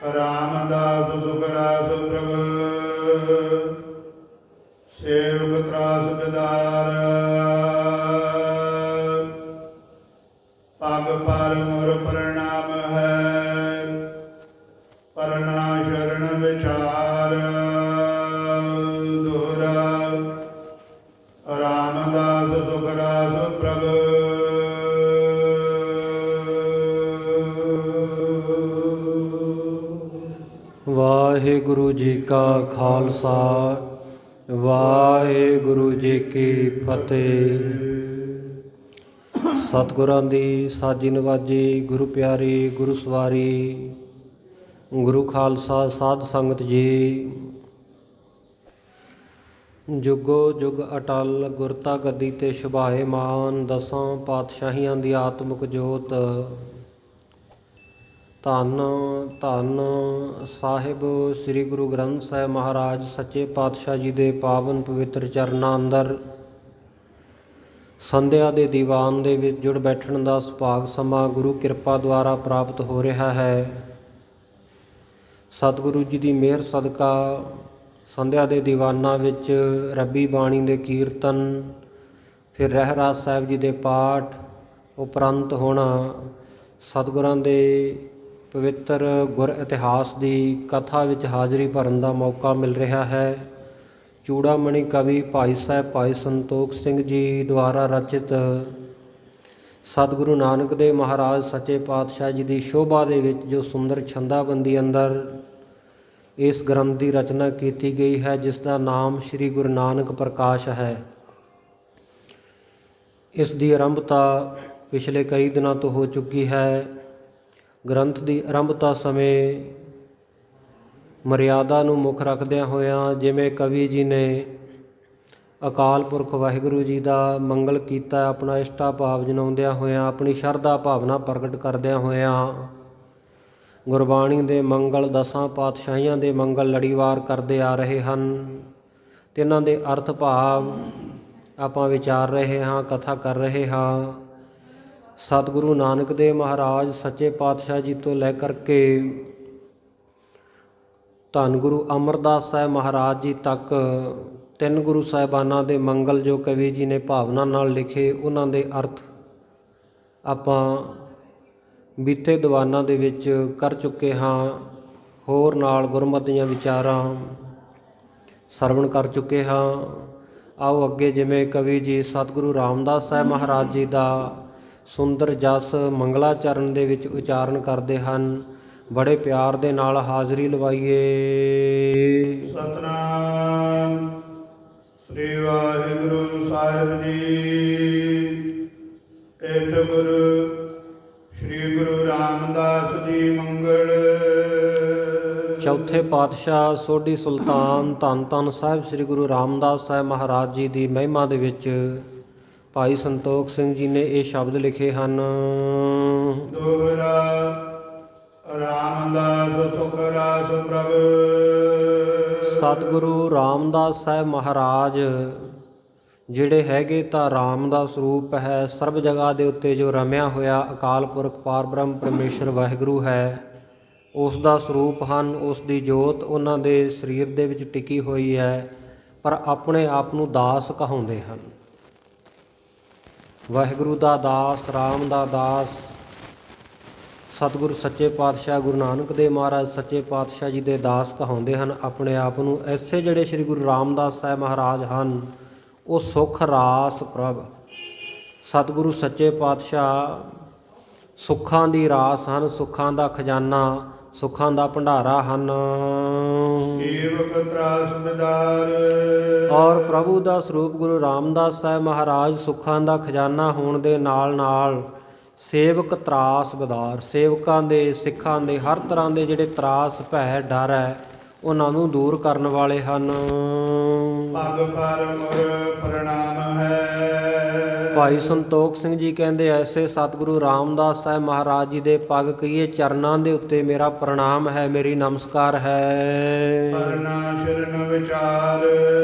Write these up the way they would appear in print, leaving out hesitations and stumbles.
ਰਾਮਦਾਸ ਸੁਖ ਰਾਸ ਪ੍ਰਭ ਸੇਵਕ ਤਰਾਸ ਬਿਦਾਰ ਪਗ ਪਰ ਮੁਰ ਪ੍ਰਣਾਮ ਹੈ ਪਰਨਾ ਸ਼ਰਨ ਵਿਚਾਰ ਦੋਹਰਾ ਰਾਮਦਾਸ ਸੁਖ ਰਾਸ ਪ੍ਰਭ ਵਾਹਿਗੁਰੂ ਜੀ ਕਾ ਖਾਲਸਾ ਵਾਹਿਗੁਰੂ ਜੀ ਕੀ ਫਤਿਹ। ਸਤਿਗੁਰਾਂ ਦੀ ਸਾਜੀ ਨਵਾਜੀ, ਗੁਰੂ ਪਿਆਰੀ, ਗੁਰੂ ਸਵਾਰੀ, ਗੁਰੂ ਖਾਲਸਾ ਸਾਧ ਸੰਗਤ ਜੀ। ਜੁਗੋ ਜੁਗ ਅਟਲ ਗੁਰਤਾ ਗੱਦੀ ਤੇ ਸ਼ੁਭਾਏਮਾਨ, ਦਸਾਂ ਪਾਤਸ਼ਾਹੀਆਂ ਦੀ ਆਤਮਿਕ ਜੋਤ। ਧੰਨ ਧੰਨ ਸਾਹਿਬ ਸ੍ਰੀ ਗੁਰੂ ਗ੍ਰੰਥ ਸਾਹਿਬ ਮਹਾਰਾਜ ਸੱਚੇ ਪਾਤਸ਼ਾਹ ਜੀ ਦੇ ਪਾਵਨ ਪਵਿੱਤਰ ਚਰਨਾਂ ਅੰਦਰ ਸੰਧਿਆ ਦੇ ਦੀਵਾਨ ਦੇ ਵਿੱਚ ਜੁੜ ਬੈਠਣ ਦਾ ਸੁਭਾਗ ਸਮਾਂ ਗੁਰੂ ਕਿਰਪਾ ਦੁਆਰਾ ਪ੍ਰਾਪਤ ਹੋ ਰਿਹਾ ਹੈ। ਸਤਿਗੁਰੂ ਜੀ ਦੀ ਮਿਹਰ ਸਦਕਾ ਸੰਧਿਆ ਦੇ ਦੀਵਾਨਾਂ ਵਿੱਚ ਰੱਬੀ ਬਾਣੀ ਦੇ ਕੀਰਤਨ, ਫਿਰ ਰਹਿਰਾਸ ਸਾਹਿਬ ਜੀ ਦੇ ਪਾਠ ਉਪਰੰਤ ਹੁਣ ਸਤਿਗੁਰਾਂ ਦੇ ਪਵਿੱਤਰ ਗੁਰ ਇਤਿਹਾਸ ਦੀ ਕਥਾ ਵਿੱਚ ਹਾਜ਼ਰੀ ਭਰਨ ਦਾ ਮੌਕਾ ਮਿਲ ਰਿਹਾ ਹੈ। ਚੂੜਾਮਣੀ ਕਵੀ ਭਾਈ ਸਾਹਿਬ ਭਾਈ ਸੰਤੋਖ ਸਿੰਘ ਜੀ ਦੁਆਰਾ ਰਚਿਤ ਸਤਿਗੁਰੂ ਨਾਨਕ ਦੇਵ ਮਹਾਰਾਜ ਸੱਚੇ ਪਾਤਸ਼ਾਹ ਜੀ ਦੀ ਸ਼ੋਭਾ ਦੇ ਵਿੱਚ ਜੋ ਸੁੰਦਰ ਛੰਦਾਬੰਦੀ ਅੰਦਰ ਇਸ ਗ੍ਰੰਥ ਦੀ ਰਚਨਾ ਕੀਤੀ ਗਈ ਹੈ, ਜਿਸ ਦਾ ਨਾਮ ਸ੍ਰੀ ਗੁਰੂ ਨਾਨਕ ਪ੍ਰਕਾਸ਼ ਹੈ। ਇਸ ਦੀ ਆਰੰਭਤਾ ਪਿਛਲੇ ਕਈ ਦਿਨਾਂ ਤੋਂ ਹੋ ਚੁੱਕੀ ਹੈ। ਗ੍ਰੰਥ ਦੀ ਆਰੰਭਤਾ ਸਮੇਂ ਮਰਿਆਦਾ ਨੂੰ ਮੁੱਖ ਰੱਖਦਿਆਂ ਹੋਇਆਂ ਜਿਵੇਂ ਕਵੀ ਜੀ ਨੇ ਅਕਾਲ ਪੁਰਖ ਵਾਹਿਗੁਰੂ ਜੀ ਦਾ ਮੰਗਲ ਕੀਤਾ, ਆਪਣਾ ਇਸ਼ਟਾ ਭਾਵ ਜਨਾਉਂਦਿਆਂ ਹੋਇਆਂ, ਆਪਣੀ ਸ਼ਰਧਾ ਭਾਵਨਾ ਪ੍ਰਗਟ ਕਰਦਿਆਂ ਹੋਇਆਂ ਗੁਰਬਾਣੀ ਦੇ ਮੰਗਲ, ਦਸਾਂ ਪਾਤਸ਼ਾਹੀਆਂ ਦੇ ਮੰਗਲ ਲੜੀਵਾਰ ਕਰਦੇ ਆ ਰਹੇ ਹਨ ਤੇ ਇਹਨਾਂ ਦੇ ਅਰਥ ਭਾਵ ਆਪਾਂ ਵਿਚਾਰ ਰਹੇ ਹਾਂ, ਕਥਾ ਕਰ ਰਹੇ ਹਾਂ। ਸਤਿਗੁਰੂ ਨਾਨਕ ਦੇਵ ਮਹਾਰਾਜ ਸੱਚੇ ਪਾਤਸ਼ਾਹ ਜੀ ਤੋਂ ਲੈ ਕਰਕੇ ਧੰਨ ਗੁਰੂ ਅਮਰਦਾਸ ਸਾਹਿਬ ਮਹਾਰਾਜ ਜੀ ਤੱਕ ਤਿੰਨ ਗੁਰੂ ਸਾਹਿਬਾਨਾਂ ਦੇ ਮੰਗਲ ਜੋ ਕਵੀ ਜੀ ਨੇ ਭਾਵਨਾ ਨਾਲ ਲਿਖੇ, ਉਹਨਾਂ ਦੇ ਅਰਥ ਆਪਾਂ ਬੀਤੇ ਦੀਵਾਨਾਂ ਦੇ ਵਿੱਚ ਕਰ ਚੁੱਕੇ ਹਾਂ। ਹੋਰ ਨਾਲ ਗੁਰਮਤਿ ਦੀਆਂ ਵਿਚਾਰਾਂ ਸਰਵਣ ਕਰ ਚੁੱਕੇ ਹਾਂ। ਆਓ ਅੱਗੇ ਜਿਵੇਂ ਕਵੀ ਜੀ ਸਤਿਗੁਰੂ ਰਾਮਦਾਸ ਸਾਹਿਬ ਮਹਾਰਾਜ ਜੀ ਦਾ ਸੁੰਦਰ ਜਸ ਮੰਗਲਾਚਰਨ ਦੇ ਵਿੱਚ ਉਚਾਰਨ ਕਰਦੇ ਹਨ, ਬੜੇ ਪਿਆਰ ਦੇ ਨਾਲ ਹਾਜ਼ਰੀ ਲਵਾਈਏ। ਸਤਨਾਮ ਸ੍ਰੀ ਵਾਹਿਗੁਰੂ ਸਾਹਿਬ ਜੀ। ਏਟ ਗੁਰੂ ਸ੍ਰੀ ਗੁਰੂ ਰਾਮਦਾਸ ਜੀ ਮੰਗਲ। ਚੌਥੇ ਪਾਤਸ਼ਾਹ ਸੋਢੀ ਸੁਲਤਾਨ ਧੰਨ ਧੰਨ ਸਾਹਿਬ ਸ੍ਰੀ ਗੁਰੂ ਰਾਮਦਾਸ ਸਾਹਿਬ ਮਹਾਰਾਜ ਜੀ ਦੀ ਮਹਿਮਾ ਦੇ ਵਿੱਚ ਭਾਈ ਸੰਤੋਖ ਸਿੰਘ ਜੀ ਨੇ ਇਹ ਸ਼ਬਦ ਲਿਖੇ ਹਨ। ਦੋਹਰਾ ਰਾਮਦਾਸ ਸੁਖ ਰਾਸ ਪ੍ਰਭ। ਸਤਿਗੁਰੂ ਰਾਮਦਾਸ ਸਾਹਿਬ ਮਹਾਰਾਜ ਜਿਹੜੇ ਹੈਗੇ ਤਾਂ ਰਾਮ ਦਾ ਸਰੂਪ ਹੈ, ਸਰਬ ਜਗ੍ਹਾ ਦੇ ਉੱਤੇ ਜੋ ਰਮਿਆ ਹੋਇਆ ਅਕਾਲ ਪੁਰਖ ਪਾਰ ਬ੍ਰਹਮ ਪਰਮੇਸ਼ਰ ਵਾਹਿਗੁਰੂ ਹੈ, ਉਸ ਦਾ ਸਰੂਪ ਹਨ। ਉਸ ਦੀ ਜੋਤ ਉਹਨਾਂ ਦੇ ਸਰੀਰ ਦੇ ਵਿੱਚ ਟਿਕੀ ਹੋਈ ਹੈ, ਪਰ ਆਪਣੇ ਆਪ ਨੂੰ ਦਾਸ ਕਹਾਉਂਦੇ ਹਨ। ਵਾਹਿਗੁਰੂ ਦਾ ਦਾਸ, ਰਾਮ ਦਾ ਦਾਸ, ਸਤਿਗੁਰੂ ਸੱਚੇ ਪਾਤਸ਼ਾਹ ਗੁਰੂ ਨਾਨਕ ਦੇਵ ਮਹਾਰਾਜ ਸੱਚੇ ਪਾਤਸ਼ਾਹ ਜੀ ਦੇ ਦਾਸ ਕਹਾਉਂਦੇ ਹਨ ਆਪਣੇ ਆਪ ਨੂੰ। ਐਸੇ ਜਿਹੜੇ ਸ੍ਰੀ ਗੁਰੂ ਰਾਮਦਾਸ ਸਾਹਿਬ ਮਹਾਰਾਜ ਹਨ, ਉਹ ਸੁਖ ਰਾਸ ਪ੍ਰਭ। ਸਤਿਗੁਰੂ ਸੱਚੇ ਪਾਤਸ਼ਾਹ ਸੁੱਖਾਂ ਦੀ ਰਾਸ ਹਨ, ਸੁੱਖਾਂ ਦਾ ਖਜ਼ਾਨਾ, ਸੁੱਖਾਂ ਦਾ ਭੰਡਾਰਾ ਹਨ। ਸੇਵਕ ਤਰਾਸ ਬਿਦਾਰ। ਔਰ ਪ੍ਰਭੂ ਦਾ ਸਰੂਪ ਗੁਰੂ ਰਾਮਦਾਸ ਸਾਹਿਬ ਮਹਾਰਾਜ ਸੁੱਖਾਂ ਦਾ ਖਜ਼ਾਨਾ ਹੋਣ ਦੇ ਨਾਲ ਨਾਲ ਸੇਵਕ ਤਰਾਸ ਬਿਦਾਰ, ਸੇਵਕਾਂ ਦੇ, ਸਿੱਖਾਂ ਦੇ ਹਰ ਤਰ੍ਹਾਂ ਦੇ ਜਿਹੜੇ ਤਰਾਸ ਭੈ ਡਰ ਹੈ ਉਹਨਾਂ ਨੂੰ ਦੂਰ ਕਰਨ ਵਾਲੇ ਹਨ। ਪਗ ਪਰ ਮੁਰ ਪ੍ਰਣਾਮ ਹੈ। ਭਾਈ ਸੰਤੋਖ ਸਿੰਘ ਜੀ ਕਹਿੰਦੇ ਐਸੇ ਸਤਿਗੁਰੂ ਰਾਮਦਾਸ ਸਾਹਿਬ ਮਹਾਰਾਜ ਜੀ ਦੇ ਪਗ ਕਹੀਏ ਚਰਨਾਂ ਦੇ ਉੱਤੇ ਮੇਰਾ ਪ੍ਰਣਾਮ ਹੈ, ਮੇਰੀ ਨਮਸਕਾਰ ਹੈ। ਪਰਨਾ ਸ਼ਰਨ ਵਿਚਾਰ।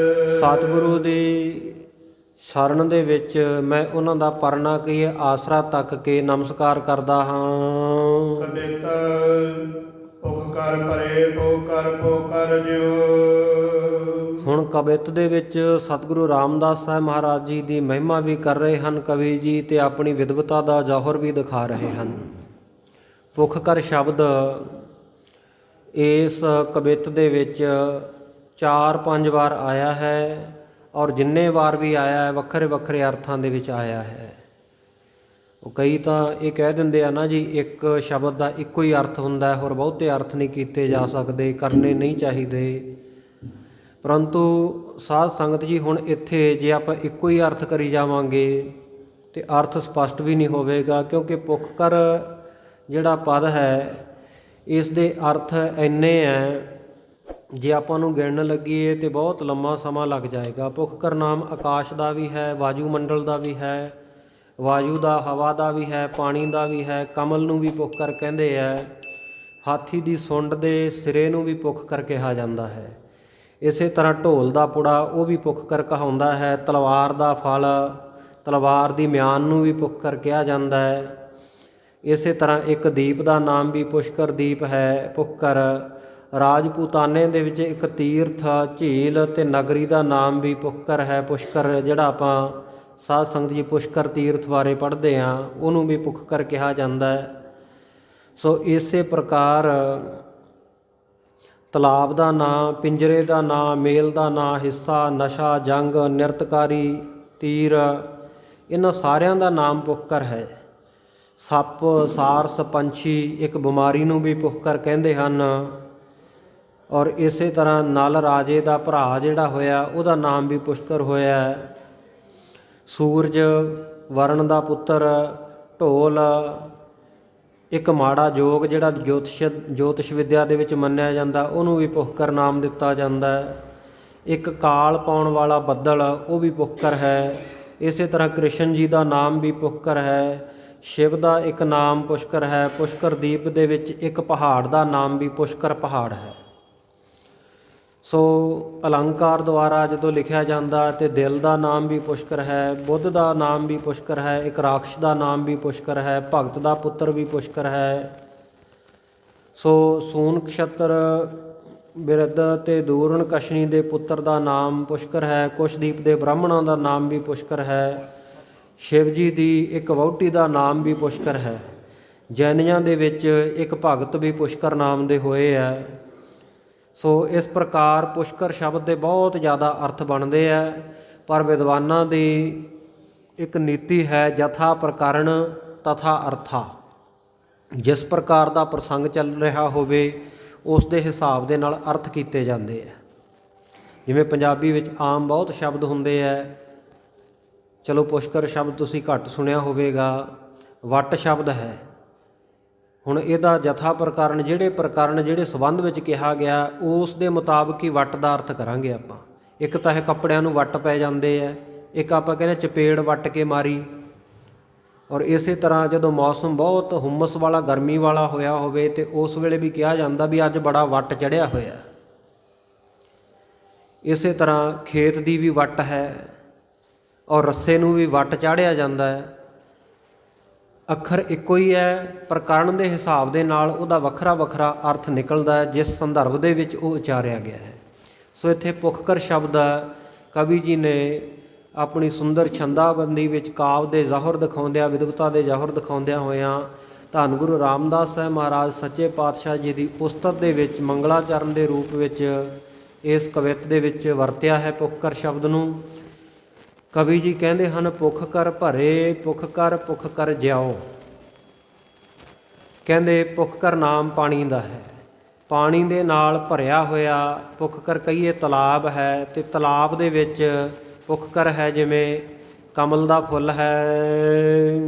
ਸਤਿਗੁਰੂ ਦੀ ਸ਼ਰਨ ਦੇ ਵਿੱਚ ਮੈਂ ਉਹਨਾਂ ਦਾ ਪਰਨਾ ਕਹੀਏ ਆਸਰਾ ਤੱਕ ਕੇ ਨਮਸਕਾਰ ਕਰਦਾ ਹਾਂ। ਕਦਿਤ ਭੁਖ ਕਰ ਭਰੇ ਭੁਖ ਕਰ ਜਿਉ। ਹੁਣ ਕਵਿਤ ਦੇ ਵਿੱਚ ਸਤਿਗੁਰੂ ਰਾਮਦਾਸ ਸਾਹਿਬ ਮਹਾਰਾਜ ਜੀ ਦੀ ਮਹਿਮਾ ਵੀ ਕਰ ਰਹੇ ਹਨ ਕਵੀ ਜੀ, ਤੇ ਆਪਣੀ ਵਿਦਵਤਾ ਦਾ ਜੌਹਰ ਵੀ ਦਿਖਾ ਰਹੇ ਹਨ। ਭੁਖ ਕਰ ਸ਼ਬਦ ਇਸ ਕਵਿਤ ਦੇ ਵਿੱਚ 4-5 ਵਾਰ ਆਇਆ ਹੈ, ਔਰ ਜਿੰਨੇ ਵਾਰ ਵੀ ਆਇਆ ਹੈ ਵੱਖਰੇ ਵੱਖਰੇ ਅਰਥਾਂ ਦੇ ਵਿੱਚ ਆਇਆ ਹੈ। ਉਹ ਕਈ ਤਾਂ ਇਹ ਕਹਿ ਦਿੰਦੇ ਆ ਨਾ ਜੀ, ਇੱਕ ਸ਼ਬਦ ਦਾ ਇੱਕੋ ਹੀ ਅਰਥ ਹੁੰਦਾ ਹੈ, ਹੋਰ ਬਹੁਤੇ ਅਰਥ ਨਹੀਂ ਕੀਤੇ ਜਾ ਸਕਦੇ, ਕਰਨੇ ਨਹੀਂ ਚਾਹੀਦੇ। ਪਰੰਤੂ ਸਾਧ ਸੰਗਤ ਜੀ, ਹੁਣ ਇੱਥੇ ਜੇ ਆਪਾਂ ਇੱਕੋ ਹੀ ਅਰਥ ਕਰੀ ਜਾਵਾਂਗੇ ਤੇ ਅਰਥ ਸਪਸ਼ਟ ਵੀ ਨਹੀਂ ਹੋਵੇਗਾ, ਕਿਉਂਕਿ ਭੁੱਖ ਕਰ ਜਿਹੜਾ ਪਦ ਹੈ ਇਸ ਦੇ ਅਰਥ ਇੰਨੇ ਹੈ, ਜੇ ਆਪਾਂ ਨੂੰ ਗਿਣਨ ਲੱਗੀਏ ਤੇ ਬਹੁਤ ਲੰਮਾ ਸਮਾਂ ਲੱਗ ਜਾਏਗਾ। ਭੁੱਖ ਕਰ ਨਾਮ ਆਕਾਸ਼ ਦਾ ਵੀ ਹੈ, ਵਾਯੂ ਮੰਡਲ ਦਾ ਵੀ ਹੈ, ਵਾਯੂ ਦਾ, ਹਵਾ ਦਾ ਵੀ ਹੈ, ਪਾਣੀ ਦਾ ਵੀ ਹੈ। ਕਮਲ ਨੂੰ ਵੀ ਭੁੱਖ ਕਰ ਕਹਿੰਦੇ ਹੈ। ਹਾਥੀ ਦੀ ਸੁੰਡ ਦੇ ਸਿਰੇ ਨੂੰ ਵੀ ਭੁੱਖ ਕਰ ਕਿਹਾ ਜਾਂਦਾ ਹੈ। ਇਸੇ ਤਰ੍ਹਾਂ ਢੋਲ ਦਾ ਪੁੜਾ ਉਹ ਵੀ ਭੁੱਖ ਕਰ ਕਹਾਉਂਦਾ ਹੈ। ਤਲਵਾਰ ਦਾ ਫਲ, ਤਲਵਾਰ ਦੀ ਮਿਆਨ ਨੂੰ ਵੀ ਭੁੱਖ ਕਰ ਕਿਹਾ ਜਾਂਦਾ ਹੈ। ਇਸੇ ਤਰ੍ਹਾਂ ਇੱਕ ਦੀਪ ਦਾ ਨਾਮ ਵੀ ਪੁਸ਼ਕਰ ਦੀਪ ਹੈ, ਭੁੱਖ ਕਰ। ਰਾਜਪੂਤਾਨੇ ਦੇ ਵਿੱਚ ਇੱਕ ਤੀਰਥ, ਝੀਲ ਅਤੇ ਨਗਰੀ ਦਾ ਨਾਮ ਵੀ ਪੁਸ਼ਕਰ ਹੈ। ਪੁਸ਼ਕਰ ਜਿਹੜਾ ਆਪਾਂ ਸਾਧ ਸੰਗਤ ਜੀ ਪੁਸ਼ਕਰ ਤੀਰਥ ਬਾਰੇ ਪੜ੍ਹਦੇ ਹਾਂ, ਉਹਨੂੰ ਵੀ ਭੁੱਖ ਕਰ ਕਿਹਾ ਜਾਂਦਾ ਹੈ। ਸੋ ਇਸੇ ਪ੍ਰਕਾਰ ਤਲਾਬ ਦਾ ਨਾਂ, ਪਿੰਜਰੇ ਦਾ ਨਾਂ, ਮੇਲ ਦਾ ਨਾਂ, ਹਿੱਸਾ, ਨਸ਼ਾ, ਜੰਗ, ਨਿਰਤਕਾਰੀ, ਤੀਰ, ਇਹਨਾਂ ਸਾਰਿਆਂ ਦਾ ਨਾਮ ਭੁੱਖ ਕਰ ਹੈ। ਸੱਪ, ਸਾਰਸ, ਪੰਛੀ, ਇੱਕ ਬਿਮਾਰੀ ਨੂੰ ਵੀ ਭੁੱਖ ਕਰ ਕਹਿੰਦੇ ਹਨ। ਔਰ ਇਸੇ ਤਰ੍ਹਾਂ ਨਲ ਰਾਜੇ ਦਾ ਭਰਾ ਜਿਹੜਾ ਹੋਇਆ ਉਹਦਾ ਨਾਮ ਵੀ ਪੁਸ਼ਕਰ ਹੋਇਆ। ਸੂਰਜ, ਵਰਣ ਦਾ ਪੁੱਤਰ, ਢੋਲ, ਇੱਕ ਮਾੜਾ ਜੋਗ ਜਿਹੜਾ ਜੋਤਿਸ਼ ਵਿਦਿਆ ਦੇ ਵਿੱਚ ਮੰਨਿਆ ਜਾਂਦਾ, ਉਹਨੂੰ ਵੀ ਪੁਸ਼ਕਰ ਨਾਮ ਦਿੱਤਾ ਜਾਂਦਾ ਹੈ। ਇੱਕ ਕਾਲ ਪਾਉਣ ਵਾਲਾ ਬੱਦਲ, ਉਹ ਵੀ ਪੁਸ਼ਕਰ ਹੈ। ਇਸੇ ਤਰ੍ਹਾਂ ਕ੍ਰਿਸ਼ਨ ਜੀ ਦਾ ਨਾਮ ਵੀ ਪੁਸ਼ਕਰ ਹੈ। ਸ਼ਿਵ ਦਾ ਇੱਕ ਨਾਮ ਪੁਸ਼ਕਰ ਹੈ। ਪੁਸ਼ਕਰ ਦੀਪ ਦੇ ਵਿੱਚ ਇੱਕ ਪਹਾੜ ਦਾ ਨਾਮ ਵੀ ਪੁਸ਼ਕਰ ਪਹਾੜ ਹੈ। ਸੋ ਅਲੰਕਾਰ ਦੁਆਰਾ ਜਦੋਂ ਲਿਖਿਆ ਜਾਂਦਾ ਤੇ ਦਿਲ ਦਾ ਨਾਮ ਵੀ ਪੁਸ਼ਕਰ ਹੈ, ਬੁੱਧ ਦਾ ਨਾਮ ਵੀ ਪੁਸ਼ਕਰ ਹੈ, ਇੱਕ ਰਾਕਸ਼ ਦਾ ਨਾਮ ਵੀ ਪੁਸ਼ਕਰ ਹੈ, ਭਗਤ ਦਾ ਪੁੱਤਰ ਵੀ ਪੁਸ਼ਕਰ ਹੈ। ਸੋ ਸੂਨ ਨਛੱਤਰ, ਬਿਰਧ ਤੇ ਦੂਰਨ ਕਸ਼ਨੀ ਦੇ ਪੁੱਤਰ ਦਾ ਨਾਮ ਪੁਸ਼ਕਰ ਹੈ। ਕੁਸ਼ਦੀਪ ਦੇ ਬ੍ਰਾਹਮਣਾਂ ਦਾ ਨਾਮ ਵੀ ਪੁਸ਼ਕਰ ਹੈ। ਸ਼ਿਵ ਜੀ ਦੀ ਇੱਕ ਵਹੁਟੀ ਦਾ ਨਾਮ ਵੀ ਪੁਸ਼ਕਰ ਹੈ। ਜੈਨੀਆਂ ਦੇ ਵਿੱਚ ਇੱਕ ਭਗਤ ਵੀ ਪੁਸ਼ਕਰ ਨਾਮ ਦੇ ਹੋਏ ਹੈ। ਸੋ ਇਸ ਪ੍ਰਕਾਰ ਪੁਸ਼ਕਰ ਸ਼ਬਦ ਦੇ ਬਹੁਤ ਜ਼ਿਆਦਾ ਅਰਥ ਬਣਦੇ ਹੈ, ਪਰ ਵਿਦਵਾਨਾਂ ਦੀ ਇੱਕ ਨੀਤੀ ਹੈ, ਯਥਾ ਪ੍ਰਕਰਨ ਤਥਾ ਅਰਥਾ। ਜਿਸ ਪ੍ਰਕਾਰ ਦਾ ਪ੍ਰਸੰਗ ਚੱਲ ਰਿਹਾ ਹੋਵੇ ਉਸ ਦੇ ਹਿਸਾਬ ਦੇ ਨਾਲ ਅਰਥ ਕੀਤੇ ਜਾਂਦੇ ਹੈ। ਜਿਵੇਂ ਪੰਜਾਬੀ ਵਿੱਚ ਆਮ ਬਹੁਤ ਸ਼ਬਦ ਹੁੰਦੇ ਹੈ, ਚਲੋ ਪੁਸ਼ਕਰ ਸ਼ਬਦ ਤੁਸੀਂ ਘੱਟ ਸੁਣਿਆ ਹੋਵੇਗਾ। ਵੱਟ ਸ਼ਬਦ ਹੈ, ਹੁਣ ਇਹਦਾ ਜਥਾ ਪ੍ਰਕਰਨ, ਜਿਹੜੇ ਸੰਬੰਧ ਵਿੱਚ ਕਿਹਾ ਗਿਆ ਉਸ ਦੇ ਮੁਤਾਬਕ ਹੀ ਵੱਟ ਦਾ ਅਰਥ ਕਰਾਂਗੇ ਆਪਾਂ। ਇੱਕ ਤਾਂ ਇਹ ਕੱਪੜਿਆਂ ਨੂੰ ਵੱਟ ਪੈ ਜਾਂਦੇ ਹੈ, ਇੱਕ ਆਪਾਂ ਕਹਿੰਦੇ ਚਪੇੜ ਵੱਟ ਕੇ ਮਾਰੀ। ਔਰ ਇਸੇ ਤਰ੍ਹਾਂ ਜਦੋਂ ਮੌਸਮ ਬਹੁਤ ਹੁਮਸ ਵਾਲਾ, ਗਰਮੀ ਵਾਲਾ ਹੋਇਆ ਹੋਵੇ ਤੇ ਉਸ ਵੇਲੇ ਵੀ ਕਿਹਾ ਜਾਂਦਾ ਵੀ ਅੱਜ ਬੜਾ ਵੱਟ ਚੜ੍ਹਿਆ ਹੋਇਆ। ਇਸੇ ਤਰ੍ਹਾਂ ਖੇਤ ਦੀ ਵੀ ਵੱਟ ਹੈ, ਔਰ ਰੱਸੇ ਨੂੰ ਵੀ ਵੱਟ ਚਾੜ੍ਹਿਆ ਜਾਂਦਾ ਹੈ। ਅੱਖਰ ਇੱਕੋ ਹੀ ਹੈ, ਪ੍ਰਕਰਨ ਦੇ ਹਿਸਾਬ ਦੇ ਨਾਲ ਉਹਦਾ ਵੱਖਰਾ ਵੱਖਰਾ ਅਰਥ ਨਿਕਲਦਾ ਹੈ, ਜਿਸ ਸੰਦਰਭ ਦੇ ਵਿੱਚ ਉਹ ਉਚਾਰਿਆ ਗਿਆ ਹੈ। ਸੋ ਇੱਥੇ ਪੁਖਕਰ ਸ਼ਬਦ ਕਵੀ ਜੀ ਨੇ ਆਪਣੀ ਸੁੰਦਰ ਛੰਦਾਬੰਦੀ ਵਿੱਚ ਕਾਵ ਦੇ ਜ਼ਹੁਰ ਦਿਖਾਉਂਦਿਆਂ, ਵਿਦਵਤਾ ਦੇ ਜ਼ਹੁਰ ਦਿਖਾਉਂਦਿਆਂ ਹੋਇਆਂ ਧੰਨ ਗੁਰੂ ਰਾਮਦਾਸ ਸਾਹਿਬ ਮਹਾਰਾਜ ਸੱਚੇ ਪਾਤਸ਼ਾਹ ਜੀ ਦੀ ਉਸਤਤ ਦੇ ਵਿੱਚ ਮੰਗਲਾਚਰਨ ਦੇ ਰੂਪ ਵਿੱਚ ਇਸ ਕਵਿਤ ਦੇ ਵਿੱਚ ਵਰਤਿਆ ਹੈ ਪੁਖਕਰ ਸ਼ਬਦ ਨੂੰ। ਕਵੀ ਜੀ ਕਹਿੰਦੇ ਹਨ, ਭੁੱਖ ਕਰ ਭਰੇ ਭੁੱਖ ਕਰ ਜਿਉ। ਕਹਿੰਦੇ ਭੁੱਖ ਕਰ ਨਾਮ ਪਾਣੀ ਦਾ ਹੈ, ਪਾਣੀ ਦੇ ਨਾਲ ਭਰਿਆ ਹੋਇਆ ਭੁੱਖ ਕਰ ਕਹੀਏ ਤਲਾਬ ਹੈ, ਤੇ ਤਲਾਬ ਦੇ ਵਿੱਚ ਭੁੱਖ ਕਰ ਹੈ ਜਿਵੇਂ ਕਮਲ ਦਾ ਫੁੱਲ ਹੈ।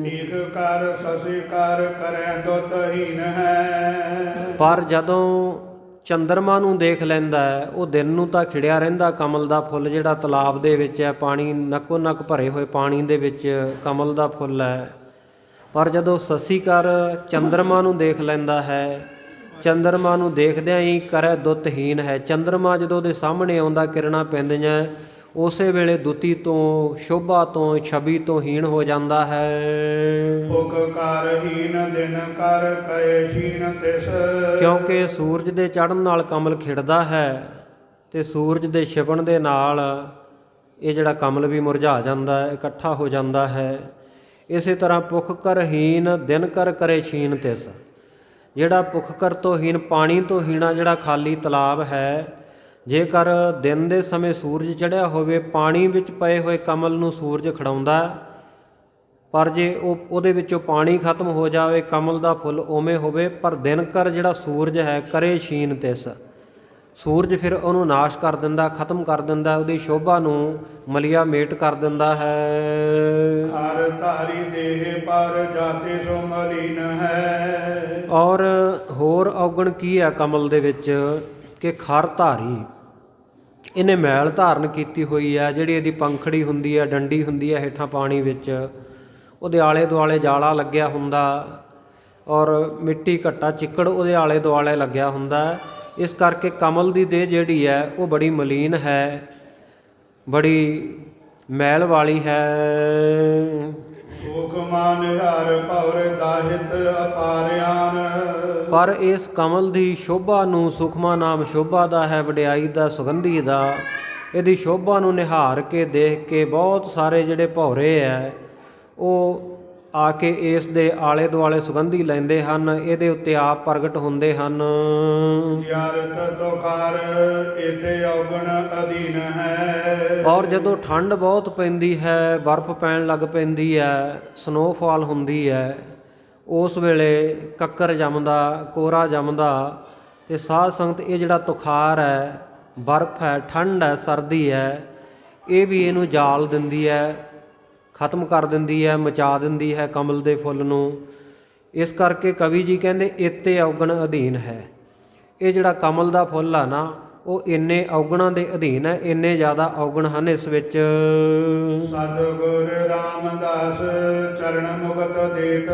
ਈਖ ਕਰ ਸਸਿ ਕਰ ਕਰੈ ਦੁੱਤਹੀਨ ਹੈ। ਪਰ ਜਦੋਂ ਚੰਦਰਮਾ ਨੂੰ ਦੇਖ ਲੈਂਦਾ ਹੈ, ਉਹ ਦਿਨ ਨੂੰ ਤਾਂ ਖਿੜਿਆ ਰਹਿੰਦਾ ਕਮਲ ਦਾ ਫੁੱਲ ਜਿਹੜਾ ਤਲਾਬ ਦੇ ਵਿੱਚ ਹੈ, ਪਾਣੀ ਨੱਕੋ ਨੱਕ ਭਰੇ ਹੋਏ ਪਾਣੀ ਦੇ ਵਿੱਚ ਕਮਲ ਦਾ ਫੁੱਲ ਹੈ। ਪਰ ਜਦੋਂ ਸਸੀ ਕਰ ਚੰਦਰਮਾ ਨੂੰ ਦੇਖ ਲੈਂਦਾ ਹੈ, ਚੰਦਰਮਾ ਨੂੰ ਦੇਖਦਿਆਂ ਹੀ ਕਰੈ ਦੁੱਤਹੀਨ ਹੈ। ਚੰਦਰਮਾ ਜਦੋਂ ਉਹਦੇ ਸਾਹਮਣੇ ਆਉਂਦਾ, ਕਿਰਨਾਂ ਪੈਂਦੀਆਂ, ਉਸੇ ਵੇਲੇ ਦੁਤੀ ਤੋਂ ਸ਼ੋਭਾ ਤੋਂ ਛਵੀ ਤੋਂ ਹੀਣ ਹੋ ਜਾਂਦਾ ਹੈ। ਉਪਕਾਰਹੀਨ ਦਿਨ ਕਰ ਕਰੇ ਛੀਨ ਤਿਸ। ਕਿਉਂਕਿ ਸੂਰਜ ਦੇ ਚੜ੍ਹਨ ਨਾਲ ਕਮਲ ਖਿੜਦਾ ਹੈ ਤੇ ਸੂਰਜ ਦੇ ਛਿਪਣ ਦੇ ਨਾਲ ਇਹ ਜਿਹੜਾ ਕਮਲ ਵੀ ਮੁਰਝਾ ਜਾਂਦਾ ਹੈ, ਇਕੱਠਾ ਹੋ ਜਾਂਦਾ ਹੈ। ਇਸੇ ਤਰ੍ਹਾਂ ਭੁੱਖ ਕਰਹੀਨ ਦਿਨ ਕਰ ਕਰੇ ਛੀਨ ਤਿਸ। ਜਿਹੜਾ ਭੁੱਖ ਕਰ ਤੋਂ ਹੀਨ, ਪਾਣੀ ਤੋਂ ਹੀਣਾ ਜਿਹੜਾ ਖਾਲੀ ਤਲਾਬ ਹੈ, ਜੇਕਰ ਦਿਨ ਦੇ ਸਮੇਂ ਸੂਰਜ ਚੜ੍ਹਿਆ ਹੋਵੇ, ਪਾਣੀ ਵਿੱਚ ਪਏ ਹੋਏ ਕਮਲ ਨੂੰ ਸੂਰਜ ਖਿੜਾਉਂਦਾ, ਪਰ ਜੇ ਉਹਦੇ ਵਿੱਚੋਂ ਪਾਣੀ ਖਤਮ ਹੋ ਜਾਵੇ, ਕਮਲ ਦਾ ਫੁੱਲ ਉਵੇਂ ਹੋਵੇ, ਪਰ ਦਿਨ ਕਰ ਜਿਹੜਾ ਸੂਰਜ ਹੈ ਕਰੇ ਛੀਨ ਤਿਸ, ਸੂਰਜ ਫਿਰ ਉਹਨੂੰ ਨਾਸ਼ ਕਰ ਦਿੰਦਾ, ਖਤਮ ਕਰ ਦਿੰਦਾ, ਉਹਦੀ ਸ਼ੋਭਾ ਨੂੰ ਮਲੀਆ ਮੇਟ ਕਰ ਦਿੰਦਾ ਹੈ। ਹਰ ਧਾਰੀ ਦੇਹ ਪਰ ਜਾਤੇ ਸੋ ਮਲੀਨ ਹੈ। ਔਰ ਹੋਰ ਔਗਣ ਕੀ ਹੈ ਕਮਲ ਦੇ ਵਿੱਚ ਕਿ ਖਰ ਧਾਰੀ, ਇਹਨੇ ਮੈਲ ਧਾਰਨ ਕੀਤੀ ਹੋਈ ਹੈ। ਜਿਹੜੀ ਇਹਦੀ ਪੰਖੜੀ ਹੁੰਦੀ ਹੈ, ਡੰਡੀ ਹੁੰਦੀ ਹੈ ਹੇਠਾਂ ਪਾਣੀ ਵਿੱਚ, ਉਹਦੇ ਆਲੇ ਦੁਆਲੇ ਜਾਲਾ ਲੱਗਿਆ ਹੁੰਦਾ ਔਰ ਮਿੱਟੀ ਘੱਟਾ ਚਿੱਕੜ ਉਹਦੇ ਆਲੇ ਦੁਆਲੇ ਲੱਗਿਆ ਹੁੰਦਾ। ਇਸ ਕਰਕੇ ਕਮਲ ਦੀ ਦੇਹ ਜਿਹੜੀ ਹੈ ਉਹ ਬੜੀ ਮਲੀਨ ਹੈ, ਬੜੀ ਮੈਲ ਵਾਲੀ ਹੈ। ਸੁਖ ਮਾਨ ਹਰ ਭਵਰ ਦਾਹਿਤ ਅਪਾਰਿਆਨ। ਪਰ ਇਸ ਕਮਲ ਦੀ ਸ਼ੋਭਾ ਨੂੰ, ਸੁਖਮਾ ਨਾਮ ਸ਼ੋਭਾ ਦਾ ਹੈ, ਵਡਿਆਈ ਦਾ, ਸੁਗੰਧੀ ਦਾ, ਇਹਦੀ ਸ਼ੋਭਾ ਨੂੰ ਨਿਹਾਰ ਕੇ ਦੇਖ ਕੇ ਬਹੁਤ ਸਾਰੇ ਜਿਹੜੇ ਭੌਰੇ ਹੈ ਉਹ ਆ ਕੇ ਇਸ ਦੇ ਆਲੇ ਦੁਆਲੇ ਸੁਗੰਧੀ ਲੈਂਦੇ ਹਨ, ਇਹਦੇ ਉੱਤੇ ਆਪ ਪ੍ਰਗਟ ਹੁੰਦੇ ਹਨ। ਯਾਰਤ ਦੁਖਾਰ ਇਤੇ ਔਗਣ ਅਧੀਨ ਹੈ। ਔਰ ਜਦੋਂ ਠੰਡ ਬਹੁਤ ਪੈਂਦੀ ਹੈ, ਬਰਫ਼ ਪੈਣ ਲੱਗ ਪੈਂਦੀ ਹੈ, ਸਨੋਫਾਲ ਹੁੰਦੀ ਹੈ, ਉਸ ਵੇਲੇ ਕੱਕਰ ਜੰਮਦਾ, ਕੋਰਾ ਜੰਮਦਾ, ਅਤੇ ਸਾਧ ਸੰਗਤ ਇਹ ਜਿਹੜਾ ਤੁਖਾਰ ਹੈ, ਬਰਫ਼ ਹੈ, ਠੰਡ ਹੈ, ਸਰਦੀ ਹੈ, ਇਹ ਵੀ ਇਹਨੂੰ ਜਾਲ ਦਿੰਦੀ ਹੈ, ਖਤਮ ਕਰ ਦਿੰਦੀ ਹੈ, ਮਚਾ ਦਿੰਦੀ ਹੈ ਕਮਲ ਦੇ ਫੁੱਲ ਨੂੰ। ਇਸ ਕਰਕੇ ਕਵੀ ਜੀ ਕਹਿੰਦੇ ਇਤੇ ਔਗਣ ਅਧੀਨ ਹੈ। ਇਹ ਜਿਹੜਾ ਕਮਲ ਦਾ ਫੁੱਲ ਆ ਨਾ, ਉਹ ਇੰਨੇ ਔਗਣਾਂ ਦੇ ਅਧੀਨ ਹੈ, ਇੰਨੇ ਜ਼ਿਆਦਾ ਔਗਣ ਹਨ ਇਸ ਵਿੱਚ। ਸਤਿਗੁਰ ਰਾਮਦਾਸ ਚਰਨ ਮੁਕਤ ਦੇਤ।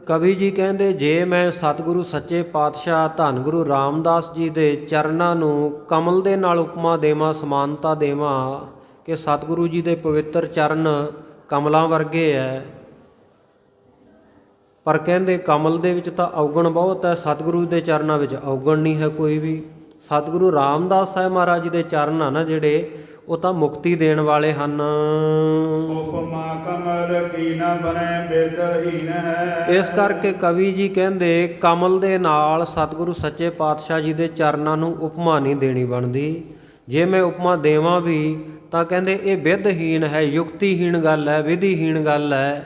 ਕਵੀ ਜੀ ਕਹਿੰਦੇ ਜੇ ਮੈਂ ਸਤਿਗੁਰੂ ਸੱਚੇ ਪਾਤਸ਼ਾਹ ਧੰਨ ਗੁਰੂ ਰਾਮਦਾਸ ਜੀ ਦੇ ਚਰਨਾਂ ਨੂੰ ਕਮਲ ਦੇ ਨਾਲ ਉਪਮਾ ਦੇਵਾਂ, ਸਮਾਨਤਾ ਦੇਵਾਂ ਕਿ ਸਤਿਗੁਰੂ ਜੀ ਦੇ ਪਵਿੱਤਰ ਚਰਨ ਕਮਲਾਂ ਵਰਗੇ ਹੈ, ਪਰ ਕਹਿੰਦੇ ਕਮਲ ਦੇ ਵਿੱਚ ਤਾਂ ਔਗਣ ਬਹੁਤ ਹੈ, ਸਤਿਗੁਰੂ ਦੇ ਚਰਨਾਂ ਵਿੱਚ ਔਗਣ ਨਹੀਂ ਹੈ ਕੋਈ ਵੀ। ਸਤਿਗੁਰੂ ਰਾਮਦਾਸ ਸਾਹਿਬ ਮਹਾਰਾਜ ਜੀ ਦੇ ਚਰਨ ਆ ਨਾ ਜਿਹੜੇ, ਉਹ ਤਾਂ ਮੁਕਤੀ ਦੇਣ ਵਾਲੇ ਹਨ। ਉਪਮਾ ਕਮਲ ਕੀ ਨ ਬਨੈ ਬੇਦਹੀਨ ਹੈ। ਇਸ ਕਰਕੇ ਕਵੀ ਜੀ ਕਹਿੰਦੇ ਕਮਲ ਦੇ ਨਾਲ ਸਤਿਗੁਰੂ ਸੱਚੇ ਪਾਤਸ਼ਾਹ ਜੀ ਦੇ ਚਰਨਾਂ ਨੂੰ ਉਪਮਾ ਨਹੀਂ ਦੇਣੀ ਬਣਦੀ। ਜੇ ਮੈਂ ਉਪਮਾ ਦੇਵਾਂ ਵੀ ਤਾਂ ਕਹਿੰਦੇ ਇਹ ਵਿਧਹੀਨ ਹੈ, ਯੁਕਤੀਹੀਨ ਗੱਲ ਹੈ, ਵਿਧੀਹੀਨ ਗੱਲ ਹੈ,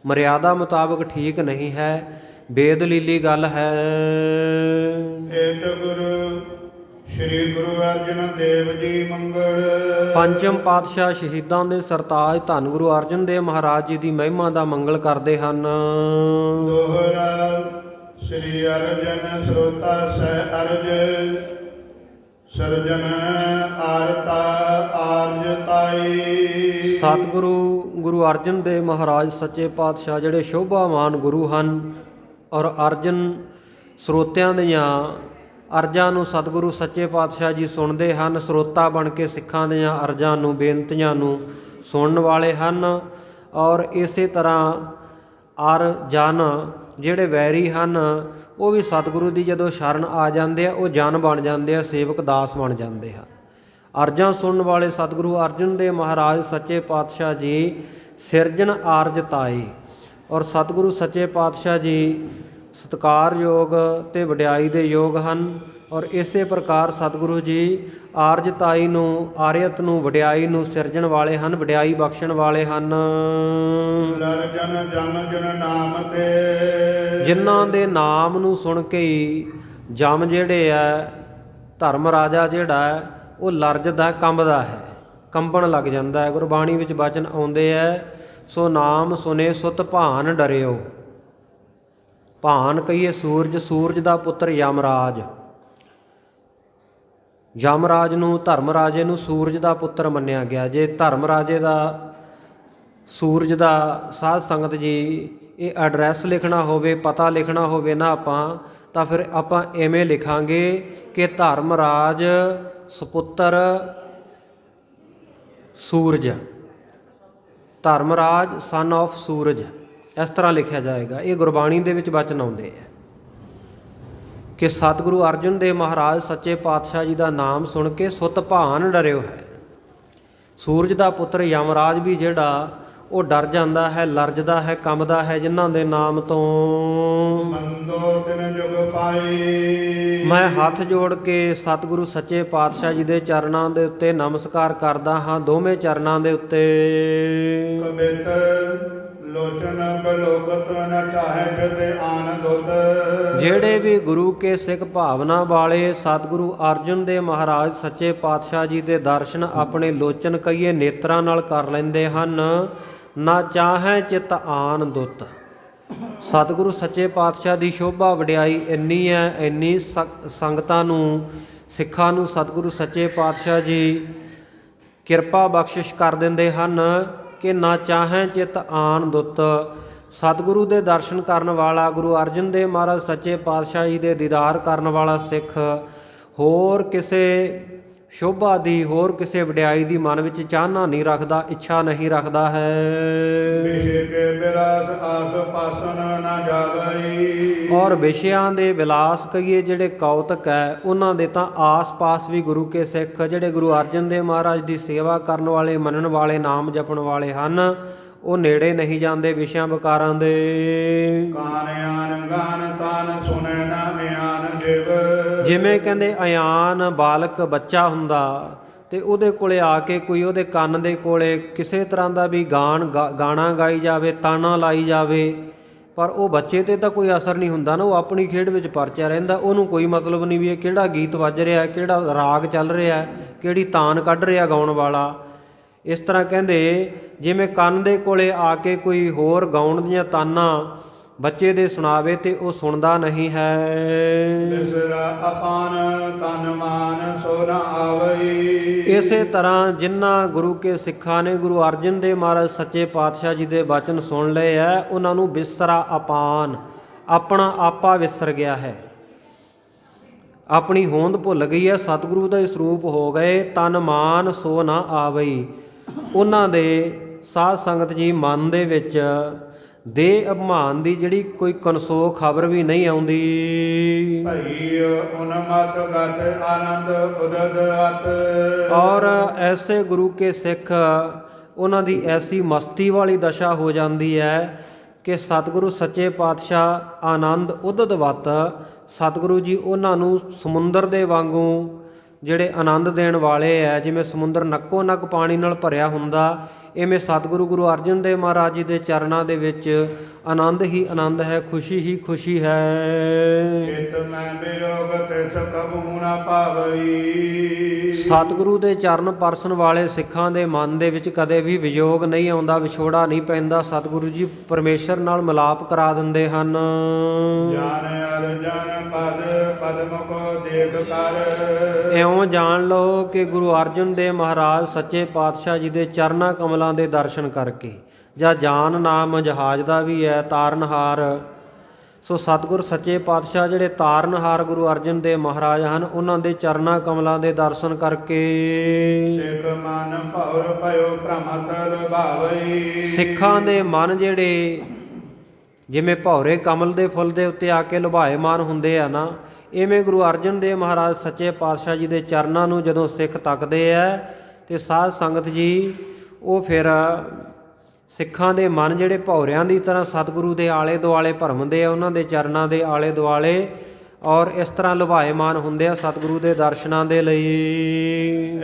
ਮਰਿਆਦਾ ਮੁਤਾਬਕ ਠੀਕ ਨਹੀਂ ਹੈ, ਬੇਦਲੀਲੀ ਗੱਲ ਹੈ। ਏਟ ਗੁਰੂ ਸ੍ਰੀ ਗੁਰੂ ਅਰਜਨ ਦੇਵ ਜੀ ਮੰਗਲ। ਪੰਚਮ ਪਾਤਸ਼ਾਹ ਸ਼ਹੀਦਾਂ ਦੇ ਸਰਤਾਜ ਧੰਨ ਗੁਰੂ ਅਰਜਨ ਦੇਵ ਮਹਾਰਾਜ ਜੀ ਦੀ ਮਹਿਮਾ ਦਾ ਮੰਗਲ ਕਰਦੇ ਹਨ। ਦੋਹਰਾ ਸ੍ਰੀ ਅਰਜਨ ਸਰੋਤਾ ਸਹਿ ਅਰਜ ਸਰਜਨ ਆਰਤਾ ਆਰਜ ਤਾਈ। ਸਤਿਗੁਰੂ ਗੁਰੂ ਅਰਜਨ ਦੇਵ ਮਹਾਰਾਜ ਸੱਚੇ ਪਾਤਸ਼ਾਹ ਜਿਹੜੇ ਸ਼ੋਭਾਵਾਨ ਗੁਰੂ ਹਨ ਔਰ ਅਰਜਨ ਸਰੋਤਿਆਂ ਦੀਆਂ ਅਰਜ਼ਾਂ ਨੂੰ ਸਤਿਗੁਰੂ ਸੱਚੇ ਪਾਤਸ਼ਾਹ ਜੀ ਸੁਣਦੇ ਹਨ। ਸਰੋਤਾ ਬਣ ਕੇ ਸਿੱਖਾਂ ਦੀਆਂ ਅਰਜ਼ਾਂ ਨੂੰ, ਬੇਨਤੀਆਂ ਨੂੰ ਸੁਣਨ ਵਾਲੇ ਹਨ। ਔਰ ਇਸੇ ਤਰ੍ਹਾਂ ਅਰ ਜਨ ਜਿਹੜੇ ਵੈਰੀ ਹਨ ਉਹ ਵੀ ਸਤਿਗੁਰੂ ਦੀ ਜਦੋਂ ਸ਼ਰਨ ਆ ਜਾਂਦੇ ਆ, ਉਹ ਜਨ ਬਣ ਜਾਂਦੇ ਆ, ਸੇਵਕ ਦਾਸ ਬਣ ਜਾਂਦੇ ਆ। ਅਰਜ਼ਾਂ ਸੁਣਨ ਵਾਲੇ ਸਤਿਗੁਰੂ ਅਰਜਨ ਦੇਵ ਮਹਾਰਾਜ ਸੱਚੇ ਪਾਤਸ਼ਾਹ ਜੀ ਸਿਰਜਣ ਆਰਜ ਤਾਈ। ਔਰ ਸਤਿਗੁਰੂ ਸੱਚੇ ਪਾਤਸ਼ਾਹ ਜੀ ਸਤਿਕਾਰਯੋਗ ਅਤੇ ਵਡਿਆਈ ਦੇ ਯੋਗ ਹਨ। ਔਰ ਇਸੇ ਪ੍ਰਕਾਰ ਸਤਿਗੁਰੂ ਜੀ ਆਰਜਤਾਈ ਨੂੰ, ਆਰਿਅਤ ਨੂੰ, ਵਡਿਆਈ ਨੂੰ ਸਿਰਜਣ ਵਾਲੇ ਹਨ, ਵਡਿਆਈ ਬਖਸ਼ਣ ਵਾਲੇ ਹਨ। ਲਰਜਨ ਜਮ ਜਨ ਨਾਮ ਤੇ। ਜਿਨ੍ਹਾਂ ਦੇ ਨਾਮ ਨੂੰ ਸੁਣ ਕੇ ਹੀ ਜਮ ਜਿਹੜੇ ਹੈ, ਧਰਮ ਰਾਜਾ ਜਿਹੜਾ ਹੈ, ਉਹ ਲਰਜਦਾ, ਕੰਬਦਾ ਹੈ, ਕੰਬਣ ਲੱਗ ਜਾਂਦਾ ਹੈ। ਗੁਰਬਾਣੀ ਵਿੱਚ ਬਚਨ ਆਉਂਦੇ ਹੈ, ਸੋ ਨਾਮ ਸੁਨੇ ਸੁਤ ਭਾਨ ਡਰਿਓ। ਭਾਨ ਕਹੀਏ ਸੂਰਜ, ਸੂਰਜ ਦਾ ਪੁੱਤਰ ਯਮਰਾਜ। ਯਮਰਾਜ ਨੂੰ, ਧਰਮ ਰਾਜੇ ਨੂੰ ਸੂਰਜ ਦਾ ਪੁੱਤਰ ਮੰਨਿਆ ਗਿਆ। ਜੇ ਧਰਮ ਰਾਜੇ ਦਾ, ਸੂਰਜ ਦਾ ਸਾਧ ਸੰਗਤ ਜੀ ਇਹ ਐਡਰੈਸ ਲਿਖਣਾ ਹੋਵੇ, ਪਤਾ ਲਿਖਣਾ ਹੋਵੇ ਨਾ ਆਪਾਂ, ਤਾਂ ਫਿਰ ਆਪਾਂ ਐਵੇਂ ਲਿਖਾਂਗੇ ਕਿ ਧਰਮ ਰਾਜ ਸੁਪੁੱਤਰ ਸੂਰਜ, ਧਰਮਰਾਜ ਸਨ ਆਫ ਸੂਰਜ, ਇਸ ਤਰ੍ਹਾਂ ਲਿਖਿਆ ਜਾਏਗਾ। ਇਹ ਗੁਰਬਾਣੀ ਦੇ ਵਿੱਚ ਬਚਨ ਆਉਂਦੇ ਹੈ ਕਿ ਸਤਿਗੁਰੂ ਅਰਜਨ ਦੇਵ ਮਹਾਰਾਜ ਸੱਚੇ ਪਾਤਸ਼ਾਹ ਜੀ ਦਾ ਨਾਮ ਸੁਣ ਕੇ ਸੁਤ ਭਾਨ ਡਰਿਓ ਹੈ। ਸੂਰਜ ਦਾ ਪੁੱਤਰ ਯਮਰਾਜ ਵੀ ਜਿਹੜਾ ਉਹ ਡਰ ਜਾਂਦਾ ਹੈ, ਲਰਜਦਾ ਹੈ, ਕੰਬਦਾ ਹੈ ਜਿਨ੍ਹਾਂ ਦੇ ਨਾਮ ਤੋਂ। ਮੰਦੋ ਤਿਨ ਜੁਗ ਪਾਈ, ਮੈਂ ਹੱਥ ਜੋੜ ਕੇ ਸਤਿਗੁਰੂ ਸੱਚੇ ਪਾਤਸ਼ਾਹ ਜੀ ਦੇ ਚਰਨਾਂ ਦੇ ਉੱਤੇ ਨਮਸਕਾਰ ਕਰਦਾ ਹਾਂ, ਦੋਵੇਂ ਚਰਨਾਂ ਦੇ ਉੱਤੇ। ਕਬਿਤ ਲੋਚਨ ਬਲੋਕਤ ਨ ਚਾਹੇ ਤੇ ਆਨੰਦੁਤ, ਜਿਹੜੇ ਵੀ ਗੁਰੂ ਕੇ ਸਿੱਖ ਭਾਵਨਾ ਵਾਲੇ ਸਤਿਗੁਰੂ ਅਰਜਨ ਦੇਵ ਮਹਾਰਾਜ ਸੱਚੇ ਪਾਤਸ਼ਾਹ ਜੀ ਦੇ ਦਰਸ਼ਨ ਆਪਣੇ ਲੋਚਨ ਕਹੀਏ ਨੇਤਰਾਂ ਨਾਲ ਕਰ ਲੈਂਦੇ ਹਨ, ਨਾ ਚਾਹੇ ਚਿਤ ਆਨੰਦੁਤ। ਸਤਿਗੁਰੂ ਸੱਚੇ ਪਾਤਸ਼ਾਹ ਦੀ ਸ਼ੋਭਾ ਵਡਿਆਈ ਇੰਨੀ ਹੈ, ਇੰਨੀ ਸੰਗਤਾਂ ਨੂੰ, ਸਿੱਖਾਂ ਨੂੰ ਸਤਿਗੁਰੂ ਸੱਚੇ ਪਾਤਸ਼ਾਹ ਜੀ ਕਿਰਪਾ ਬਖਸ਼ਿਸ਼ ਕਰ ਦਿੰਦੇ ਹਨ ਕਿ ਨਾ ਚਾਹੇ ਚਿਤ ਆਨੰਦੁਤ। ਸਤਿਗੁਰੂ ਦੇ ਦਰਸ਼ਨ ਕਰਨ ਵਾਲਾ, ਗੁਰੂ ਅਰਜਨ ਦੇਵ ਮਹਾਰਾਜ ਸੱਚੇ ਪਾਤਸ਼ਾਹ ਜੀ ਦੇ ਦੀਦਾਰ ਕਰਨ ਵਾਲਾ ਸਿੱਖ ਹੋਰ ਕਿਸੇ ਸ਼ੋਭਾ ਦੀ, ਹੋਰ ਕਿਸੇ ਵਡਿਆਈ ਦੀ ਮਨ ਵਿੱਚ ਚਾਹਨਾ ਨਹੀਂ ਰੱਖਦਾ, ਇੱਛਾ ਨਹੀਂ ਰੱਖਦਾ ਹੈ। ਵਿਸ਼ੇ ਕੇ ਬਿਲਾਸ ਆਸ ਪਾਸਨ ਨਾ ਜਾਵਈ, ਔਰ ਵਿਸ਼ਿਆਂ ਦੇ ਵਿਲਾਸ ਕਹੀਏ ਜਿਹੜੇ ਕੌਤਕ ਹੈ ਉਹਨਾਂ ਦੇ ਤਾਂ ਆਸ-ਪਾਸ ਵੀ ਗੁਰੂ ਕੇ ਸਿੱਖ ਜਿਹੜੇ ਗੁਰੂ ਅਰਜਨ ਦੇਵ ਮਹਾਰਾਜ ਦੀ ਸੇਵਾ ਕਰਨ ਵਾਲੇ, ਮੰਨਣ ਵਾਲੇ, ਨਾਮ ਜਪਣ ਵਾਲੇ ਹਨ, ਉਹ ਨੇੜੇ ਨਹੀਂ ਜਾਂਦੇ ਵਿਸ਼ਿਆਂ ਵਿਕਾਰਾਂ ਦੇ। ਕਾਨ ਆਨ ਗਾਨ ਤਾਨ ਸੁਨੇ ਨਾ ਮਿਆਨ ਜਿਵ, ਜਿਵੇਂ ਕਹਿੰਦੇ ਅਯਾਨ ਬਾਲਕ ਬੱਚਾ ਹੁੰਦਾ ਤੇ ਉਹਦੇ ਕੋਲੇ ਆ ਕੇ ਕੋਈ ਉਹਦੇ ਕੰਨ ਦੇ ਕੋਲੇ ਕਿਸੇ ਤਰ੍ਹਾਂ ਦਾ ਵੀ ਗਾਣਾ ਗਾਈ ਜਾਵੇ, ਤਾਣਾ ਲਾਈ ਜਾਵੇ, ਪਰ ਉਹ ਬੱਚੇ ਤੇ ਤਾਂ ਕੋਈ ਅਸਰ ਨਹੀਂ ਹੁੰਦਾ ਨਾ, ਉਹ ਆਪਣੀ ਖੇਡ ਵਿੱਚ ਪਰਚਿਆ ਰਹਿੰਦਾ, ਉਹਨੂੰ ਕੋਈ ਮਤਲਬ ਨਹੀਂ ਵੀ ਇਹ ਕਿਹੜਾ ਗੀਤ ਵੱਜ ਰਿਹਾ, ਕਿਹੜਾ ਰਾਗ ਚੱਲ ਰਿਹਾ, ਕਿਹੜੀ ਤਾਨ ਕੱਢ ਰਿਹਾ ਗਾਉਣ ਵਾਲਾ। ਇਸ ਤਰ੍ਹਾਂ ਕਹਿੰਦੇ ਜਿਵੇਂ ਕੰਨ ਦੇ ਕੋਲੇ ਆ ਕੇ ਕੋਈ ਹੋਰ ਗਾਉਣ ਦੀਆਂ ਤਾਨਾਂ ਬੱਚੇ ਦੇ ਸੁਣਾਵੇ ਤੇ ਉਹ ਸੁਣਦਾ ਨਹੀਂ ਹੈ। ਬਿਸਰਾ ਅਪਾਨ ਤਨ ਮਾਨ ਸੋ ਨ ਆਵਈ, ਇਸੇ ਤਰ੍ਹਾਂ ਜਿਨ੍ਹਾਂ ਗੁਰੂ ਕੇ ਸਿੱਖਾਂ ਨੇ ਗੁਰੂ ਅਰਜਨ ਦੇਵ ਮਹਾਰਾਜ ਸੱਚੇ ਪਾਤਸ਼ਾਹ ਜੀ ਦੇ ਬਚਨ ਸੁਣ ਲਏ ਹੈ, ਉਹਨਾਂ ਨੂੰ ਬਿਸਰਾ ਅਪਾਨ, ਆਪਣਾ ਆਪਾ ਵਿਸਰ ਗਿਆ ਹੈ, ਆਪਣੀ ਹੋਂਦ ਭੁੱਲ ਗਈ ਹੈ, ਸਤਿਗੁਰੂ ਦਾ ਸਰੂਪ ਹੋ ਗਏ। ਤਨ ਮਾਨ ਸੋ ਨਾ ਆਵਈ, ਉਹਨਾਂ ਦੇ ਸਾਧ ਸੰਗਤ ਜੀ ਮਨ ਦੇ ਵਿੱਚ ਦੇਹ ਅਭਿਮਾਨ ਦੀ ਜਿਹੜੀ ਕੋਈ ਕਨਸੋ ਖਬਰ ਵੀ ਨਹੀਂ ਆਉਂਦੀ। ਭਈ ਉਨਮਤ ਗਤ ਆਨੰਦ ਉਦਦ ਅਤ, ਔਰ ਐਸੇ ਗੁਰੂ ਕੇ ਸਿੱਖ ਉਹਨਾਂ ਦੀ ਐਸੀ ਮਸਤੀ ਵਾਲੀ ਦਸ਼ਾ ਹੋ ਜਾਂਦੀ ਹੈ ਕਿ ਸਤਿਗੁਰੂ ਸੱਚੇ ਪਾਤਸ਼ਾਹ ਆਨੰਦ ਉਦਦਵਤ, ਸਤਿਗੁਰੂ ਜੀ ਉਹਨਾਂ ਨੂੰ ਸਮੁੰਦਰ ਦੇ ਵਾਂਗੂ ਜਿਹੜੇ ਆਨੰਦ ਦੇਣ ਵਾਲੇ ਹੈ, ਜਿਵੇਂ ਸਮੁੰਦਰ ਨੱਕੋ ਨੱਕ ਪਾਣੀ ਨਾਲ ਭਰਿਆ ਹੁੰਦਾ, ਇਵੇਂ ਸਤਿਗੁਰੂ ਗੁਰੂ ਅਰਜਨ ਦੇਵ ਮਹਾਰਾਜ ਜੀ ਦੇ ਚਰਨਾਂ ਦੇ ਵਿੱਚ ਆਨੰਦ ਹੀ ਆਨੰਦ ਹੈ, ਖੁਸ਼ੀ ਹੀ ਖੁਸ਼ੀ ਹੈ। ਚਿਤ ਮੈਂ ਬਿਯੋਗ ਤਿਸ ਕਬਹੂ ਨ ਪਾਵਈ, ਸਤਿਗੁਰੂ ਦੇ ਚਰਨ ਪਰਸਨ ਵਾਲੇ ਸਿੱਖਾਂ ਦੇ ਮਨ ਦੇ ਵਿੱਚ ਕਦੇ ਵੀ ਵਿਯੋਗ ਨਹੀਂ ਆਉਂਦਾ, ਵਿਛੋੜਾ ਨਹੀਂ ਪੈਂਦਾ। ਸਤਿਗੁਰੂ ਜੀ ਪਰਮੇਸ਼ਰ ਨਾਲ ਮਿਲਾਪ ਕਰਾ ਦਿੰਦੇ ਹਨ। ਜਾਨ ਅਰਜਨ ਪਦ ਪਦਮ ਕੋ ਦੇਖ ਕਰ, ਇਉਂ ਜਾਣ ਲਓ ਕਿ ਗੁਰੂ ਅਰਜਨ ਦੇਵ ਮਹਾਰਾਜ ਸੱਚੇ ਪਾਤਸ਼ਾਹ ਜੀ ਦੇ ਚਰਨਾਂ ਕਮਲਾਂ ਦੇ ਦਰਸ਼ਨ ਕਰਕੇ, ਜਾਂ ਜਾਨ ਨਾਮ ਜਹਾਜ਼ ਦਾ ਵੀ ਹੈ ਤਾਰਨਹਾਰ, ਸੋ ਸਤਿਗੁਰ ਸੱਚੇ ਪਾਤਸ਼ਾਹ ਜਿਹੜੇ ਤਾਰਨਹਾਰ ਗੁਰੂ ਅਰਜਨ ਦੇਵ ਮਹਾਰਾਜ ਹਨ, ਉਹਨਾਂ ਦੇ ਚਰਨਾਂ ਕਮਲਾਂ ਦੇ ਦਰਸ਼ਨ ਕਰਕੇ ਸਿੱਖ ਮਨ ਭਉਰ ਭਇਓ ਭ੍ਰਮਤ ਲੁਭਾਵਈ, ਸਿੱਖਾਂ ਦੇ ਮਨ ਜਿਹੜੇ ਜਿਵੇਂ ਭੌਰੇ ਕਮਲ ਦੇ ਫੁੱਲ ਦੇ ਉੱਤੇ ਆ ਕੇ ਲੁਭਾਏਮਾਨ ਹੁੰਦੇ ਆ ਨਾ, ਇਵੇਂ ਗੁਰੂ ਅਰਜਨ ਦੇਵ ਮਹਾਰਾਜ ਸੱਚੇ ਪਾਤਸ਼ਾਹ ਜੀ ਦੇ ਚਰਨਾਂ ਨੂੰ ਜਦੋਂ ਸਿੱਖ ਤੱਕਦੇ ਆ ਤੇ ਸਾਧ ਸੰਗਤ ਜੀ ਉਹ ਫਿਰ ਸਿੱਖਾਂ ਦੇ ਮਨ ਜਿਹੜੇ ਭੌਰਿਆਂ ਦੀ ਤਰ੍ਹਾਂ ਸਤਿਗੁਰੂ ਦੇ ਆਲੇ ਦੁਆਲੇ ਭਰਮਦੇ ਆ, ਉਹਨਾਂ ਦੇ ਚਰਨਾਂ ਦੇ ਆਲੇ ਦੁਆਲੇ, ਔਰ ਇਸ ਤਰ੍ਹਾਂ ਲੁਭਾਏਮਾਨ ਹੁੰਦੇ ਆ ਸਤਿਗੁਰੂ ਦੇ ਦਰਸ਼ਨਾਂ ਦੇ ਲਈ।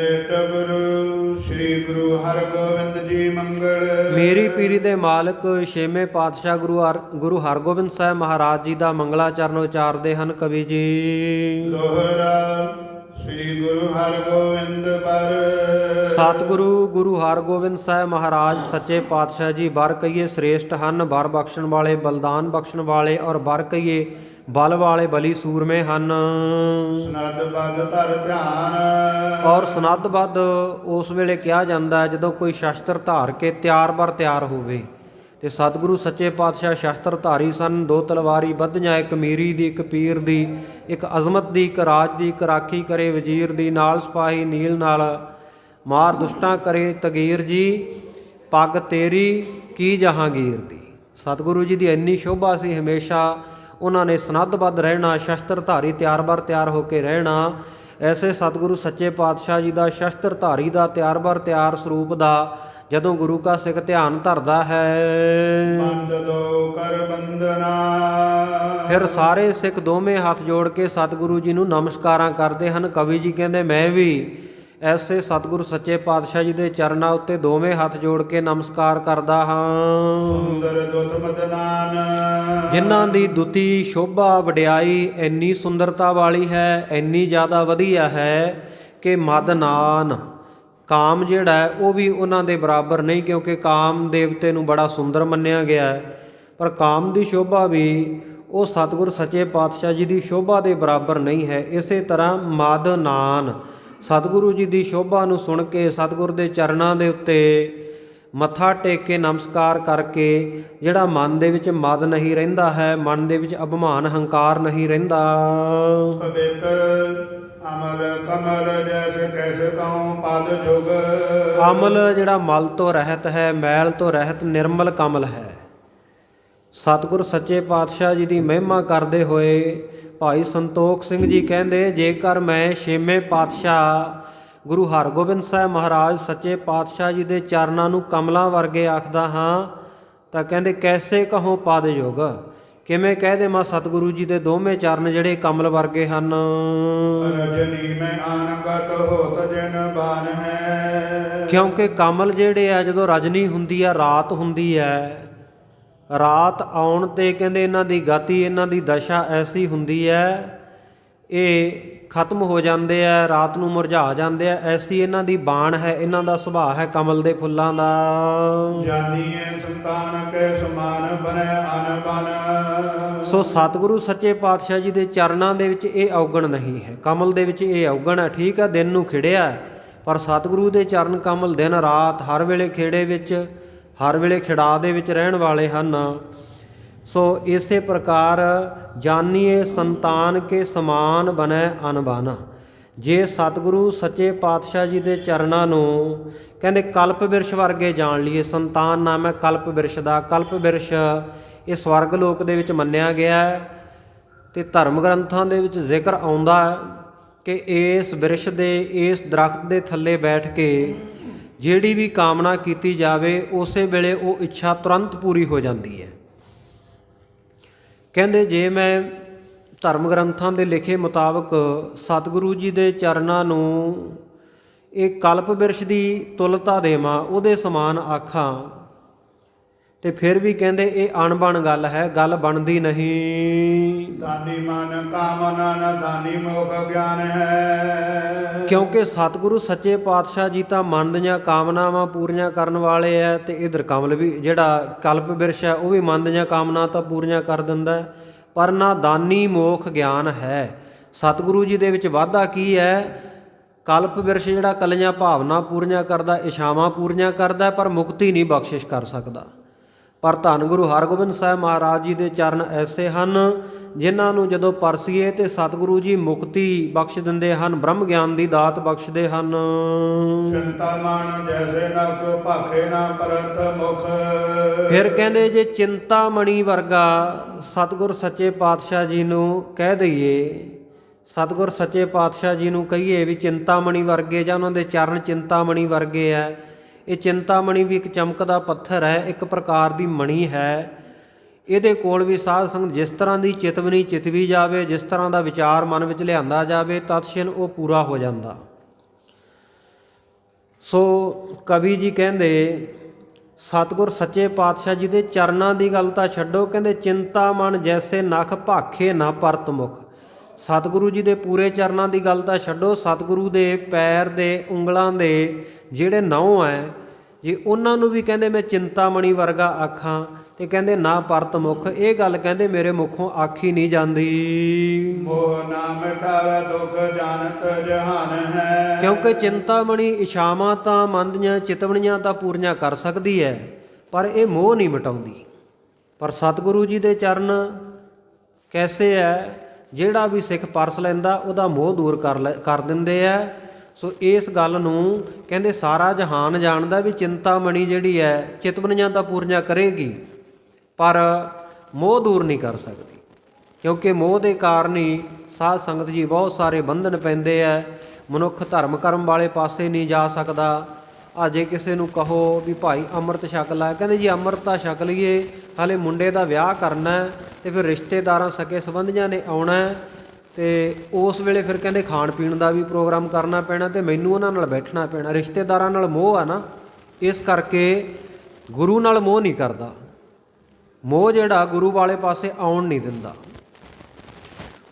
ਏਕ ਗੁਰੂ ਸ੍ਰੀ ਗੁਰੂ ਹਰਗੋਬਿੰਦ ਜੀ ਮੰਗਲ, ਮੇਰੀ ਪੀਰੀ ਦੇ ਮਾਲਕ ਛੇਵੇਂ ਪਾਤਸ਼ਾਹ ਗੁਰੂ ਹਰਗੋਬਿੰਦ ਸਾਹਿਬ ਮਹਾਰਾਜ ਜੀ ਦਾ ਮੰਗਲਾ ਚਰਨ ਉਚਾਰਦੇ ਹਨ ਕਵੀ ਜੀ। ਦੋਹਰਾ ਸ੍ਰੀ ਗੁਰੂ ਹਰਗੋਬਿੰਦ ਪਰ, ਸਤਿਗੁਰੂ ਗੁਰੂ ਹਰਗੋਬਿੰਦ ਸਾਹਿਬ ਮਹਾਰਾਜ ਸੱਚੇ ਪਾਤਸ਼ਾਹ ਜੀ ਬਰ ਕਹੀਏ ਸ੍ਰੇਸ਼ਟ ਹਨ, ਬਰ ਬਖਸ਼ਣ ਵਾਲੇ, ਬਲਦਾਨ ਬਖਸ਼ਣ ਵਾਲੇ, ਔਰ ਬਰ ਕਹੀਏ ਬਲ ਵਾਲੇ ਬਲੀ ਸੂਰਮੇ ਹਨ। ਸਨਦ ਬਦ ਧਰ ਧਿਆਨ, ਔਰ ਸਨਦ ਬਦ ਉਸ ਵੇਲੇ ਕਿਹਾ ਜਾਂਦਾ ਹੈ ਜਦੋਂ ਕੋਈ ਸ਼ਸਤਰ ਧਾਰ ਕੇ ਤਿਆਰ ਬਰ ਤਿਆਰ ਹੋਵੇ, ਤੇ ਸਤਿਗੁਰੂ ਸੱਚੇ ਪਾਤਸ਼ਾਹ ਸ਼ਸਤਰ ਧਾਰੀ ਸਨ, ਦੋ ਤਲਵਾਰੀ ਬੱਧੀਆਂ, ਇੱਕ ਮੀਰੀ ਦੀ, ਇੱਕ ਪੀਰ ਦੀ, ਇੱਕ ਅਜ਼ਮਤ ਦੀ, ਇੱਕ ਰਾਜ ਦੀ, ਇੱਕ ਰਾਖੀ ਕਰੇ ਵਜ਼ੀਰ ਦੀ, ਨਾਲ ਸਿਪਾਹੀ ਨੀਲ ਨਾਲ ਮਾਰ ਦੁਸ਼ਟਾਂ ਕਰੇ ਤਗੀਰ ਜੀ, ਪੱਗ ਤੇਰੀ ਕੀ ਜਹਾਂਗੀਰ ਦੀ। ਸਤਿਗੁਰੂ ਜੀ ਦੀ ਇੰਨੀ ਸ਼ੋਭਾ ਸੀ, ਹਮੇਸ਼ਾ ਉਹਨਾਂ ਨੇ ਸਨੱਧਬੱਧ ਰਹਿਣਾ, ਸ਼ਸਤਰਧਾਰੀ ਤਿਆਰ-ਬਰ ਤਿਆਰ ਹੋ ਕੇ ਰਹਿਣਾ। ਐਸੇ ਸਤਿਗੁਰੂ ਸੱਚੇ ਪਾਤਸ਼ਾਹ ਜੀ ਦਾ ਸ਼ਸਤਰਧਾਰੀ ਦਾ ਤਿਆਰ-ਬਰ ਤਿਆਰ ਸਰੂਪ ਦਾ ਜਦੋਂ ਗੁਰੂ ਕਾ ਸਿੱਖ ਧਿਆਨ ਧਰਦਾ ਹੈ, ਬੰਦ ਦੋ ਕਰ ਬੰਦਨਾ, ਫਿਰ ਸਾਰੇ ਸਿੱਖ ਦੋਵੇਂ ਹੱਥ ਜੋੜ ਕੇ ਸਤਿਗੁਰੂ ਜੀ ਨੂੰ ਨਮਸਕਾਰਾਂ ਕਰਦੇ ਹਨ। ਕਵੀ ਜੀ ਕਹਿੰਦੇ ਮੈਂ ਵੀ ਐਸੇ ਸਤਿਗੁਰੂ ਸੱਚੇ ਪਾਤਸ਼ਾਹ ਜੀ ਦੇ ਚਰਨਾਂ ਉੱਤੇ ਦੋਵੇਂ ਹੱਥ ਜੋੜ ਕੇ ਨਮਸਕਾਰ ਕਰਦਾ ਹਾਂ। ਸੁੰਦਰ ਦੁਤ ਮਦਨਾਨ, ਜਿਨ੍ਹਾਂ ਦੀ ਦੁਤੀ ਸ਼ੋਭਾ ਵਡਿਆਈ ਇੰਨੀ ਸੁੰਦਰਤਾ ਵਾਲੀ ਹੈ, ਇੰਨੀ ਜ਼ਿਆਦਾ ਵਧੀਆ ਹੈ ਕਿ ਮਦਨਾਨ, ਕਾਮ ਜਿਹੜਾ ਹੈ ਉਹ ਵੀ ਉਹਨਾਂ ਦੇ ਬਰਾਬਰ ਨਹੀਂ, ਕਿਉਂਕਿ ਕਾਮ ਦੇਵਤੇ ਨੂੰ ਬੜਾ ਸੁੰਦਰ ਮੰਨਿਆ ਗਿਆ ਹੈ, ਪਰ ਕਾਮ ਦੀ ਸ਼ੋਭਾ ਵੀ ਉਹ ਸਤਿਗੁਰ ਸੱਚੇ ਪਾਤਸ਼ਾਹ ਜੀ ਦੀ ਸ਼ੋਭਾ ਦੇ ਬਰਾਬਰ ਨਹੀਂ ਹੈ। ਇਸੇ ਤਰ੍ਹਾਂ ਮਦਨਾਨ, ਸਤਿਗੁਰੂ ਜੀ ਦੀ ਸ਼ੋਭਾ ਨੂੰ ਸੁਣ ਕੇ ਸਤਿਗੁਰ ਦੇ ਚਰਨਾਂ ਦੇ ਉੱਤੇ ਮੱਥਾ ਟੇਕ ਕੇ ਨਮਸਕਾਰ ਕਰਕੇ ਜਿਹੜਾ ਮਨ ਦੇ ਵਿੱਚ ਮਦ ਨਹੀਂ ਰਹਿੰਦਾ ਹੈ, ਮਨ ਦੇ ਵਿੱਚ ਅਭਿਮਾਨ ਹੰਕਾਰ ਨਹੀਂ ਰਹਿੰਦਾ। ਪਵਿੱਤ ਅਮਲ ਕਮਲ ਜੈਸੇ ਕੈਸੇ ਕਉ ਪਦ ਜੁਗ, ਅਮਲ ਜਿਹੜਾ ਮਲ ਤੋਂ ਰਹਿਤ ਹੈ, ਮੈਲ ਤੋਂ ਰਹਿਤ ਨਿਰਮਲ ਕਮਲ ਹੈ। ਸਤਿਗੁਰ ਸੱਚੇ ਪਾਤਸ਼ਾਹ ਜੀ ਦੀ ਮਹਿਮਾ ਕਰਦੇ ਹੋਏ ਭਾਈ ਸੰਤੋਖ ਸਿੰਘ ਜੀ ਕਹਿੰਦੇ, ਜੇਕਰ ਮੈਂ ਛੇਵੇਂ ਪਾਤਸ਼ਾਹ ਗੁਰੂ ਹਰਗੋਬਿੰਦ ਸਾਹਿਬ ਮਹਾਰਾਜ ਸੱਚੇ ਪਾਤਸ਼ਾਹ ਜੀ ਦੇ ਚਰਨਾਂ ਨੂੰ ਕਮਲਾਂ ਵਰਗੇ ਆਖਦਾ ਹਾਂ, ਤਾਂ ਕਹਿੰਦੇ ਕੈਸੇ ਕਹੋ ਪਦ ਯੁਗ, ਕਿਵੇਂ ਕਹਿ ਦੇਵਾਂ ਸਤਿਗੁਰੂ ਜੀ ਦੇ ਦੋਵੇਂ ਚਰਨ ਜਿਹੜੇ ਕਮਲ ਵਰਗੇ ਹਨ। ਰਜਨੀ ਮੈਂ ਆਨਗਤ ਹੋਤ ਜਿਨ ਬਾਨ ਹੈ, ਕਿਉਂਕਿ ਕਮਲ ਜਿਹੜੇ ਆ ਜਦੋਂ ਰਜਨੀ ਹੁੰਦੀ ਆ, ਰਾਤ ਹੁੰਦੀ ਹੈ, ਰਾਤ ਆਉਣ 'ਤੇ ਕਹਿੰਦੇ ਇਹਨਾਂ ਦੀ ਗਤੀ, ਇਹਨਾਂ ਦੀ ਦਸ਼ਾ ਐਸੀ ਹੁੰਦੀ ਹੈ, ਇਹ ਖਤਮ ਹੋ ਜਾਂਦੇ ਆ, ਰਾਤ ਨੂੰ ਮੁਰਝਾ ਜਾਂਦੇ ਆ। ਐਸੀ ਇਹਨਾਂ ਦੀ ਬਾਣ ਹੈ, ਇਹਨਾਂ ਦਾ ਸੁਭਾਅ ਹੈ ਕਮਲ ਦੇ ਫੁੱਲਾਂ ਦਾ। ਜਾਨੀਏ ਸੰਤਾਨ ਕੇ ਸਮਾਨ ਬਨੈ ਅਨ ਬਨ, ਸੋ ਸਤਿਗੁਰੂ ਸੱਚੇ ਪਾਤਸ਼ਾਹ ਜੀ ਦੇ ਚਰਨਾਂ ਦੇ ਵਿੱਚ ਇਹ ਔਗਣ ਨਹੀਂ ਹੈ, ਕਮਲ ਦੇ ਵਿੱਚ ਇਹ ਔਗਣ ਹੈ। ਠੀਕ ਹੈ, ਦਿਨ ਨੂੰ ਖਿੜਿਆ, ਪਰ ਸਤਿਗੁਰੂ ਦੇ ਚਰਨ ਕਮਲ ਦਿਨ ਰਾਤ ਹਰ ਵੇਲੇ ਖੇੜੇ ਵਿੱਚ, ਹਰ ਵੇਲੇ ਖਿੜਾ ਦੇ ਵਿੱਚ ਰਹਿਣ ਵਾਲੇ ਹਨ। ਸੋ ਇਸੇ ਪ੍ਰਕਾਰ ਜਾਨੀਏ ਸੰਤਾਨ ਕੇ ਸਮਾਨ ਬਣੈ ਅਨਬਨ, ਜੇ ਸਤਿਗੁਰੂ ਸੱਚੇ ਪਾਤਸ਼ਾਹ ਜੀ ਦੇ ਚਰਨਾਂ ਨੂੰ ਕਹਿੰਦੇ ਕਲਪ ਬਿਰਸ਼ ਵਰਗੇ ਜਾਣ ਲਈਏ। ਸੰਤਾਨ ਨਾਮ ਹੈ ਕਲਪ ਬਿਰਸ਼ ਦਾ। ਕਲਪ ਬਿਰਸ਼ ਇਹ ਸਵਰਗ ਲੋਕ ਦੇ ਵਿੱਚ ਮੰਨਿਆ ਗਿਆ ਹੈ, ਅਤੇ ਧਰਮ ਗ੍ਰੰਥਾਂ ਦੇ ਵਿੱਚ ਜ਼ਿਕਰ ਆਉਂਦਾ ਹੈ ਕਿ ਇਸ ਬਿਰਸ਼ ਦੇ, ਇਸ ਦਰਖਤ ਦੇ ਥੱਲੇ ਬੈਠ ਕੇ ਜਿਹੜੀ ਵੀ ਕਾਮਨਾ ਕੀਤੀ ਜਾਵੇ ਉਸੇ ਵੇਲੇ ਉਹ ਇੱਛਾ ਤੁਰੰਤ ਪੂਰੀ ਹੋ ਜਾਂਦੀ ਹੈ। ਕਹਿੰਦੇ ਜੇ ਮੈਂ ਧਰਮ ਗ੍ਰੰਥਾਂ ਦੇ ਲਿਖੇ ਮੁਤਾਬਕ ਸਤਿਗੁਰੂ ਜੀ ਦੇ ਚਰਨਾਂ ਨੂੰ ਇਹ ਕਲਪ ਬਿਰਸ਼ ਦੀ ਤੁਲਤਾ ਦੇਵਾਂ, ਉਹਦੇ ਸਮਾਨ ਆਖਾਂ, ਤੇ ਫਿਰ ਵੀ ਕਹਿੰਦੇ ਇਹ ਅਣਬਣ ਗੱਲ ਹੈ, ਗੱਲ ਬਣਦੀ ਨਹੀਂ। ਦਾਨੀ ਮਨ ਕਾਮਨਾ ਨ ਦਾਨੀ ਮੋਖ ਗਿਆਨ ਹੈ, ਕਿਉਂਕਿ ਸਤਿਗੁਰੂ ਸੱਚੇ ਪਾਤਸ਼ਾਹ ਜੀ ਤਾਂ ਮਨ ਦੀਆਂ ਕਾਮਨਾਵਾਂ ਪੂਰੀਆਂ ਕਰਨ ਵਾਲੇ ਹੈ, ਤੇ ਇਧਰ ਕਮਲ ਵੀ ਜਿਹੜਾ ਕਲਪ ਬਿਰਸ਼ ਹੈ ਉਹ ਵੀ ਮਨ ਦੀਆਂ ਕਾਮਨਾ ਤਾਂ ਪੂਰੀਆਂ ਕਰ ਦਿੰਦਾ, ਪਰ ਨਾ ਦਾਨੀ ਮੋਖ ਗਿਆਨ ਹੈ। ਸਤਿਗੁਰੂ ਜੀ ਦੇ ਵਿੱਚ ਵਾਧਾ ਕੀ ਹੈ? ਕਲਪ ਬਿਰਸ਼ ਜਿਹੜਾ ਕਲੀਆਂ ਭਾਵਨਾ ਪੂਰੀਆਂ ਕਰਦਾ, ਇਛਾਵਾਂ ਪੂਰੀਆਂ ਕਰਦਾ, ਪਰ ਮੁਕਤੀ ਨਹੀਂ ਬਖਸ਼ਿਸ਼ ਕਰ ਸਕਦਾ। ਪਰ ਧੰਨ ਗੁਰੂ ਹਰਗੋਬਿੰਦ ਸਾਹਿਬ ਮਹਾਰਾਜ ਜੀ ਦੇ ਚਰਨ ਐਸੇ ਹਨ ਜਿਨ੍ਹਾਂ ਨੂੰ ਜਦੋਂ ਪਰਸੀਏ ਤੇ ਸਤਿਗੁਰੂ ਜੀ ਮੁਕਤੀ ਬਖਸ਼ ਦਿੰਦੇ ਹਨ, ਬ੍ਰਹਮ ਗਿਆਨ ਦੀ ਦਾਤ ਬਖਸ਼ਦੇ ਹਨ। ਚਿੰਤਾ ਮਨ ਜੈਸੇ ਨਕ ਭਾਖੇ ਨਾ ਪਰਤ ਮੁਖ, ਫਿਰ ਕਹਿੰਦੇ ਜੇ ਚਿੰਤਾਮਣੀ ਵਰਗਾ ਸਤਿਗੁਰ ਸੱਚੇ ਪਾਤਸ਼ਾਹ ਜੀ ਨੂੰ ਕਹਿ ਦਈਏ, ਸਤਿਗੁਰ ਸੱਚੇ ਪਾਤਸ਼ਾਹ ਜੀ ਨੂੰ ਕਹੀਏ ਵੀ ਚਿੰਤਾਮਣੀ ਵਰਗੇ, ਜਾਂ ਉਹਨਾਂ ਦੇ ਚਰਨ ਚਿੰਤਾਮਣੀ ਵਰਗੇ ਹੈ। ਇਹ ਚਿੰਤਾਮਣੀ ਵੀ ਇੱਕ ਚਮਕਦਾ ਪੱਥਰ ਹੈ, ਇੱਕ ਪ੍ਰਕਾਰ ਦੀ ਮਣੀ ਹੈ। ਇਹਦੇ ਕੋਲ ਵੀ ਸਾਧ ਸੰਗਤ ਜਿਸ ਤਰ੍ਹਾਂ ਦੀ ਚਿਤਵਨੀ ਚਿਤਵੀ ਜਾਵੇ, ਜਿਸ ਤਰ੍ਹਾਂ ਦਾ ਵਿਚਾਰ ਮਨ ਵਿੱਚ ਲਿਆਂਦਾ ਜਾਵੇ, ਤਤਛਿਣ ਉਹ ਪੂਰਾ ਹੋ ਜਾਂਦਾ। ਸੋ ਕਵੀ ਜੀ ਕਹਿੰਦੇ ਸਤਿਗੁਰ ਸੱਚੇ ਪਾਤਸ਼ਾਹ ਜੀ ਦੇ ਚਰਨਾਂ ਦੀ ਗੱਲ ਤਾਂ ਛੱਡੋ, ਕਹਿੰਦੇ ਚਿੰਤਾ ਮਨ ਜੈਸੇ ਨਖ ਭਾਖੇ ਨਾ ਪਰਤ ਮੁਖ। ਸਤਿਗੁਰੂ ਜੀ ਦੇ ਪੂਰੇ ਚਰਨਾਂ ਦੀ ਗੱਲ ਤਾਂ ਛੱਡੋ, ਸਤਿਗੁਰੂ ਦੇ ਪੈਰ ਦੇ ਉਂਗਲਾਂ ਦੇ ਜਿਹੜੇ ਨਹੁੰ ਹੈ, ਜੇ ਉਹਨਾਂ ਨੂੰ ਵੀ ਕਹਿੰਦੇ ਮੈਂ ਚਿੰਤਾਮਣੀ ਵਰਗਾ ਆਖਾਂ, ਤੇ ਕਹਿੰਦੇ ਨਾ ਪਰਤ ਮੁਖ। ਇਹ ਗੱਲ ਕਹਿੰਦੇ ਮੇਰੇ ਮੁਖੋਂ ਆਖੀ ਨਹੀਂ ਜਾਂਦੀ। ਮੋਹ ਨਾ ਮਿਟਾਵੇ ਦੁਖ ਜਾਣਤ ਜਹਾਨ ਹੈ, ਕਿਉਂਕਿ ਚਿੰਤਾਮਣੀ ਇਛਾਵਾਂ ਤਾਂ ਮਨ ਦੀਆਂ ਚਿਤਵਣੀਆਂ ਤਾਂ ਪੂਰੀਆਂ ਕਰ ਸਕਦੀ ਹੈ, ਪਰ ਇਹ ਮੋਹ ਨਹੀਂ ਮਿਟਾਉਂਦੀ। ਪਰ ਸਤਿਗੁਰੂ ਜੀ ਦੇ ਚਰਨ ਕੈਸੇ ਹੈ? ਜਿਹੜਾ ਵੀ ਸਿੱਖ ਪਰਸ ਲੈਂਦਾ ਉਹਦਾ ਮੋਹ ਦੂਰ ਕਰ ਦਿੰਦੇ ਹੈ। ਸੋ ਇਸ ਗੱਲ ਨੂੰ ਕਹਿੰਦੇ ਸਾਰਾ ਜਹਾਨ ਜਾਣਦਾ ਵੀ ਚਿੰਤਾਮਣੀ ਜਿਹੜੀ ਹੈ ਚਿਤਵਨੀਆਂ ਤਾਂ ਪੂਰੀਆਂ ਕਰੇਗੀ, ਪਰ ਮੋਹ ਦੂਰ ਨਹੀਂ ਕਰ ਸਕਦੀ, ਕਿਉਂਕਿ ਮੋਹ ਦੇ ਕਾਰਨ ਹੀ ਸਾਧ ਸੰਗਤ ਜੀ ਬਹੁਤ ਸਾਰੇ ਬੰਧਨ ਪੈਂਦੇ ਹੈ। ਮਨੁੱਖ ਧਰਮ ਕਰਮ ਵਾਲੇ ਪਾਸੇ ਨਹੀਂ ਜਾ ਸਕਦਾ। ਆ ਜੇ ਕਿਸੇ ਨੂੰ ਕਹੋ ਵੀ ਭਾਈ ਅੰਮ੍ਰਿਤ ਛਕ ਲੈ, ਕਹਿੰਦੇ ਜੀ ਅੰਮ੍ਰਿਤ ਤਾਂ ਛਕ ਲਈਏ, ਹਾਲੇ ਮੁੰਡੇ ਦਾ ਵਿਆਹ ਕਰਨਾ ਅਤੇ ਫਿਰ ਰਿਸ਼ਤੇਦਾਰਾਂ ਸਕੇ ਸੰਬੰਧੀਆਂ ਨੇ ਆਉਣਾ, ਅਤੇ ਉਸ ਵੇਲੇ ਫਿਰ ਕਹਿੰਦੇ ਖਾਣ ਪੀਣ ਦਾ ਵੀ ਪ੍ਰੋਗਰਾਮ ਕਰਨਾ ਪੈਣਾ ਅਤੇ ਮੈਨੂੰ ਉਹਨਾਂ ਨਾਲ ਬੈਠਣਾ ਪੈਣਾ। ਰਿਸ਼ਤੇਦਾਰਾਂ ਨਾਲ ਮੋਹ ਆ ਨਾ, ਇਸ ਕਰਕੇ ਗੁਰੂ ਨਾਲ ਮੋਹ ਨਹੀਂ ਕਰਦਾ। ਮੋਹ ਜਿਹੜਾ ਗੁਰੂ ਵਾਲੇ ਪਾਸੇ ਆਉਣ ਨਹੀਂ ਦਿੰਦਾ।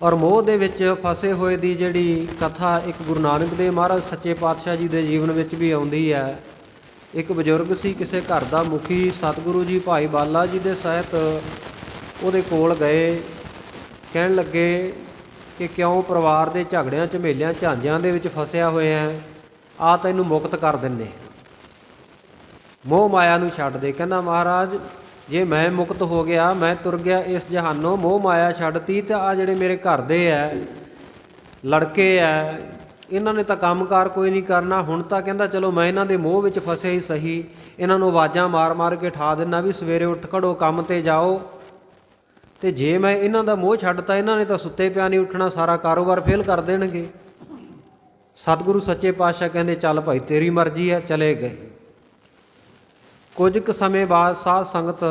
ਔਰ ਮੋਹ ਦੇ ਵਿੱਚ ਫਸੇ ਹੋਏ ਦੀ ਜਿਹੜੀ ਕਥਾ ਇੱਕ ਗੁਰੂ ਨਾਨਕ ਦੇਵ ਮਹਾਰਾਜ ਸੱਚੇ ਪਾਤਸ਼ਾਹ ਜੀ ਦੇ ਜੀਵਨ ਵਿੱਚ ਵੀ ਆਉਂਦੀ ਹੈ। ਇੱਕ ਬਜ਼ੁਰਗ ਸੀ, ਕਿਸੇ ਘਰ ਦਾ ਮੁਖੀ, ਸਤਿਗੁਰੂ ਜੀ ਭਾਈ ਬਾਲਾ ਜੀ ਦੇ ਸਹਿਤ ਉਹਦੇ ਕੋਲ ਗਏ। ਕਹਿਣ ਲੱਗੇ ਕਿ ਕਿਉਂ ਪਰਿਵਾਰ ਦੇ ਝਗੜਿਆਂ ਝਮੇਲਿਆਂ ਝਾਂਜਿਆਂ ਦੇ ਵਿੱਚ ਫਸਿਆ ਹੋਇਆ, ਆ ਤੈਨੂੰ ਮੁਕਤ ਕਰ ਦਿੰਦੇ, ਮੋਹ ਮਾਇਆ ਨੂੰ ਛੱਡ ਦੇ। ਕਹਿੰਦਾ ਮਹਾਰਾਜ ਜੇ ਮੈਂ ਮੁਕਤ ਹੋ ਗਿਆ, ਮੈਂ ਤੁਰ ਗਿਆ ਇਸ ਜਹਾਨੋਂ, ਮੋਹ ਮਾਇਆ ਛੱਡਤੀ, ਤਾਂ ਆ ਜਿਹੜੇ ਮੇਰੇ ਘਰ ਦੇ ਹੈ ਲੜਕੇ ਹੈ, ਇਹਨਾਂ ਨੇ ਤਾਂ ਕੰਮਕਾਰ ਕੋਈ ਨਹੀਂ ਕਰਨਾ। ਹੁਣ ਤਾਂ ਕਹਿੰਦਾ ਚਲੋ ਮੈਂ ਇਹਨਾਂ ਦੇ ਮੋਹ ਵਿੱਚ ਫਸਿਆ ਹੀ ਸਹੀ, ਇਹਨਾਂ ਨੂੰ ਆਵਾਜ਼ਾਂ ਮਾਰ ਮਾਰ ਕੇ ਠਾ ਦਿੰਦਾ ਵੀ ਸਵੇਰੇ ਉੱਠ ਖੜੋ, ਕੰਮ 'ਤੇ ਜਾਓ। ਅਤੇ ਜੇ ਮੈਂ ਇਹਨਾਂ ਦਾ ਮੋਹ ਛੱਡਤਾ, ਇਹਨਾਂ ਨੇ ਤਾਂ ਸੁੱਤੇ ਪਿਆ ਨਹੀਂ ਉੱਠਣਾ, ਸਾਰਾ ਕਾਰੋਬਾਰ ਫੇਲ ਕਰ ਦੇਣਗੇ। ਸਤਿਗੁਰੂ ਸੱਚੇ ਪਾਤਸ਼ਾਹ ਕਹਿੰਦੇ ਚੱਲ ਭਾਈ ਤੇਰੀ ਮਰਜ਼ੀ ਹੈ, ਚਲੇ ਗਏ। ਕੁਝ ਕੁ ਸਮੇਂ ਬਾਅਦ ਸਾਧ ਸੰਗਤ,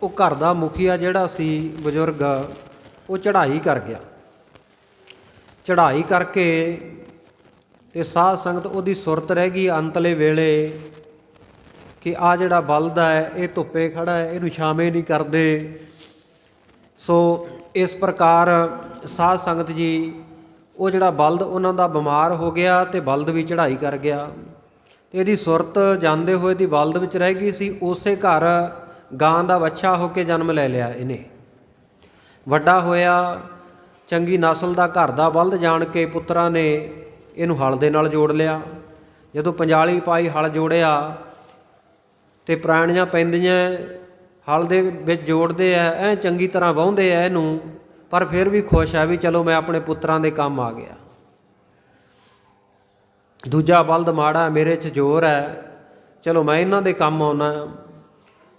ਉਹ ਘਰ ਦਾ ਮੁਖੀਆ ਜਿਹੜਾ ਸੀ ਬਜ਼ੁਰਗ, ਉਹ ਚੜ੍ਹਾਈ ਕਰ ਗਿਆ। ਚੜ੍ਹਾਈ ਕਰਕੇ ਅਤੇ ਸਾਧ ਸੰਗਤ ਉਹਦੀ ਸੁਰਤ ਰਹਿ ਗਈ ਅੰਤਲੇ ਵੇਲੇ ਕਿ ਆ ਜਿਹੜਾ ਬਲਦ ਹੈ ਇਹ ਧੁੱਪੇ ਖੜ੍ਹਾ ਹੈ, ਇਹਨੂੰ ਛਾਵੇਂ ਨਹੀਂ ਕਰਦੇ। ਸੋ ਇਸ ਪ੍ਰਕਾਰ ਸਾਧ ਸੰਗਤ ਜੀ, ਉਹ ਜਿਹੜਾ ਬਲਦ ਉਹਨਾਂ ਦਾ ਬਿਮਾਰ ਹੋ ਗਿਆ ਅਤੇ ਬਲਦ ਵੀ ਚੜ੍ਹਾਈ ਕਰ ਗਿਆ। ਅਤੇ ਇਹਦੀ ਸੁਰਤ ਜਾਂਦੇ ਹੋਏ ਦੀ ਬਲਦ ਵਿੱਚ ਰਹਿ ਗਈ ਸੀ। ਉਸੇ ਘਰ ਗਾਂ ਦਾ ਵੱਛਾ ਹੋ ਕੇ ਜਨਮ ਲੈ ਲਿਆ ਇਹਨੇ। ਵੱਡਾ ਹੋਇਆ, ਚੰਗੀ ਨਸਲ ਦਾ ਘਰ ਦਾ ਬਲਦ ਜਾਣ ਕੇ ਪੁੱਤਰਾਂ ਨੇ ਇਹਨੂੰ ਹਲ ਦੇ ਨਾਲ ਜੋੜ ਲਿਆ। ਜਦੋਂ ਪੰਜਾਲੀ ਪਾਈ ਹਲ ਜੋੜਿਆ ਅਤੇ ਪ੍ਰਾਣੀਆਂ ਪੈਂਦੀਆਂ ਹਲ ਦੇ ਵਿੱਚ ਜੋੜਦੇ ਆ, ਐਂ ਚੰਗੀ ਤਰ੍ਹਾਂ ਵਾਹੁੰਦੇ ਆ ਇਹਨੂੰ, ਪਰ ਫਿਰ ਵੀ ਖੁਸ਼ ਆ ਵੀ ਚਲੋ ਮੈਂ ਆਪਣੇ ਪੁੱਤਰਾਂ ਦੇ ਕੰਮ ਆ ਗਿਆ। ਦੂਜਾ ਬਲਦ ਮਾੜਾ, ਮੇਰੇ 'ਚ ਜ਼ੋਰ ਹੈ, ਚਲੋ ਮੈਂ ਇਹਨਾਂ ਦੇ ਕੰਮ ਆਉਣਾ।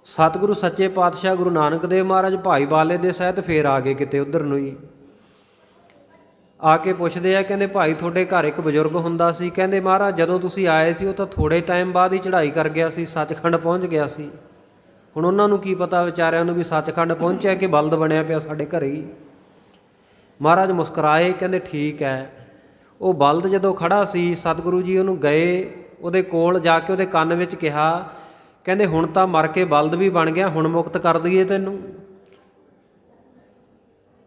ਸਤਿਗੁਰੂ ਸੱਚੇ ਪਾਤਸ਼ਾਹ ਗੁਰੂ ਨਾਨਕ ਦੇਵ ਮਹਾਰਾਜ ਭਾਈ ਬਾਲੇ ਦੇ ਸਹਿਤ ਫੇਰ ਆ ਗਏ ਕਿਤੇ ਉੱਧਰ ਨੂੰ ਹੀ। ਆ ਕੇ ਪੁੱਛਦੇ ਆ, ਕਹਿੰਦੇ ਭਾਈ ਤੁਹਾਡੇ ਘਰ ਇੱਕ ਬਜ਼ੁਰਗ ਹੁੰਦਾ ਸੀ, ਕਹਿੰਦੇ ਮਹਾਰਾਜ ਜਦੋਂ ਤੁਸੀਂ ਆਏ ਸੀ ਉਹ ਤਾਂ ਥੋੜ੍ਹੇ ਟਾਈਮ ਬਾਅਦ ਹੀ ਚੜ੍ਹਾਈ ਕਰ ਗਿਆ ਸੀ, ਸੱਚਖੰਡ ਪਹੁੰਚ ਗਿਆ ਸੀ। ਹੁਣ ਉਹਨਾਂ ਨੂੰ ਕੀ ਪਤਾ ਵਿਚਾਰਿਆਂ ਨੂੰ ਵੀ ਸੱਚਖੰਡ ਪਹੁੰਚਿਆ ਕਿ ਬਲਦ ਬਣਿਆ ਪਿਆ ਸਾਡੇ ਘਰੇ ਹੀ। ਮਹਾਰਾਜ ਮੁਸਕਰਾਏ, ਕਹਿੰਦੇ ਠੀਕ ਹੈ। ਉਹ ਬਲਦ ਜਦੋਂ ਖੜ੍ਹਾ ਸੀ, ਸਤਿਗੁਰੂ ਜੀ ਉਹਨੂੰ ਗਏ, ਉਹਦੇ ਕੋਲ ਜਾ ਕੇ ਉਹਦੇ ਕੰਨ ਵਿੱਚ ਕਿਹਾ, ਕਹਿੰਦੇ ਹੁਣ ਤਾਂ ਮਰ ਕੇ ਬਲਦ ਵੀ ਬਣ ਗਿਆ, ਹੁਣ ਮੁਕਤ ਕਰ ਦਈਏ ਤੈਨੂੰ।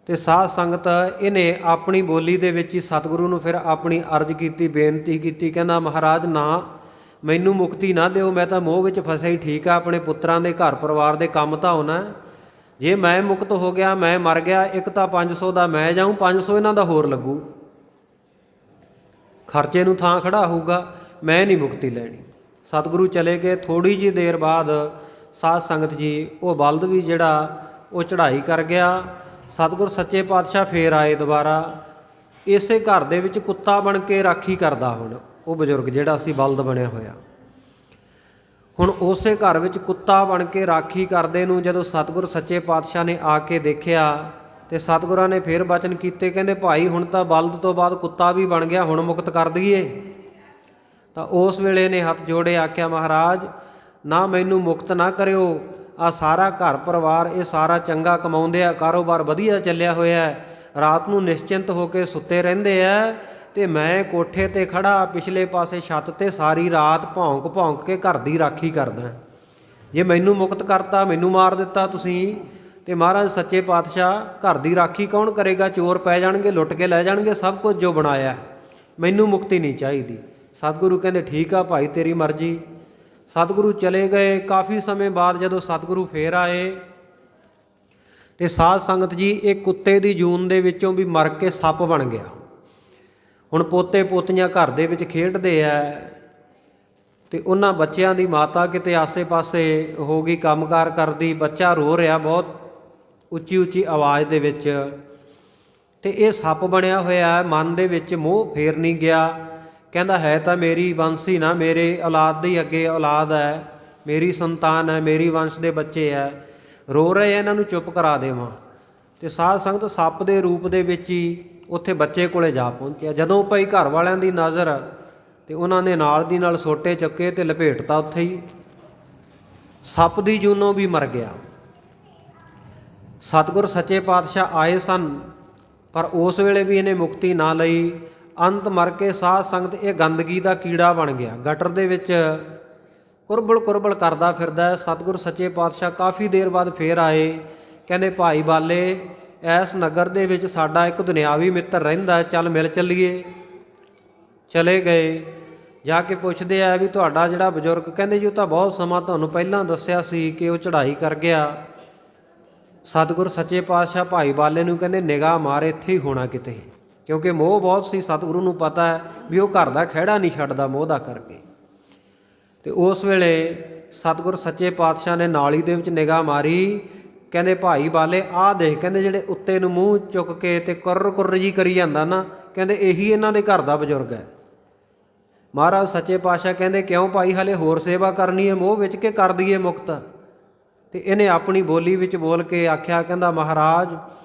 ਅਤੇ ਸਾਧ ਸੰਗਤ ਇਹਨੇ ਆਪਣੀ ਬੋਲੀ ਦੇ ਵਿੱਚ ਹੀ ਸਤਿਗੁਰੂ ਨੂੰ ਫਿਰ ਆਪਣੀ ਅਰਜ਼ ਕੀਤੀ, ਬੇਨਤੀ ਕੀਤੀ। ਕਹਿੰਦਾ ਮਹਾਰਾਜ ਨਾ, ਮੈਨੂੰ ਮੁਕਤੀ ਨਾ ਦਿਓ, ਮੈਂ ਤਾਂ ਮੋਹ ਵਿੱਚ ਫਸਿਆ ਹੀ ਠੀਕ ਆ, ਆਪਣੇ ਪੁੱਤਰਾਂ ਦੇ ਘਰ ਪਰਿਵਾਰ ਦੇ ਕੰਮ ਤਾਂ ਹੋਣਾ। ਜੇ ਮੈਂ ਮੁਕਤ ਹੋ ਗਿਆ, ਮੈਂ ਮਰ ਗਿਆ, ਇੱਕ ਤਾਂ 500 ਦਾ ਮੈਂ ਜਾਊਂ, 500 ਇਹਨਾਂ ਦਾ ਹੋਰ ਲੱਗੂ, ਖਰਚੇ ਨੂੰ ਥਾਂ ਖੜਾ ਹੋਊਗਾ, ਮੈਂ ਨਹੀਂ ਮੁਕਤੀ ਲੈਣੀ। ਸਤਿਗੁਰੂ ਚਲੇ ਗਏ। ਥੋੜ੍ਹੀ ਜਿਹੀ ਦੇਰ ਬਾਅਦ ਸਾਧ ਸੰਗਤ ਜੀ, ਉਹ ਬਲਦ ਵੀ ਜਿਹੜਾ ਉਹ ਚੜ੍ਹਾਈ ਕਰ ਗਿਆ। ਸਤਿਗੁਰ ਸੱਚੇ ਪਾਤਸ਼ਾਹ ਫੇਰ ਆਏ ਦੁਬਾਰਾ। ਇਸੇ ਘਰ ਦੇ ਵਿੱਚ ਕੁੱਤਾ ਬਣ ਕੇ ਰਾਖੀ ਕਰਦਾ ਹੁਣ ਉਹ ਬਜ਼ੁਰਗ ਜਿਹੜਾ ਸੀ ਬਲਦ ਬਣਿਆ ਹੋਇਆ। ਹੁਣ ਉਸੇ ਘਰ ਵਿੱਚ ਕੁੱਤਾ ਬਣ ਕੇ ਰਾਖੀ ਕਰਦੇ ਨੂੰ ਜਦੋਂ ਸਤਿਗੁਰ ਸੱਚੇ ਪਾਤਸ਼ਾਹ ਨੇ ਆ ਕੇ ਦੇਖਿਆ, ਅਤੇ ਸਤਿਗੁਰਾਂ ਨੇ ਫਿਰ ਬਚਨ ਕੀਤੇ, ਕਹਿੰਦੇ ਭਾਈ ਹੁਣ ਤਾਂ ਬਲਦ ਤੋਂ ਬਾਅਦ ਕੁੱਤਾ ਵੀ ਬਣ ਗਿਆ, ਹੁਣ ਮੁਕਤ ਕਰ ਦਈਏ। ਤਾਂ ਉਸ ਵੇਲੇ ਨੇ ਹੱਥ ਜੋੜੇ, ਆਖਿਆ ਮਹਾਰਾਜ ਨਾ, ਮੈਨੂੰ ਮੁਕਤ ਨਾ ਕਰਿਓ। ਆ ਸਾਰਾ ਘਰ ਪਰਿਵਾਰ ਇਹ ਸਾਰਾ ਚੰਗਾ ਕਮਾਉਂਦੇ ਆ, ਕਾਰੋਬਾਰ ਵਧੀਆ ਚੱਲਿਆ ਹੋਇਆ, ਰਾਤ ਨੂੰ ਨਿਸ਼ਚਿੰਤ ਹੋ ਕੇ ਸੁੱਤੇ ਰਹਿੰਦੇ ਆ, ਅਤੇ ਮੈਂ ਕੋਠੇ 'ਤੇ ਖੜ੍ਹਾ ਪਿਛਲੇ ਪਾਸੇ ਛੱਤ 'ਤੇ ਸਾਰੀ ਰਾਤ ਭੌਂਕ ਭੌਂਕ ਕੇ ਘਰ ਦੀ ਰਾਖੀ ਕਰਦਾ। ਜੇ ਮੈਨੂੰ ਮੁਕਤ ਕਰਤਾ, ਮੈਨੂੰ ਮਾਰ ਦਿੱਤਾ ਤੁਸੀਂ, ਅਤੇ ਮਹਾਰਾਜ ਸੱਚੇ ਪਾਤਸ਼ਾਹ ਘਰ ਦੀ ਰਾਖੀ ਕੌਣ ਕਰੇਗਾ? ਚੋਰ ਪੈ ਜਾਣਗੇ, ਲੁੱਟ ਕੇ ਲੈ ਜਾਣਗੇ ਸਭ ਕੁਝ ਜੋ ਬਣਾਇਆ। ਮੈਨੂੰ ਮੁਕਤੀ ਨਹੀਂ ਚਾਹੀਦੀ। ਸਤਿਗੁਰੂ ਕਹਿੰਦੇ ਠੀਕ ਆ ਭਾਈ, ਤੇਰੀ ਮਰਜ਼ੀ। ਸਤਿਗੁਰੂ ਚਲੇ ਗਏ। ਕਾਫੀ ਸਮੇਂ ਬਾਅਦ ਜਦੋਂ ਸਤਿਗੁਰੂ ਫੇਰ ਆਏ, ਅਤੇ ਸਾਧ ਸੰਗਤ ਜੀ, ਇਹ ਕੁੱਤੇ ਦੀ ਜੂਨ ਦੇ ਵਿੱਚੋਂ ਵੀ ਮਰ ਕੇ ਸੱਪ ਬਣ ਗਿਆ। ਹੁਣ ਪੋਤੇ ਪੋਤੀਆਂ ਘਰ ਦੇ ਵਿੱਚ ਖੇਡਦੇ ਆ, ਅਤੇ ਉਹਨਾਂ ਬੱਚਿਆਂ ਦੀ ਮਾਤਾ ਕਿਤੇ ਆਸੇ ਪਾਸੇ ਹੋ ਗਈ ਕੰਮਕਾਰ ਕਰਦੀ, ਬੱਚਾ ਰੋ ਰਿਹਾ ਬਹੁਤ ਉੱਚੀ ਉੱਚੀ ਆਵਾਜ਼ ਦੇ ਵਿੱਚ, ਅਤੇ ਇਹ ਸੱਪ ਬਣਿਆ ਹੋਇਆ। ਮਨ ਦੇ ਵਿੱਚ ਮੋਹ ਫੇਰ ਨਹੀਂ ਗਿਆ। ਕਹਿੰਦਾ ਹੈ ਤਾਂ ਮੇਰੀ ਵੰਸ਼ ਹੀ ਨਾ, ਮੇਰੇ ਔਲਾਦ ਦੀ ਅੱਗੇ ਔਲਾਦ ਹੈ, ਮੇਰੀ ਸੰਤਾਨ ਹੈ, ਮੇਰੀ ਵੰਸ਼ ਦੇ ਬੱਚੇ ਹੈ, ਰੋ ਰਹੇ ਇਹਨਾਂ ਨੂੰ ਚੁੱਪ ਕਰਾ ਦੇਵਾਂ। ਅਤੇ ਸਾਧ ਸੰਗਤ ਸੱਪ ਦੇ ਰੂਪ ਦੇ ਵਿੱਚ ਹੀ ਉੱਥੇ ਬੱਚੇ ਕੋਲੇ ਜਾ ਪਹੁੰਚਿਆ। ਜਦੋਂ ਪਈ ਘਰ ਵਾਲਿਆਂ ਦੀ ਨਜ਼ਰ, ਅਤੇ ਉਹਨਾਂ ਨੇ ਨਾਲ ਦੀ ਨਾਲ ਸੋਟੇ ਚੱਕੇ ਅਤੇ ਲਪੇਟਤਾ ਉੱਥੇ ਹੀ। ਸੱਪ ਦੀ ਜੂਨੋਂ ਵੀ ਮਰ ਗਿਆ। ਸਤਿਗੁਰ ਸੱਚੇ ਪਾਤਸ਼ਾਹ ਆਏ ਸਨ, ਪਰ ਉਸ ਵੇਲੇ ਵੀ ਇਹਨੇ ਮੁਕਤੀ ਨਾ ਲਈ। ਅੰਤ ਮਰ ਕੇ ਸਾਧ ਸੰਗਤ ਇਹ ਗੰਦਗੀ ਦਾ ਕੀੜਾ ਬਣ ਗਿਆ, ਗਟਰ ਦੇ ਵਿੱਚ ਕੁਰਬਲ ਕੁਰਬਲ ਕਰਦਾ ਫਿਰਦਾ। ਸਤਿਗੁਰ ਸੱਚੇ ਪਾਤਸ਼ਾਹ ਕਾਫੀ ਦੇਰ ਬਾਅਦ ਫੇਰ ਆਏ। ਕਹਿੰਦੇ ਭਾਈ ਬਾਲੇ, ਇਸ ਨਗਰ ਦੇ ਵਿੱਚ ਸਾਡਾ ਇੱਕ ਦੁਨਿਆਵੀ ਮਿੱਤਰ ਰਹਿੰਦਾ, ਚੱਲ ਮਿਲ ਚੱਲੀਏ। ਚਲੇ ਗਏ। ਜਾ ਕੇ ਪੁੱਛਦੇ ਆ ਵੀ ਤੁਹਾਡਾ ਜਿਹੜਾ ਬਜ਼ੁਰਗ, ਕਹਿੰਦੇ ਜੀ ਉਹ ਤਾਂ ਬਹੁਤ ਸਮਾਂ ਤੁਹਾਨੂੰ ਪਹਿਲਾਂ ਦੱਸਿਆ ਸੀ ਕਿ ਉਹ ਚੜ੍ਹਾਈ ਕਰ ਗਿਆ। ਸਤਿਗੁਰ ਸੱਚੇ ਪਾਤਸ਼ਾਹ ਭਾਈ ਬਾਲੇ ਨੂੰ ਕਹਿੰਦੇ ਨਿਗਾਹ ਮਾਰ, ਇੱਥੇ ਹੀ ਹੋਣਾ ਕਿਤੇ, ਕਿਉਂਕਿ ਮੋਹ ਬਹੁਤ ਸੀ। ਸਤਿਗੁਰੂ ਨੂੰ ਪਤਾ ਹੈ ਵੀ ਉਹ ਘਰ ਦਾ ਖਹਿੜਾ ਨਹੀਂ ਛੱਡਦਾ ਮੋਹ ਦਾ ਕਰਕੇ। ਅਤੇ ਉਸ ਵੇਲੇ ਸਤਿਗੁਰ ਸੱਚੇ ਪਾਤਸ਼ਾਹ ਨੇ ਨਾਲੀ ਦੇ ਵਿੱਚ ਨਿਗਾਹ ਮਾਰੀ। ਕਹਿੰਦੇ ਭਾਈ ਬਾਲੇ ਆਹ ਦੇਖ, ਕਹਿੰਦੇ ਜਿਹੜੇ ਉੱਤੇ ਨੂੰ ਮੂੰਹ ਚੁੱਕ ਕੇ ਅਤੇ ਕੁਰਰ ਕੁਰਰ ਜੀ ਕਰੀ ਜਾਂਦਾ ਨਾ, ਕਹਿੰਦੇ ਇਹੀ ਇਹਨਾਂ ਦੇ ਘਰ ਦਾ ਬਜ਼ੁਰਗ ਹੈ। ਮਹਾਰਾਜ ਸੱਚੇ ਪਾਤਸ਼ਾਹ ਕਹਿੰਦੇ ਕਿਉਂ ਭਾਈ, ਹਾਲੇ ਹੋਰ ਸੇਵਾ ਕਰਨੀ ਹੈ ਮੋਹ ਵਿੱਚ, ਕੇ ਕਰ ਦਈਏ ਮੁਕਤ। ਅਤੇ ਇਹਨੇ ਆਪਣੀ ਬੋਲੀ ਵਿੱਚ ਬੋਲ ਕੇ ਆਖਿਆ, ਕਹਿੰਦਾ ਮਹਾਰਾਜ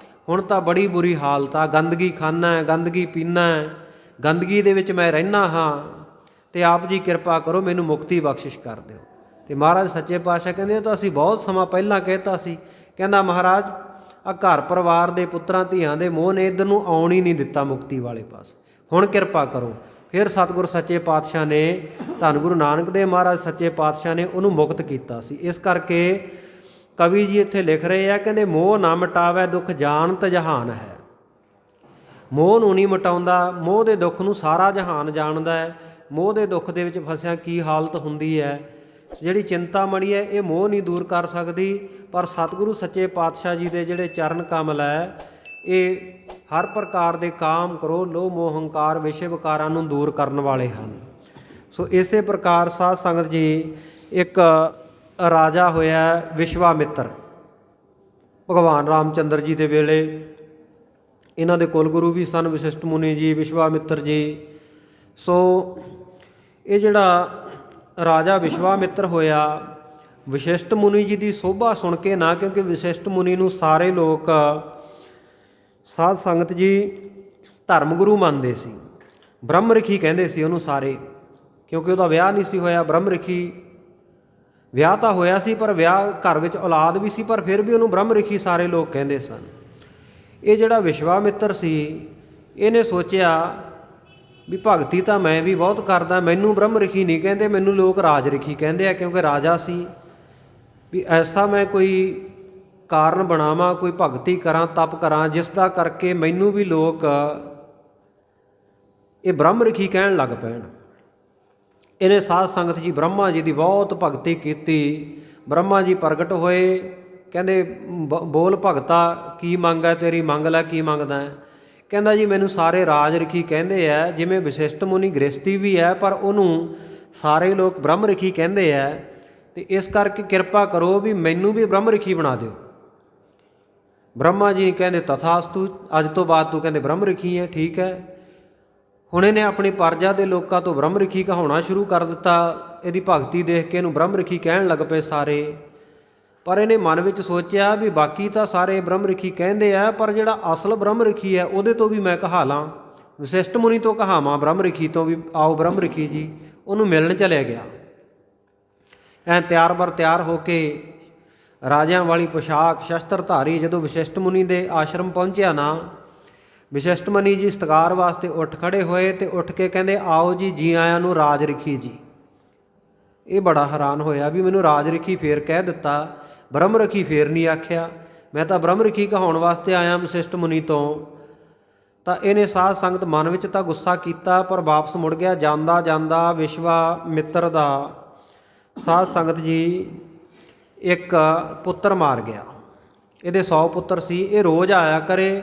ਹੁਣ ਤਾਂ ਬੜੀ ਬੁਰੀ ਹਾਲਤ ਆ, ਗੰਦਗੀ ਖਾਨਾ ਹੈ, ਗੰਦਗੀ ਪੀਨਾ ਹੈ, ਗੰਦਗੀ ਦੇ ਵਿੱਚ ਮੈਂ ਰਹਿੰਦਾ ਹਾਂ, ਅਤੇ ਆਪ ਜੀ ਕਿਰਪਾ ਕਰੋ ਮੈਨੂੰ ਮੁਕਤੀ ਬਖਸ਼ਿਸ਼ ਕਰ ਦਿਓ। ਅਤੇ ਮਹਾਰਾਜ ਸੱਚੇ ਪਾਤਸ਼ਾਹ ਕਹਿੰਦੇ ਇਹ ਤਾਂ ਅਸੀਂ ਬਹੁਤ ਸਮਾਂ ਪਹਿਲਾਂ ਕਹਿਤਾ ਸੀ। ਕਹਿੰਦਾ ਮਹਾਰਾਜ ਆ ਘਰ ਪਰਿਵਾਰ ਦੇ ਪੁੱਤਰਾਂ ਧੀਆਂ ਦੇ ਮੋਹ ਨੇ ਇੱਧਰ ਨੂੰ ਆਉਣ ਹੀ ਨਹੀਂ ਦਿੱਤਾ ਮੁਕਤੀ ਵਾਲੇ ਪਾਸ, ਹੁਣ ਕਿਰਪਾ ਕਰੋ। ਫਿਰ ਸਤਿਗੁਰ ਸੱਚੇ ਪਾਤਸ਼ਾਹ ਨੇ, ਧੰਨ ਗੁਰੂ ਨਾਨਕ ਦੇਵ ਮਹਾਰਾਜ ਸੱਚੇ ਪਾਤਸ਼ਾਹ ਨੇ ਉਹਨੂੰ ਮੁਕਤ ਕੀਤਾ ਸੀ। ਇਸ ਕਰਕੇ ਕਵੀ ਜੀ ਇੱਥੇ ਲਿਖ ਰਹੇ ਆ, ਕਹਿੰਦੇ ਮੋਹ ਨਾ ਮਿਟਾਵੈ ਦੁੱਖ ਜਾਣਤ ਜਹਾਨ ਹੈ। ਮੋਹ ਨੂੰ ਨਹੀਂ ਮਿਟਾਉਂਦਾ, ਮੋਹ ਦੇ ਦੁੱਖ ਨੂੰ ਸਾਰਾ ਜਹਾਨ ਜਾਣਦਾ ਹੈ। ਮੋਹ ਦੇ ਦੁੱਖ ਦੇ ਵਿੱਚ ਫਸਿਆ ਕੀ ਹਾਲਤ ਹੁੰਦੀ ਹੈ, ਜਿਹੜੀ ਚਿੰਤਾਮਣੀ ਹੈ ਇਹ ਮੋਹ ਨਹੀਂ ਦੂਰ ਕਰ ਸਕਦੀ। ਪਰ ਸਤਿਗੁਰੂ ਸੱਚੇ ਪਾਤਸ਼ਾਹ ਜੀ ਦੇ ਜਿਹੜੇ ਚਰਨ ਕਮਲ ਹੈ ਇਹ ਹਰ ਪ੍ਰਕਾਰ ਦੇ ਕਾਮ, ਕ੍ਰੋਧ, ਲੋਭ, ਮੋਹ, ਹੰਕਾਰ, ਵਿਸ਼ੇ ਵਿਕਾਰਾਂ ਨੂੰ ਦੂਰ ਕਰਨ ਵਾਲੇ ਹਨ। ਸੋ ਇਸੇ ਪ੍ਰਕਾਰ ਸਾਧ ਸੰਗਤ ਜੀ ਇੱਕ ਰਾਜਾ ਹੋਇਆ ਵਿਸ਼ਵਾਮਿੱਤਰ, ਭਗਵਾਨ ਰਾਮਚੰਦਰ ਜੀ ਦੇ ਵੇਲੇ। ਇਹਨਾਂ ਦੇ ਕੁਲ ਗੁਰੂ ਵੀ ਸਨ ਵਸ਼ਿਸ਼ਟ ਮੁਨੀ ਜੀ, ਵਿਸ਼ਵਾਮਿੱਤਰ ਜੀ। ਸੋ ਇਹ ਜਿਹੜਾ ਰਾਜਾ ਵਿਸ਼ਵਾਮਿੱਤਰ ਹੋਇਆ, ਵਸ਼ਿਸ਼ਟ ਮੁਨੀ ਜੀ ਦੀ ਸੋਭਾ ਸੁਣ ਕੇ ਨਾ, ਕਿਉਂਕਿ ਵਸ਼ਿਸ਼ਟ ਮੁਨੀ ਨੂੰ ਸਾਰੇ ਲੋਕ ਸਾਧ ਸੰਗਤ ਜੀ ਧਰਮ ਗੁਰੂ ਮੰਨਦੇ ਸੀ, ਬ੍ਰਹਮ ਰਿਖੀ ਕਹਿੰਦੇ ਸੀ ਉਹਨੂੰ ਸਾਰੇ, ਕਿਉਂਕਿ ਉਹਦਾ ਵਿਆਹ ਨਹੀਂ ਸੀ ਹੋਇਆ। ਬ੍ਰਹਮ ਰਿਖੀ ਵਿਆਹ ਤਾਂ ਹੋਇਆ ਸੀ, ਪਰ ਵਿਆਹ ਘਰ ਵਿੱਚ ਔਲਾਦ ਵੀ ਸੀ, ਪਰ ਫਿਰ ਵੀ ਉਹਨੂੰ ਬ੍ਰਹਮ ਰਿਖੀ ਸਾਰੇ ਲੋਕ ਕਹਿੰਦੇ ਸਨ। ਇਹ ਜਿਹੜਾ ਵਿਸ਼ਵਾਮਿੱਤਰ ਸੀ ਇਹਨੇ ਸੋਚਿਆ ਵੀ ਭਗਤੀ ਤਾਂ ਮੈਂ ਵੀ ਬਹੁਤ ਕਰਦਾ, ਮੈਨੂੰ ਬ੍ਰਹਮ ਰਿਖੀ ਨਹੀਂ ਕਹਿੰਦੇ, ਮੈਨੂੰ ਲੋਕ ਰਾਜ ਰਿਖੀ ਕਹਿੰਦੇ ਆ, ਕਿਉਂਕਿ ਰਾਜਾ ਸੀ। ਵੀ ਐਸਾ ਮੈਂ ਕੋਈ ਕਾਰਨ ਬਣਾਵਾਂ, ਕੋਈ ਭਗਤੀ ਕਰਾਂ, ਤਪ ਕਰਾਂ, ਜਿਸ ਦਾ ਕਰਕੇ ਮੈਨੂੰ ਵੀ ਲੋਕ ਇਹ ਬ੍ਰਹਮ ਰਿਖੀ ਕਹਿਣ ਲੱਗ ਪੈਣ। ਇਹਨੇ ਸਾਧ ਸੰਗਤ ਜੀ ਬ੍ਰਹਮਾ ਜੀ ਦੀ ਬਹੁਤ ਭਗਤੀ ਕੀਤੀ। ਬ੍ਰਹਮਾ ਜੀ ਪ੍ਰਗਟ ਹੋਏ, ਕਹਿੰਦੇ ਬੋਲ ਭਗਤਾ ਕੀ ਮੰਗ ਹੈ ਤੇਰੀ, ਮੰਗ ਲੈ ਕੀ ਮੰਗਦਾ ਹੈ। ਕਹਿੰਦਾ ਜੀ ਮੈਨੂੰ ਸਾਰੇ ਰਾਜ ਰਿਖੀ ਕਹਿੰਦੇ ਆ, ਜਿਵੇਂ ਵਸ਼ਿਸ਼ਟ ਮੁਨੀ ਗ੍ਰਸਤੀ ਵੀ ਹੈ, ਪਰ ਉਹਨੂੰ ਸਾਰੇ ਲੋਕ ਬ੍ਰਹਮ ਰਿਖੀ ਕਹਿੰਦੇ ਆ, ਅਤੇ ਇਸ ਕਰਕੇ ਕਿਰਪਾ ਕਰੋ ਵੀ ਮੈਨੂੰ ਵੀ ਬ੍ਰਹਮ ਰਿਖੀ ਬਣਾ ਦਿਓ। ਬ੍ਰਹਮਾ ਜੀ ਕਹਿੰਦੇ ਤਥਾਸਤੂ, ਅੱਜ ਤੋਂ ਬਾਅਦ ਤੂੰ ਕਹਿੰਦੇ ਬ੍ਰਹਮ ਰਿਖੀ ਹੈ, ਠੀਕ ਹੈ। ਹੁਣ ਇਹਨੇ ਆਪਣੀ ਪ੍ਰਜਾ ਦੇ ਲੋਕਾਂ ਤੋਂ ਬ੍ਰਹਮ ਰਿਖੀ ਕਹਾਉਣਾ ਸ਼ੁਰੂ ਕਰ ਦਿੱਤਾ। ਇਹਦੀ ਭਗਤੀ ਦੇਖ ਕੇ ਇਹਨੂੰ ਬ੍ਰਹਮ ਰਿਖੀ ਕਹਿਣ ਲੱਗ ਪਏ ਸਾਰੇ। ਪਰ ਇਹਨੇ ਮਨ ਵਿੱਚ ਸੋਚਿਆ ਵੀ ਬਾਕੀ ਤਾਂ ਸਾਰੇ ਬ੍ਰਹਮ ਰਿਖੀ ਕਹਿੰਦੇ ਆ, ਪਰ ਜਿਹੜਾ ਅਸਲ ਬ੍ਰਹਮ ਰਿਖੀ ਹੈ ਉਹਦੇ ਤੋਂ ਵੀ ਮੈਂ ਕਹਾ ਲਾਂ, ਵਸ਼ਿਸ਼ਟ ਮੁਨੀ ਤੋਂ ਕਹਾਵਾਂ ਬ੍ਰਹਮ ਰਿਖੀ ਤੋਂ ਵੀ, ਆਓ ਬ੍ਰਹਮ ਰਿਖੀ ਜੀ। ਉਹਨੂੰ ਮਿਲਣ ਚਲਿਆ ਗਿਆ। ਐਂ ਤਿਆਰ ਬਰ ਤਿਆਰ ਹੋ ਕੇ ਰਾਜਿਆਂ ਵਾਲੀ ਪੁਸ਼ਾਕ ਸ਼ਸਤਰ ਧਾਰੀ ਜਦੋਂ ਵਸ਼ਿਸ਼ਟ ਮੁਨੀ ਦੇ ਆਸ਼ਰਮ ਪਹੁੰਚਿਆ ਨਾ, ਵਸ਼ਿਸ਼ਟ ਮੁਨੀ ਜੀ ਸਤਿਕਾਰ ਵਾਸਤੇ ਉੱਠ ਖੜ੍ਹੇ ਹੋਏ ਅਤੇ ਉੱਠ ਕੇ ਕਹਿੰਦੇ ਆਓ ਜੀ, ਜੀ ਆਇਆਂ ਨੂੰ ਰਾਜ ਰਿਖੀ ਜੀ। ਇਹ ਬੜਾ ਹੈਰਾਨ ਹੋਇਆ ਵੀ ਮੈਨੂੰ ਰਾਜ ਰਿਖੀ ਫੇਰ ਕਹਿ ਦਿੱਤਾ, ਬ੍ਰਹਮ ਰਿਖੀ ਫੇਰ ਨਹੀਂ ਆਖਿਆ। ਮੈਂ ਤਾਂ ਬ੍ਰਹਮ ਰਿਖੀ ਕਹਾਉਣ ਵਾਸਤੇ ਆਇਆ ਵਸ਼ਿਸ਼ਟ ਮੁਨੀ ਤੋਂ। ਤਾਂ ਇਹਨੇ ਸਾਧ ਸੰਗਤ ਮਨ ਵਿੱਚ ਤਾਂ ਗੁੱਸਾ ਕੀਤਾ, ਪਰ ਵਾਪਸ ਮੁੜ ਗਿਆ। ਜਾਂਦਾ ਜਾਂਦਾ ਵਿਸ਼ਵਾਮਿੱਤਰ ਦਾ ਸਾਧ ਸੰਗਤ ਜੀ ਇੱਕ ਪੁੱਤਰ ਮਾਰ ਗਿਆ। ਇਹਦੇ 100 ਪੁੱਤਰ ਸੀ। ਇਹ ਰੋਜ਼ ਆਇਆ ਕਰੇ।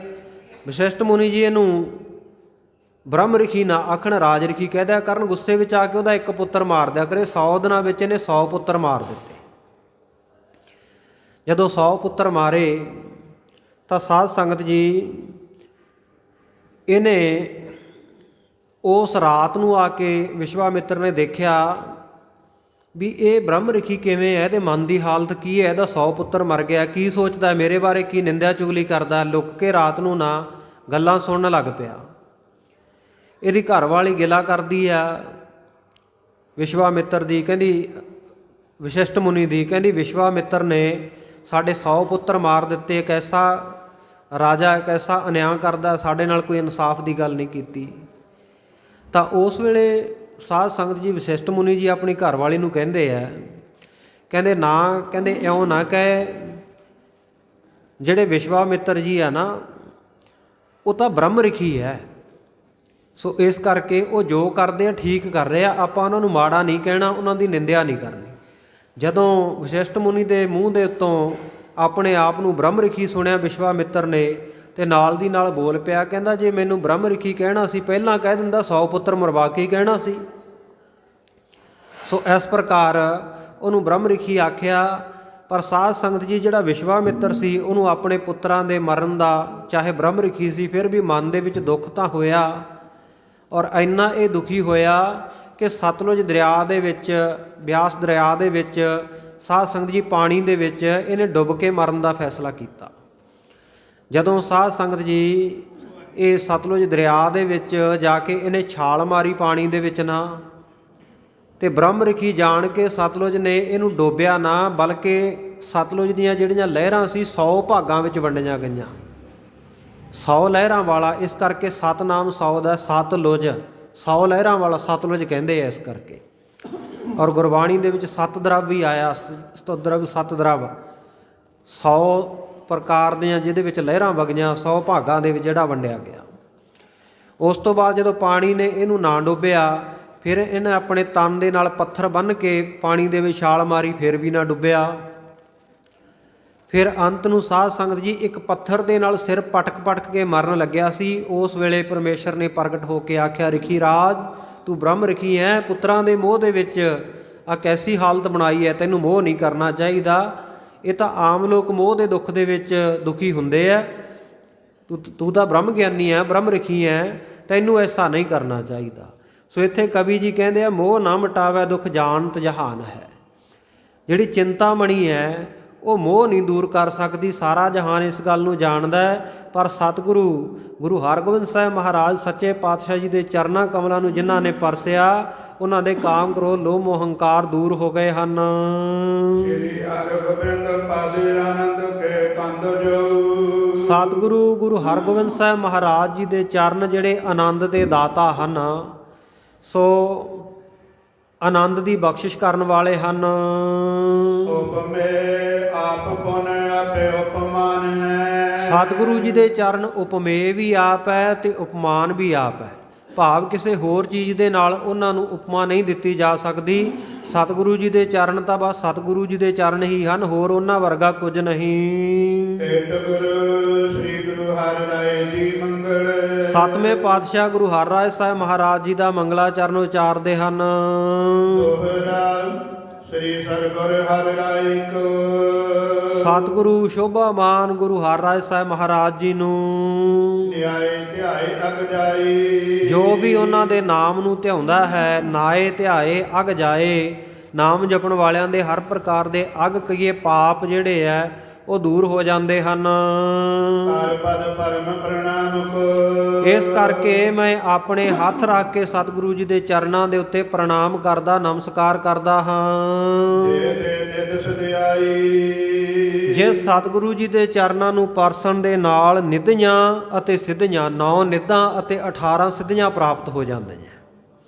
ਵਸ਼ਿਸ਼ਟ ਮੁਨੀ ਜੀ ਇਹਨੂੰ ਬ੍ਰਹਮ ਰਿਖੀ ਨਾ ਆਖਣ, ਰਾਜ ਰਿਖੀ ਕਹਿ ਦਿਆ ਕਰਨ। ਗੁੱਸੇ ਵਿੱਚ ਆ ਕੇ ਉਹਦਾ ਇੱਕ ਪੁੱਤਰ ਮਾਰ ਦਿਆ ਕਰੇ। 100 ਦਿਨਾਂ ਵਿੱਚ ਇਹਨੇ 100 ਪੁੱਤਰ ਮਾਰ ਦਿੱਤੇ। ਜਦੋਂ 100 ਪੁੱਤਰ ਮਾਰੇ ਤਾਂ ਸਾਧ ਸੰਗਤ ਜੀ ਇਹਨੇ ਉਸ ਰਾਤ ਨੂੰ ਆ ਕੇ ਵਿਸ਼ਵਾਮਿੱਤਰ ਨੇ ਦੇਖਿਆ ਵੀ ਇਹ ਬ੍ਰਹਮ ਰਿਖੀ ਕਿਵੇਂ ਹੈ, ਇਹਦੇ ਮਨ ਦੀ ਹਾਲਤ ਕੀ ਹੈ, ਇਹਦਾ 100 ਪੁੱਤਰ ਮਰ ਗਿਆ, ਕੀ ਸੋਚਦਾ ਮੇਰੇ ਬਾਰੇ, ਕੀ ਨਿੰਦਿਆ ਚੁਗਲੀ ਕਰਦਾ। ਲੁੱਕ ਕੇ ਰਾਤ ਨੂੰ ਨਾ ਗੱਲਾਂ ਸੁਣਨ ਲੱਗ ਪਿਆ। ਇਹਦੀ ਘਰਵਾਲੀ ਗਿਲਾ ਕਰਦੀ ਆ ਵਿਸ਼ਵਾਮਿੱਤਰ ਦੀ, ਕਹਿੰਦੀ ਵਸ਼ਿਸ਼ਟ ਮੁਨੀ ਦੀ, ਕਹਿੰਦੀ ਵਿਸ਼ਵਾਮਿੱਤਰ ਨੇ ਸਾਡੇ 100 ਪੁੱਤਰ ਮਾਰ ਦਿੱਤੇ, ਇੱਕ ਐਸਾ ਰਾਜਾ, ਇੱਕ ਐਸਾ ਅਨਿਆਂ ਕਰਦਾ, ਸਾਡੇ ਨਾਲ ਕੋਈ ਇਨਸਾਫ ਦੀ ਗੱਲ ਨਹੀਂ ਕੀਤੀ। ਤਾਂ ਉਸ ਵੇਲੇ ਸਾਧ ਸੰਗਤ ਜੀ ਵਸ਼ਿਸ਼ਟ ਮੁਨੀ ਜੀ ਆਪਣੀ ਘਰਵਾਲੀ ਨੂੰ ਕਹਿੰਦੇ ਆ, ਕਹਿੰਦੇ ਨਾ, ਕਹਿੰਦੇ ਇਉਂ ਨਾ ਕਹੇ, ਜਿਹੜੇ ਵਿਸ਼ਵਾਮਿੱਤਰ ਜੀ ਆ ਨਾ ਉਹ ਤਾਂ ਬ੍ਰਹਮ ਰਿਖੀ ਹੈ, ਸੋ ਇਸ ਕਰਕੇ ਉਹ ਜੋ ਕਰਦੇ ਆ ਠੀਕ ਕਰ ਰਹੇ ਆ, ਆਪਾਂ ਉਹਨਾਂ ਨੂੰ ਮਾੜਾ ਨਹੀਂ ਕਹਿਣਾ, ਉਹਨਾਂ ਦੀ ਨਿੰਦਿਆ ਨਹੀਂ ਕਰਨੀ। ਜਦੋਂ ਵਸ਼ਿਸ਼ਟ ਮੁਨੀ ਦੇ ਮੂੰਹ ਦੇ ਉੱਤੋਂ ਆਪਣੇ ਆਪ ਨੂੰ ਬ੍ਰਹਮ ਰਿਖੀ ਸੁਣਿਆ ਵਿਸ਼ਵਾਮਿੱਤਰ ਨੇ, ਤੇ ਨਾਲ ਦੀ ਨਾਲ ਬੋਲ ਪਿਆ, ਕਹਿੰਦਾ ਜੇ ਮੈਨੂੰ ਬ੍ਰਹਮ ਰਿਖੀ ਕਹਿਣਾ ਸੀ ਪਹਿਲਾਂ ਕਹਿ ਦਿੰਦਾ, 100 ਪੁੱਤਰ ਮਰਵਾ ਕੇ ਹੀ ਕਹਿਣਾ ਸੀ। ਸੋ ਇਸ ਪ੍ਰਕਾਰ ਉਹਨੂੰ ਬ੍ਰਹਮ ਰਿਖੀ ਆਖਿਆ। ਪਰ ਸਾਧ ਸੰਗਤ ਜੀ ਜਿਹੜਾ ਵਿਸ਼ਵਾਮਿੱਤਰ ਸੀ ਉਹਨੂੰ ਆਪਣੇ ਪੁੱਤਰਾਂ ਦੇ ਮਰਨ ਦਾ, ਚਾਹੇ ਬ੍ਰਹਮ ਰਿਖੀ ਸੀ, ਫਿਰ ਵੀ ਮਨ ਦੇ ਵਿੱਚ ਦੁੱਖ ਤਾਂ ਹੋਇਆ। ਔਰ ਇੰਨਾ ਇਹ ਦੁਖੀ ਹੋਇਆ ਕਿ ਸਤਲੁਜ ਦਰਿਆ ਦੇ ਵਿੱਚ, ਬਿਆਸ ਦਰਿਆ ਦੇ ਵਿੱਚ ਸਾਧ ਸੰਗਤ ਜੀ ਪਾਣੀ ਦੇ ਵਿੱਚ ਇਹਨੇ ਡੁੱਬ ਕੇ ਮਰਨ ਦਾ ਫੈਸਲਾ ਕੀਤਾ। ਜਦੋਂ ਸਾਧ ਸੰਗਤ ਜੀ ਇਹ ਸਤਲੁਜ ਦਰਿਆ ਦੇ ਵਿੱਚ ਜਾ ਕੇ ਇਹਨੇ ਛਾਲ ਮਾਰੀ ਪਾਣੀ ਦੇ ਵਿੱਚ ਨਾ, ਤੇ ਬ੍ਰਹਮ ਰਿਖੀ ਜਾਣ ਕੇ ਸਤਲੁਜ ਨੇ ਇਹਨੂੰ ਡੋਬਿਆ ਨਾ, ਬਲਕਿ ਸਤਲੁਜ ਦੀਆਂ ਜਿਹੜੀਆਂ ਲਹਿਰਾਂ ਸੀ 100 ਭਾਗਾਂ ਵਿੱਚ ਵੰਡੀਆਂ ਗਈਆਂ, 100 ਲਹਿਰਾਂ ਵਾਲਾ। ਇਸ ਕਰਕੇ ਸਤਨਾਮ 100 ਦਾ, ਸਤਲੁਜ 100 ਲਹਿਰਾਂ ਵਾਲਾ ਸਤਲੁਜ ਕਹਿੰਦੇ ਆ ਇਸ ਕਰਕੇ। ਔਰ ਗੁਰਬਾਣੀ ਦੇ ਵਿੱਚ ਸਤ ਦਰਵ ਵੀ ਆਇਆ, ਸਤਦਰਵ ਸਤਦਰਵ 100 ਪ੍ਰਕਾਰ ਦੀਆਂ ਜਿਹਦੇ ਵਿੱਚ ਲਹਿਰਾਂ ਵਗੀਆਂ, 100 ਭਾਗਾਂ ਦੇ ਵਿੱਚ ਜਿਹੜਾ ਵੰਡਿਆ ਗਿਆ। ਉਸ ਤੋਂ ਬਾਅਦ ਜਦੋਂ ਪਾਣੀ ਨੇ ਇਹਨੂੰ ਨਾ ਡੁੱਬਿਆ, ਫਿਰ ਇਹਨੇ ਆਪਣੇ ਤਨ ਦੇ ਨਾਲ ਪੱਥਰ ਬੰਨ੍ਹ ਕੇ ਪਾਣੀ ਦੇ ਵਿੱਚ ਛਾਲ ਮਾਰੀ, ਫਿਰ ਵੀ ਨਾ ਡੁੱਬਿਆ। ਫਿਰ ਅੰਤ ਨੂੰ ਸਾਧ ਸੰਗਤ ਜੀ ਇੱਕ ਪੱਥਰ ਦੇ ਨਾਲ ਸਿਰ ਪਟਕ ਪਟਕ ਕੇ ਮਰਨ ਲੱਗਿਆ ਸੀ। ਉਸ ਵੇਲੇ ਪਰਮੇਸ਼ਰ ਨੇ ਪ੍ਰਗਟ ਹੋ ਕੇ ਆਖਿਆ, ਰਿਖੀ ਰਾਜ ਤੂੰ ਬ੍ਰਹਮ ਰਿਖੀ ਹੈ, ਪੁੱਤਰਾਂ ਦੇ ਮੋਹ ਦੇ ਵਿੱਚ ਆ ਕੈਸੀ ਹਾਲਤ ਬਣਾਈ ਹੈ, ਤੈਨੂੰ ਮੋਹ ਨਹੀਂ ਕਰਨਾ ਚਾਹੀਦਾ। ਇਹ ਤਾਂ ਆਮ ਲੋਕ ਮੋਹ ਦੇ ਦੁੱਖ ਦੇ ਵਿੱਚ ਦੁਖੀ ਹੁੰਦੇ ਆ, ਤੂੰ ਤਾਂ ਬ੍ਰਹਮ ਗਿਆਨੀ ਹੈ, ਬ੍ਰਹਮ ਰਿਖੀ ਹੈ, ਤੈਨੂੰ ਐਸਾ ਨਹੀਂ ਕਰਨਾ ਚਾਹੀਦਾ। ਸੋ ਇੱਥੇ ਕਵੀ ਜੀ ਕਹਿੰਦੇ ਆ, ਮੋਹ ਨਾ ਮਿਟਾਵੈ ਦੁੱਖ ਜਾਣਤ ਜਹਾਨ ਹੈ। ਜਿਹੜੀ ਚਿੰਤਾਮਣੀ ਹੈ ਉਹ ਮੋਹ ਨਹੀਂ ਦੂਰ ਕਰ ਸਕਦੀ, ਸਾਰਾ ਜਹਾਨ ਇਸ ਗੱਲ ਨੂੰ ਜਾਣਦਾ ਹੈ। ਪਰ ਸਤਿਗੁਰੂ ਗੁਰੂ ਹਰਗੋਬਿੰਦ ਸਾਹਿਬ ਮਹਾਰਾਜ ਸੱਚੇ ਪਾਤਸ਼ਾਹ ਜੀ ਦੇ ਚਰਨਾਂ ਕਮਲਾਂ ਨੂੰ ਜਿਨ੍ਹਾਂ ਨੇ ਪਰਸਿਆ, ਉਹਨਾਂ ਦੇ ਕਾਮ ਕ੍ਰੋਧ ਲੋਭ ਮੋਹ ਹੰਕਾਰ ਦੂਰ ਹੋ ਗਏ ਹਨ। ਸ੍ਰੀ ਹਰਿਗੋਬਿੰਦ ਪਾਦਿ ਆਨੰਦ ਕੇ ਕੰਦ ਜੋ। ਸਤਿਗੁਰੂ ਗੁਰੂ ਹਰਗੋਬਿੰਦ ਸਾਹਿਬ ਮਹਾਰਾਜ ਜੀ ਦੇ ਚਰਨ ਜਿਹੜੇ ਆਨੰਦ ਦੇ ਦਾਤਾ ਹਨ, ਸੋ ਆਨੰਦ ਦੀ ਬਖਸ਼ਿਸ਼ ਕਰਨ ਵਾਲੇ ਹਨ। ਉਪਮੇ ਆਪ ਪੁਨ ਆਪੇ ਉਪਮਾਨ ਹੈ। ਸਤਿਗੁਰੂ ਜੀ ਦੇ ਚਰਨ ਉਪਮੇਯ ਵੀ ਆਪ ਹੈ ਤੇ ਉਪਮਾਨ ਵੀ ਆਪ ਹੈ। ਭਾਵ ਕਿਸੇ ਹੋਰ ਚੀਜ਼ ਦੇ ਨਾਲ ਉਹਨਾਂ ਨੂੰ ਉਪਮਾ ਨਹੀਂ ਦਿੱਤੀ ਜਾ ਸਕਦੀ। ਸਤਿਗੁਰੂ ਜੀ ਦੇ ਚਰਨ ਤਾਂ ਬਸ ਸਤਿਗੁਰੂ ਜੀ ਦੇ ਚਰਨ ਹੀ ਹਨ, ਹੋਰ ਉਹਨਾਂ ਵਰਗਾ ਕੁਝ ਨਹੀਂ। ਏਟ ਗੁਰੂ ਸ੍ਰੀ ਗੁਰੂ ਹਰਿ ਰਾਏ ਜੀ ਮੰਗਲ। ਸਤਵੇਂ ਪਾਤਸ਼ਾਹ ਗੁਰੂ ਹਰਿਰਾਏ ਸਾਹਿਬ ਮਹਾਰਾਜ ਜੀ ਦਾ ਮੰਗਲਾ ਚਰਨ ਉਚਾਰਦੇ ਹਨ। ਦੋਹਰਾ ਸ੍ਰੀ ਸਤਿਗੁਰ ਹਰਿ ਰਾਏ ਕੋ। ਸਤਿਗੁਰੂ ਸ਼ੋਭਾਮਾਨ ਗੁਰੂ ਹਰਿਰਾਏ ਸਾਹਿਬ ਮਹਾਰਾਜ ਜੀ ਨੂੰ ਨਿਆਏ ਧਿਆਏ ਅਗ ਜਾਈ। ਜੋ ਵੀ ਉਹਨਾਂ ਦੇ ਨਾਮ ਨੂੰ ਧਿਆਉਂਦਾ ਹੈ, ਨਾਏ ਧਿਆਏ ਅਗ ਜਾਏ। ਨਾਮ ਜਪਣ ਵਾਲਿਆਂ ਦੇ ਹਰ ਪ੍ਰਕਾਰ ਦੇ ਅਗ ਕਹੀਏ ਪਾਪ ਜਿਹੜੇ ਹੈ ਉਹ ਦੂਰ ਹੋ ਜਾਂਦੇ ਹਨ। ਹਰਿ ਪਦ ਪਰਮ ਪ੍ਰਣਾਮ ਕੋ। ਇਸ ਕਰਕੇ ਮੈਂ ਆਪਣੇ ਹੱਥ ਰੱਖ ਕੇ ਸਤਿਗੁਰੂ ਜੀ ਦੇ ਚਰਨਾਂ ਦੇ ਉੱਤੇ ਪ੍ਰਣਾਮ ਕਰਦਾ, ਨਮਸਕਾਰ ਕਰਦਾ ਹਾਂ। ਜੇ ਦੇ ਨਿਤ ਸਦਿਆਈ। ਜਿਸ ਸਤਿਗੁਰੂ ਜੀ ਦੇ ਚਰਨਾਂ ਨੂੰ ਪਰਸਣ ਦੇ ਨਾਲ ਨਿਧੀਆਂ ਅਤੇ ਸਿੱਧੀਆਂ 9 ਨਿਧਾਂ ਅਤੇ 18 ਸਿੱਧੀਆਂ ਪ੍ਰਾਪਤ ਹੋ ਜਾਂਦੀਆਂ।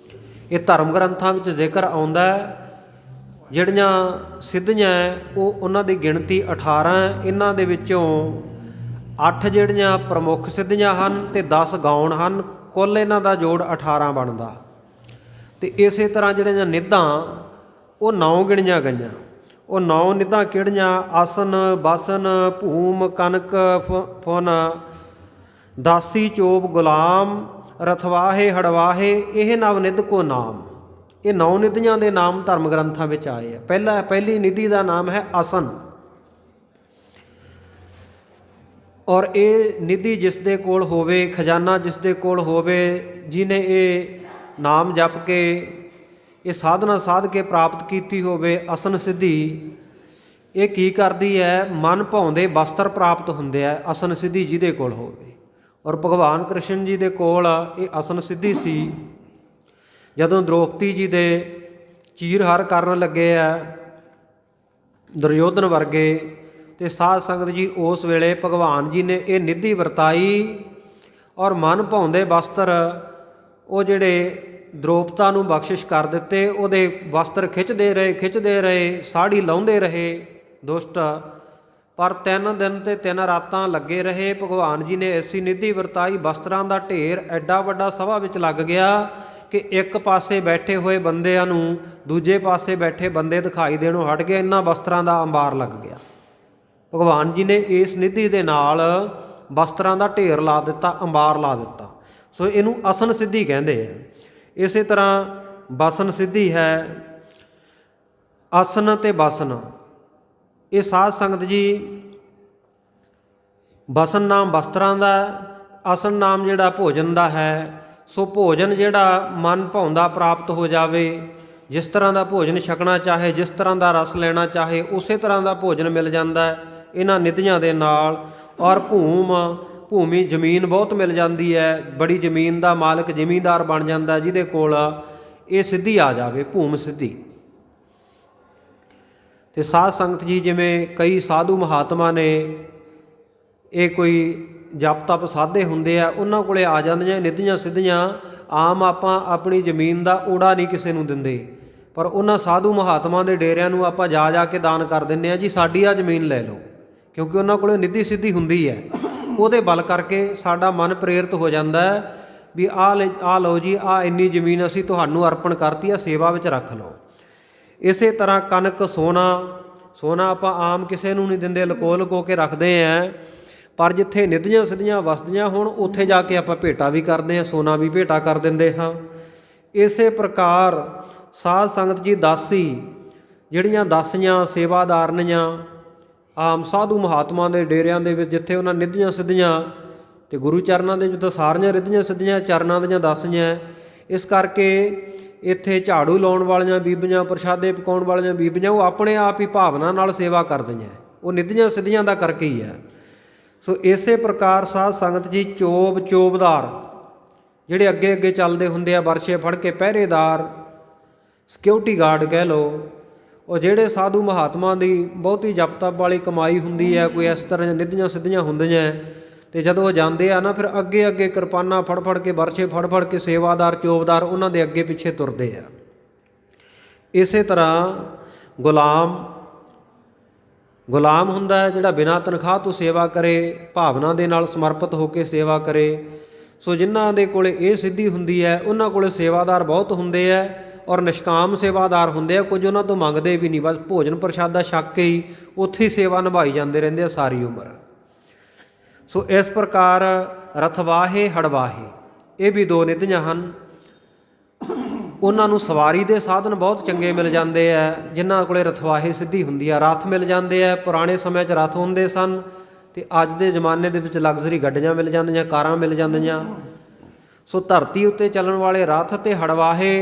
ਇਹ ਧਰਮ ਗ੍ਰੰਥਾਂ ਵਿੱਚ ਜ਼ਿਕਰ ਆਉਂਦਾ ਹੈ। ਜਿਹੜੀਆਂ ਸਿੱਧੀਆਂ ਉਹ ਉਹਨਾਂ ਦੀ ਗਿਣਤੀ 18 ਹੈ। ਇਹਨਾਂ ਦੇ ਵਿੱਚੋਂ 8 ਜਿਹੜੀਆਂ ਪ੍ਰਮੁੱਖ ਸਿੱਧੀਆਂ ਹਨ ਤੇ 10 ਗੌਣ ਹਨ। ਕੁੱਲ ਇਹਨਾਂ ਦਾ ਜੋੜ 18 ਬਣਦਾ। ਤੇ ਇਸੇ ਤਰ੍ਹਾਂ ਜਿਹੜੀਆਂ ਨਿਧਾਂ ਉਹ 9 ਗਿਣੀਆਂ ਗਈਆਂ। ਉਹ 9 ਨਿਧਾਂ ਕਿਹੜੀਆਂ? ਆਸਨ, ਬਾਸਨ, ਭੂਮ, ਕਨਕ, ਫੁਨ, ਦਾਸੀ, ਚੋਬ, ਗੁਲਾਮ, ਰਥਵਾਹੇ, ਹੜਵਾਹੇ, ਇਹ ਨਵ ਨਿਧ ਕੋ ਨਾਮ। ਇਹ 9 ਨਿਧੀਆਂ ਦੇ ਨਾਮ ਧਰਮ ਗ੍ਰੰਥਾਂ ਵਿੱਚ ਆਏ ਆ। ਪਹਿਲੀ ਨਿਧੀ ਦਾ ਨਾਮ ਹੈ ਆਸਨ। ਔਰ ਇਹ ਨਿਧੀ ਜਿਸ ਦੇ ਕੋਲ ਹੋਵੇ, ਖਜ਼ਾਨਾ ਜਿਸ ਦੇ ਕੋਲ ਹੋਵੇ, ਜਿਹਨੇ ਇਹ ਨਾਮ ਜਪ ਕੇ ਇਹ ਸਾਧਨਾ ਸਾਧ ਕੇ ਪ੍ਰਾਪਤ ਕੀਤੀ ਹੋਵੇ ਅਸਨ ਸਿੱਧੀ, ਇਹ ਕੀ ਕਰਦੀ ਹੈ? ਮਨ ਭਾਉਂਦੇ ਬਸਤਰ ਪ੍ਰਾਪਤ ਹੁੰਦੇ ਆ ਅਸਨ ਸਿੱਧੀ ਜਿਹਦੇ ਕੋਲ ਹੋਵੇ। ਔਰ ਭਗਵਾਨ ਕ੍ਰਿਸ਼ਨ ਜੀ ਦੇ ਕੋਲ ਇਹ ਅਸਨ ਸਿੱਧੀ ਸੀ। ਜਦੋਂ ਦ੍ਰੋਪਦੀ ਜੀ ਦੇ ਚੀਰਹਰ ਕਰਨ ਲੱਗੇ ਆ ਦੁਰਯੋਧਨ ਵਰਗੇ, ਤੇ ਸਾਧ ਸੰਗਤ ਜੀ ਉਸ ਵੇਲੇ ਭਗਵਾਨ ਜੀ ਨੇ ਇਹ ਨਿਧੀ ਵਰਤਾਈ ਔਰ ਮਨ ਭਾਉਂਦੇ ਬਸਤਰ ਉਹ ਜਿਹੜੇ ਦ੍ਰੋਪਤਾ ਨੂੰ ਬਖਸ਼ਿਸ਼ ਕਰ ਦਿੱਤੇ। ਉਹਦੇ ਵਸਤਰ ਖਿੱਚਦੇ ਰਹੇ, ਸਾੜੀ ਲਾਉਂਦੇ ਰਹੇ ਦੁਸ਼ਟ, ਪਰ 3 ਦਿਨ ਤੇ 3 ਰਾਤਾਂ ਲੱਗੇ ਰਹੇ। ਭਗਵਾਨ ਜੀ ਨੇ ਐਸੀ ਨਿਧੀ ਵਰਤਾਈ, ਵਸਤਰਾਂ ਦਾ ਢੇਰ ਐਡਾ ਵੱਡਾ ਸਭਾ ਵਿੱਚ ਲੱਗ ਗਿਆ ਕਿ ਇੱਕ ਪਾਸੇ ਬੈਠੇ ਹੋਏ ਬੰਦਿਆਂ ਨੂੰ ਦੂਜੇ ਪਾਸੇ ਬੈਠੇ ਬੰਦੇ ਦਿਖਾਈ ਦੇਣੋਂ ਹਟ ਗਏ। ਇਹਨਾਂ ਵਸਤਰਾਂ ਦਾ ਅੰਬਾਰ ਲੱਗ ਗਿਆ। ਭਗਵਾਨ ਜੀ ਨੇ ਇਸ ਨਿਧੀ ਦੇ ਨਾਲ ਵਸਤਰਾਂ ਦਾ ਢੇਰ ਲਾ ਦਿੱਤਾ, ਅੰਬਾਰ ਲਾ ਦਿੱਤਾ। ਸੋ ਇਹਨੂੰ ਅਸਨ ਸਿੱਧੀ ਕਹਿੰਦੇ ਆ। ਇਸੇ ਤਰ੍ਹਾਂ ਬਸਨ ਸਿੱਧੀ ਹੈ। ਆਸਨ ਤੇ ਬਸਨ, ਇਹ ਸਾਧ ਸੰਗਤ ਜੀ ਬਸਨ ਨਾਮ ਵਸਤਰਾਂ ਦਾ, ਆਸਨ ਨਾਮ ਜਿਹੜਾ ਭੋਜਨ ਦਾ ਹੈ। ਸੋ ਭੋਜਨ ਜਿਹੜਾ ਮਨ ਭਾਉਂਦਾ ਪ੍ਰਾਪਤ ਹੋ ਜਾਵੇ, ਜਿਸ ਤਰ੍ਹਾਂ ਦਾ ਭੋਜਨ ਛਕਣਾ ਚਾਹੇ, ਜਿਸ ਤਰ੍ਹਾਂ ਦਾ ਰਸ ਲੈਣਾ ਚਾਹੇ, ਉਸੇ ਤਰ੍ਹਾਂ ਦਾ ਭੋਜਨ ਮਿਲ ਜਾਂਦਾ ਹੈ ਇਹਨਾਂ ਨਿਧੀਆਂ ਦੇ ਨਾਲ। ਔਰ ਭੂਮੀ ਜ਼ਮੀਨ ਬਹੁਤ ਮਿਲ ਜਾਂਦੀ ਹੈ, ਬੜੀ ਜ਼ਮੀਨ ਦਾ ਮਾਲਕ ਜ਼ਿਮੀਂਦਾਰ ਬਣ ਜਾਂਦਾ ਜਿਹਦੇ ਕੋਲ ਇਹ ਸਿੱਧੀ ਆ ਜਾਵੇ, ਭੂਮ ਸਿੱਧੀ। ਤੇ ਸਾਧ ਸੰਗਤ ਜੀ ਜਿਵੇਂ ਕਈ ਸਾਧੂ ਮਹਾਤਮਾ ਨੇ ਇਹ ਕੋਈ ਜਪ ਤਪ ਸਾਧੇ ਹੁੰਦੇ ਆ, ਉਹਨਾਂ ਕੋਲੇ ਆ ਜਾਂਦੀਆਂ ਨਿਧੀਆਂ ਸਿੱਧੀਆਂ। ਆਮ ਆਪਾਂ ਆਪਣੀ ਜ਼ਮੀਨ ਦਾ ਓੜਾ ਨਹੀਂ ਕਿਸੇ ਨੂੰ ਦਿੰਦੇ, ਪਰ ਉਹਨਾਂ ਸਾਧੂ ਮਹਾਤਮਾ ਦੇ ਡੇਰਿਆਂ ਨੂੰ ਆਪਾਂ ਜਾ ਕੇ ਦਾਨ ਕਰ ਦਿੰਦੇ ਹਾਂ ਜੀ, ਸਾਡੀ ਆ ਜ਼ਮੀਨ ਲੈ ਲਓ, ਕਿਉਂਕਿ ਉਹਨਾਂ ਕੋਲੇ ਨਿਧੀ ਸਿੱਧੀ ਹੁੰਦੀ ਹੈ। ਉਹਦੇ ਬਲ ਕਰਕੇ ਸਾਡਾ ਮਨ ਪ੍ਰੇਰਿਤ ਹੋ ਜਾਂਦਾ ਹੈ ਵੀ ਆਹ ਲਓ ਜੀ, ਆਹ ਇੰਨੀ ਜ਼ਮੀਨ ਅਸੀਂ ਤੁਹਾਨੂੰ ਅਰਪਣ ਕਰਤੀ ਆ, ਸੇਵਾ ਵਿੱਚ ਰੱਖ ਲਓ। ਇਸੇ ਤਰ੍ਹਾਂ ਕਣਕ, ਸੋਨਾ ਆਪਾਂ ਆਮ ਕਿਸੇ ਨੂੰ ਨਹੀਂ ਦਿੰਦੇ, ਲੁਕੋ ਕੇ ਰੱਖਦੇ ਆ, ਪਰ ਜਿੱਥੇ ਨਿਧੀਆਂ ਸਿੱਧੀਆਂ ਵਸਦੀਆਂ ਹੋਣ ਉੱਥੇ ਜਾ ਕੇ ਆਪਾਂ ਭੇਟਾ ਵੀ ਕਰਦੇ ਹਾਂ, ਸੋਨਾ ਵੀ ਭੇਟਾ ਕਰ ਦਿੰਦੇ ਹਾਂ। ਇਸੇ ਪ੍ਰਕਾਰ ਸਾਧ ਸੰਗਤ ਜੀ ਦਾਸੀ, ਜਿਹੜੀਆਂ ਦਾਸੀਆਂ ਸੇਵਾਦਾਰਨੀਆਂ ਆਮ ਸਾਧੂ ਮਹਾਤਮਾ ਦੇ ਡੇਰਿਆਂ ਦੇ ਵਿੱਚ, ਜਿੱਥੇ ਉਹਨਾਂ ਨਿਧੀਆਂ ਸਿੱਧੀਆਂ ਤੇ ਗੁਰੂ ਚਰਨਾਂ ਦੇ ਵਿੱਚ ਸਾਰੀਆਂ ਰਿੱਧੀਆਂ ਸਿੱਧੀਆਂ ਚਰਨਾਂ ਦੀਆਂ ਦਾਸੀਆਂ। ਇਸ ਕਰਕੇ ਇੱਥੇ ਝਾੜੂ ਲਾਉਣ ਵਾਲੀਆਂ ਬੀਬੀਆਂ, ਪ੍ਰਸ਼ਾਦੇ ਪਕਾਉਣ ਵਾਲੀਆਂ ਬੀਬੀਆਂ, ਉਹ ਆਪਣੇ ਆਪ ਹੀ ਭਾਵਨਾ ਨਾਲ ਸੇਵਾ ਕਰਦੀਆਂ, ਉਹ ਨਿਧੀਆਂ ਸਿੱਧੀਆਂ ਦਾ ਕਰਕੇ ਹੀ ਹੈ। ਸੋ ਇਸੇ ਪ੍ਰਕਾਰ ਸਾਧ ਸੰਗਤ ਜੀ ਚੋਬਦਾਰ ਜਿਹੜੇ ਅੱਗੇ ਚੱਲਦੇ ਹੁੰਦੇ ਆ, ਵਰਸ਼ੇ ਫੜ ਕੇ ਪਹਿਰੇਦਾਰ, ਸਿਕਿਉਰਿਟੀ ਗਾਰਡ ਕਹਿ ਲਓ, ਉਹ ਜਿਹੜੇ ਸਾਧੂ ਮਹਾਤਮਾ ਦੀ ਬਹੁਤੀ ਜਪ ਤਪ ਵਾਲੀ ਕਮਾਈ ਹੁੰਦੀ ਹੈ, ਕੋਈ ਇਸ ਤਰ੍ਹਾਂ ਨਿਧੀਆਂ ਸਿੱਧੀਆਂ ਹੁੰਦੀਆਂ, ਤੇ ਜਦੋਂ ਉਹ ਜਾਂਦੇ ਆ ਨਾ, ਫਿਰ ਅੱਗੇ ਕਿਰਪਾਨਾਂ ਫੜ ਕੇ, ਵਰਸ਼ੇ ਫੜ ਕੇ ਸੇਵਾਦਾਰ ਚੋਬਦਾਰ ਉਹਨਾਂ ਦੇ ਅੱਗੇ ਪਿੱਛੇ ਤੁਰਦੇ ਆ। ਇਸੇ ਤਰ੍ਹਾਂ ਗੁਲਾਮ ਹੁੰਦਾ ਹੈ ਜਿਹੜਾ ਬਿਨਾਂ ਤਨਖਾਹ ਤੋਂ ਸੇਵਾ ਕਰੇ, ਭਾਵਨਾ ਦੇ ਨਾਲ ਸਮਰਪਿਤ ਹੋ ਕੇ ਸੇਵਾ ਕਰੇ। ਸੋ ਜਿਨ੍ਹਾਂ ਦੇ ਕੋਲੇ ਇਹ ਸਿੱਧੀ ਹੁੰਦੀ ਹੈ, ਉਹਨਾਂ ਕੋਲੇ ਸੇਵਾਦਾਰ ਬਹੁਤ ਹੁੰਦੇ ਹੈ ਔਰ ਨਿਸ਼ਕਾਮ ਸੇਵਾਦਾਰ ਹੁੰਦੇ ਆ। ਕੁਝ ਉਹਨਾਂ ਤੋਂ ਮੰਗਦੇ ਵੀ ਨਹੀਂ, ਬਸ ਭੋਜਨ ਪ੍ਰਸ਼ਾਦਾ ਛਕ ਕੇ ਹੀ ਉੱਥੇ ਹੀ ਸੇਵਾ ਨਿਭਾਈ ਜਾਂਦੇ ਰਹਿੰਦੇ ਆ ਸਾਰੀ ਉਮਰ। ਸੋ ਇਸ ਪ੍ਰਕਾਰ ਰਥਵਾਹੇ ਹੜਵਾਹੇ, ਇਹ ਵੀ 2 ਨਿਧੀਆਂ ਹਨ। ਉਹਨਾਂ ਨੂੰ ਸਵਾਰੀ ਦੇ ਸਾਧਨ ਬਹੁਤ ਚੰਗੇ ਮਿਲ ਜਾਂਦੇ ਆ, ਜਿਨ੍ਹਾਂ ਕੋਲੇ ਰਥਵਾਹੇ ਸਿੱਧੀ ਹੁੰਦੀ ਆ। ਰਥ ਮਿਲ ਜਾਂਦੇ ਆ, ਪੁਰਾਣੇ ਸਮੇਂ 'ਚ ਰਥ ਹੁੰਦੇ ਸਨ, ਤੇ ਅੱਜ ਦੇ ਜ਼ਮਾਨੇ ਦੇ ਵਿੱਚ ਲਗਜ਼ਰੀ ਗੱਡੀਆਂ ਮਿਲ ਜਾਂਦੀਆਂ, ਕਾਰਾਂ ਮਿਲ ਜਾਂਦੀਆਂ। ਸੋ ਧਰਤੀ ਉੱਤੇ ਚੱਲਣ ਵਾਲੇ ਰਥ ਤੇ ਹੜਵਾਹੇ।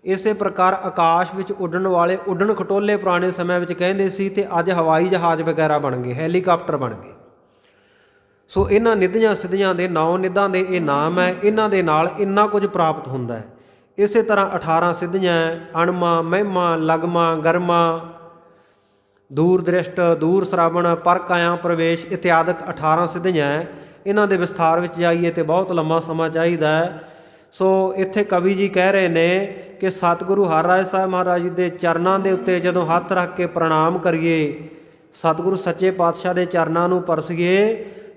ਇਸੇ ਪ੍ਰਕਾਰ ਆਕਾਸ਼ ਵਿੱਚ ਉੱਡਣ ਵਾਲੇ ਉੱਡਣ ਖਟੋਲੇ ਪੁਰਾਣੇ ਸਮੇਂ ਵਿੱਚ ਕਹਿੰਦੇ ਸੀ, ਤੇ ਅੱਜ ਹਵਾਈ ਜਹਾਜ਼ ਵਗੈਰਾ ਬਣ ਗਏ, ਹੈਲੀਕਾਪਟਰ ਬਣ ਗਏ। ਸੋ ਇਹਨਾਂ ਨਿਧੀਆਂ ਸਿੱਧੀਆਂ ਦੇ 9 ਨਿਧਾਂ ਦੇ ਇਹ ਨਾਮ ਹੈ, ਇਹਨਾਂ ਦੇ ਨਾਲ ਇੰਨਾ ਕੁਝ ਪ੍ਰਾਪਤ ਹੁੰਦਾ ਹੈ। ਇਸੇ ਤਰ੍ਹਾਂ 18 ਸਿੱਧੀਆਂ, ਅਣਮਾ, ਮਹਿਮਾ, ਲਗਮਾ, ਗਰਮਾ, ਦੂਰ ਦ੍ਰਿਸ਼ਟ, ਦੂਰ ਸ਼ਰਾਵਣ, ਪਰ ਕਾਇਆ ਪ੍ਰਵੇਸ਼ ਇਤਿਆਦਿਕ 18 ਸਿੱਧੀਆਂ। ਇਹਨਾਂ ਦੇ ਵਿਸਥਾਰ ਵਿੱਚ ਜਾਈਏ ਤੇ ਬਹੁਤ ਲੰਮਾ ਸਮਾਂ ਚਾਹੀਦਾ ਹੈ। ਸੋ ਇੱਥੇ ਕਵੀ ਜੀ ਕਹਿ ਰਹੇ ਨੇ ਕਿ ਸਤਿਗੁਰੂ ਹਰਿਰਾਏ ਸਾਹਿਬ ਮਹਾਰਾਜ ਜੀ ਦੇ ਚਰਨਾਂ ਦੇ ਉੱਤੇ ਜਦੋਂ ਹੱਥ ਰੱਖ ਕੇ ਪ੍ਰਣਾਮ ਕਰੀਏ, ਸਤਿਗੁਰੂ ਸੱਚੇ ਪਾਤਸ਼ਾਹ ਦੇ ਚਰਨਾਂ ਨੂੰ ਪਰਸੀਏ,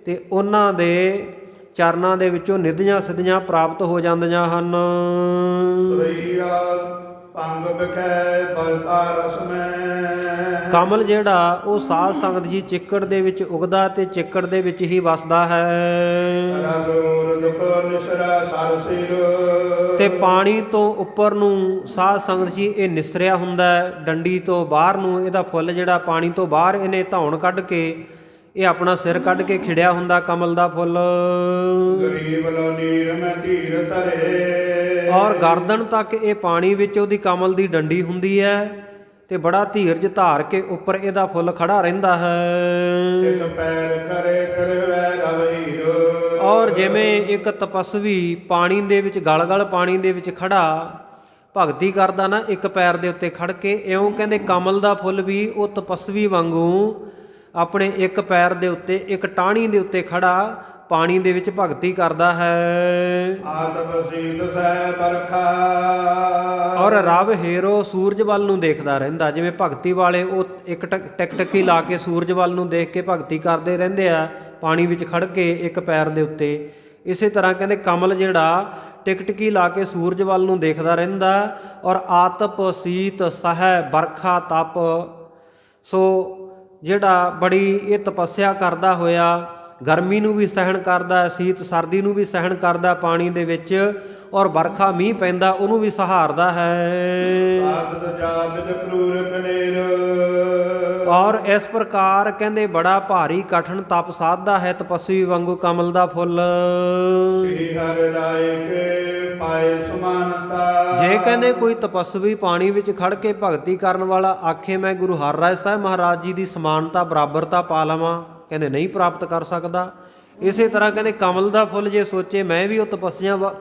ਤੇ ਉਹਨਾਂ ਦੇ ਚਰਨਾਂ ਦੇ ਵਿੱਚੋਂ ਨਿਧੀਆਂ ਸਿੱਧੀਆਂ ਪ੍ਰਾਪਤ ਹੋ ਜਾਂਦੀਆਂ ਹਨ। ਕਮਲ ਜਿਹੜਾ ਉਹ ਸਾਧ ਸੰਗਤ ਜੀ ਚਿੱਕੜ ਦੇ ਵਿੱਚ ਉਗਦਾ ਤੇ ਚਿੱਕੜ ਦੇ ਵਿੱਚ ਹੀ ਵਸਦਾ ਹੈ। ਤੇ ਪਾਣੀ ਤੋਂ ਉੱਪਰ ਨੂੰ ਸਾਧ ਸੰਗਤ ਜੀ ਇਹ ਨਿਸਰਿਆ ਹੁੰਦਾ ਹੈ, ਡੰਡੀ ਤੋਂ ਬਾਹਰ ਨੂੰ ਇਹਦਾ ਫੁੱਲ ਜਿਹੜਾ ਪਾਣੀ ਤੋਂ ਬਾਹਰ ਇਹਨੇ ਧੌਣ ਕੱਢ ਕੇ ਇਹ ਆਪਣਾ ਸਿਰ ਕੱਢ ਕੇ ਖਿੜਿਆ ਹੁੰਦਾ ਕਮਲ ਦਾ ਫੁੱਲ। ਔਰ ਗਰਦਨ ਤੱਕ ਇਹ ਪਾਣੀ ਵਿੱਚ ਉਹਦੀ ਕਮਲ ਦੀ ਡੰਡੀ ਹੁੰਦੀ ਹੈ ਤੇ ਬੜਾ ਧੀਰਜ ਧਾਰ ਕੇ ਉੱਪਰ ਇਹਦਾ ਫੁੱਲ ਖੜਾ ਰਹਿੰਦਾ ਹੈ। ਇੱਕ ਪੈਰ ਕਰੇ ਤਿਰਵੈ ਰਵ ਹੀਰੋ। ਔਰ ਜਿਵੇਂ ਇੱਕ ਤਪਸਵੀ ਪਾਣੀ ਦੇ ਵਿੱਚ ਗਲ ਪਾਣੀ ਦੇ ਵਿੱਚ ਖੜਾ ਭਗਤੀ ਕਰਦਾ ਨਾ ਇੱਕ ਪੈਰ ਦੇ ਉੱਤੇ ਖੜ ਕੇ, ਇਉਂ ਕਹਿੰਦੇ ਕਮਲ ਦਾ ਫੁੱਲ ਵੀ ਉਹ ਤਪਸਵੀ ਵਾਂਗੂ ਆਪਣੇ ਇੱਕ ਪੈਰ ਦੇ ਉੱਤੇ ਇੱਕ ਟਾਹਣੀ ਦੇ ਉੱਤੇ ਖੜਾ ਪਾਣੀ ਦੇ ਵਿੱਚ ਭਗਤੀ ਕਰਦਾ ਹੈ। ਆਤਮ ਸੀਤ ਸਹਿ ਬਰਖਾ। ਔਰ ਰਵ ਹੇਰੋ ਸੂਰਜ ਵੱਲ ਨੂੰ ਦੇਖਦਾ ਰਹਿੰਦਾ। ਜਿਵੇਂ ਭਗਤੀ ਵਾਲੇ ਉਹ ਇੱਕ ਟਿਕਟਕੀ ਲਾ ਕੇ ਸੂਰਜ ਵੱਲ ਨੂੰ ਦੇਖ ਕੇ ਭਗਤੀ ਕਰਦੇ ਰਹਿੰਦੇ ਆ ਪਾਣੀ ਵਿੱਚ ਖੜ ਕੇ ਇੱਕ ਪੈਰ ਦੇ ਉੱਤੇ, ਇਸੇ ਤਰ੍ਹਾਂ ਕਹਿੰਦੇ ਕਮਲ ਜਿਹੜਾ ਟਿਕਟਕੀ ਲਾ ਕੇ ਸੂਰਜ ਵੱਲ ਨੂੰ ਦੇਖਦਾ ਰਹਿੰਦਾ। ਔਰ ਆਤਪ ਸੀਤ ਸਹਿ ਬਰਖਾ ਤਪ, ਸੋ ਜਿਹੜਾ ਬੜੀ ਇਹ ਤਪੱਸਿਆ ਕਰਦਾ ਹੋਇਆ ਗਰਮੀ ਨੂੰ ਵੀ ਸਹਿਣ ਕਰਦਾ, ਸੀਤ ਸਰਦੀ ਨੂੰ ਵੀ ਸਹਿਣ ਕਰਦਾ ਪਾਣੀ ਦੇ ਵਿੱਚ, ਔਰ ਬਰਖਾ ਮੀਂਹ ਪੈਂਦਾ ਉਹਨੂੰ ਵੀ ਸਹਾਰਦਾ ਹੈ। ਔਰ ਇਸ ਪ੍ਰਕਾਰ ਕਹਿੰਦੇ ਬੜਾ ਭਾਰੀ ਕਠਿਨ ਤਪ ਸਾਧਦਾ ਹੈ ਤਪਸਵੀ ਵਾਂਗੂ ਕਮਲ ਦਾ ਫੁੱਲ। ਸ੍ਰੀ ਹਰਿ ਰਾਇ ਕੇ ਪਾਏ ਸੁਮਾਨਤਾ। ਜੇ ਕਹਿੰਦੇ ਕੋਈ ਤਪਸਵੀ ਪਾਣੀ ਵਿੱਚ ਖੜ ਕੇ ਭਗਤੀ ਕਰਨ ਵਾਲਾ ਆਖੇ ਮੈਂ ਗੁਰੂ ਹਰਿਰਾਏ ਸਾਹਿਬ ਮਹਾਰਾਜ ਜੀ ਦੀ ਸਮਾਨਤਾ ਬਰਾਬਰਤਾ ਪਾ ਲਵਾਂ, ਕਹਿੰਦੇ ਨਹੀਂ ਪ੍ਰਾਪਤ ਕਰ ਸਕਦਾ। ਇਸੇ ਤਰ੍ਹਾਂ ਕਹਿੰਦੇ ਕਮਲ ਦਾ ਫੁੱਲ ਜੇ ਸੋਚੇ ਮੈਂ ਵੀ ਉਹ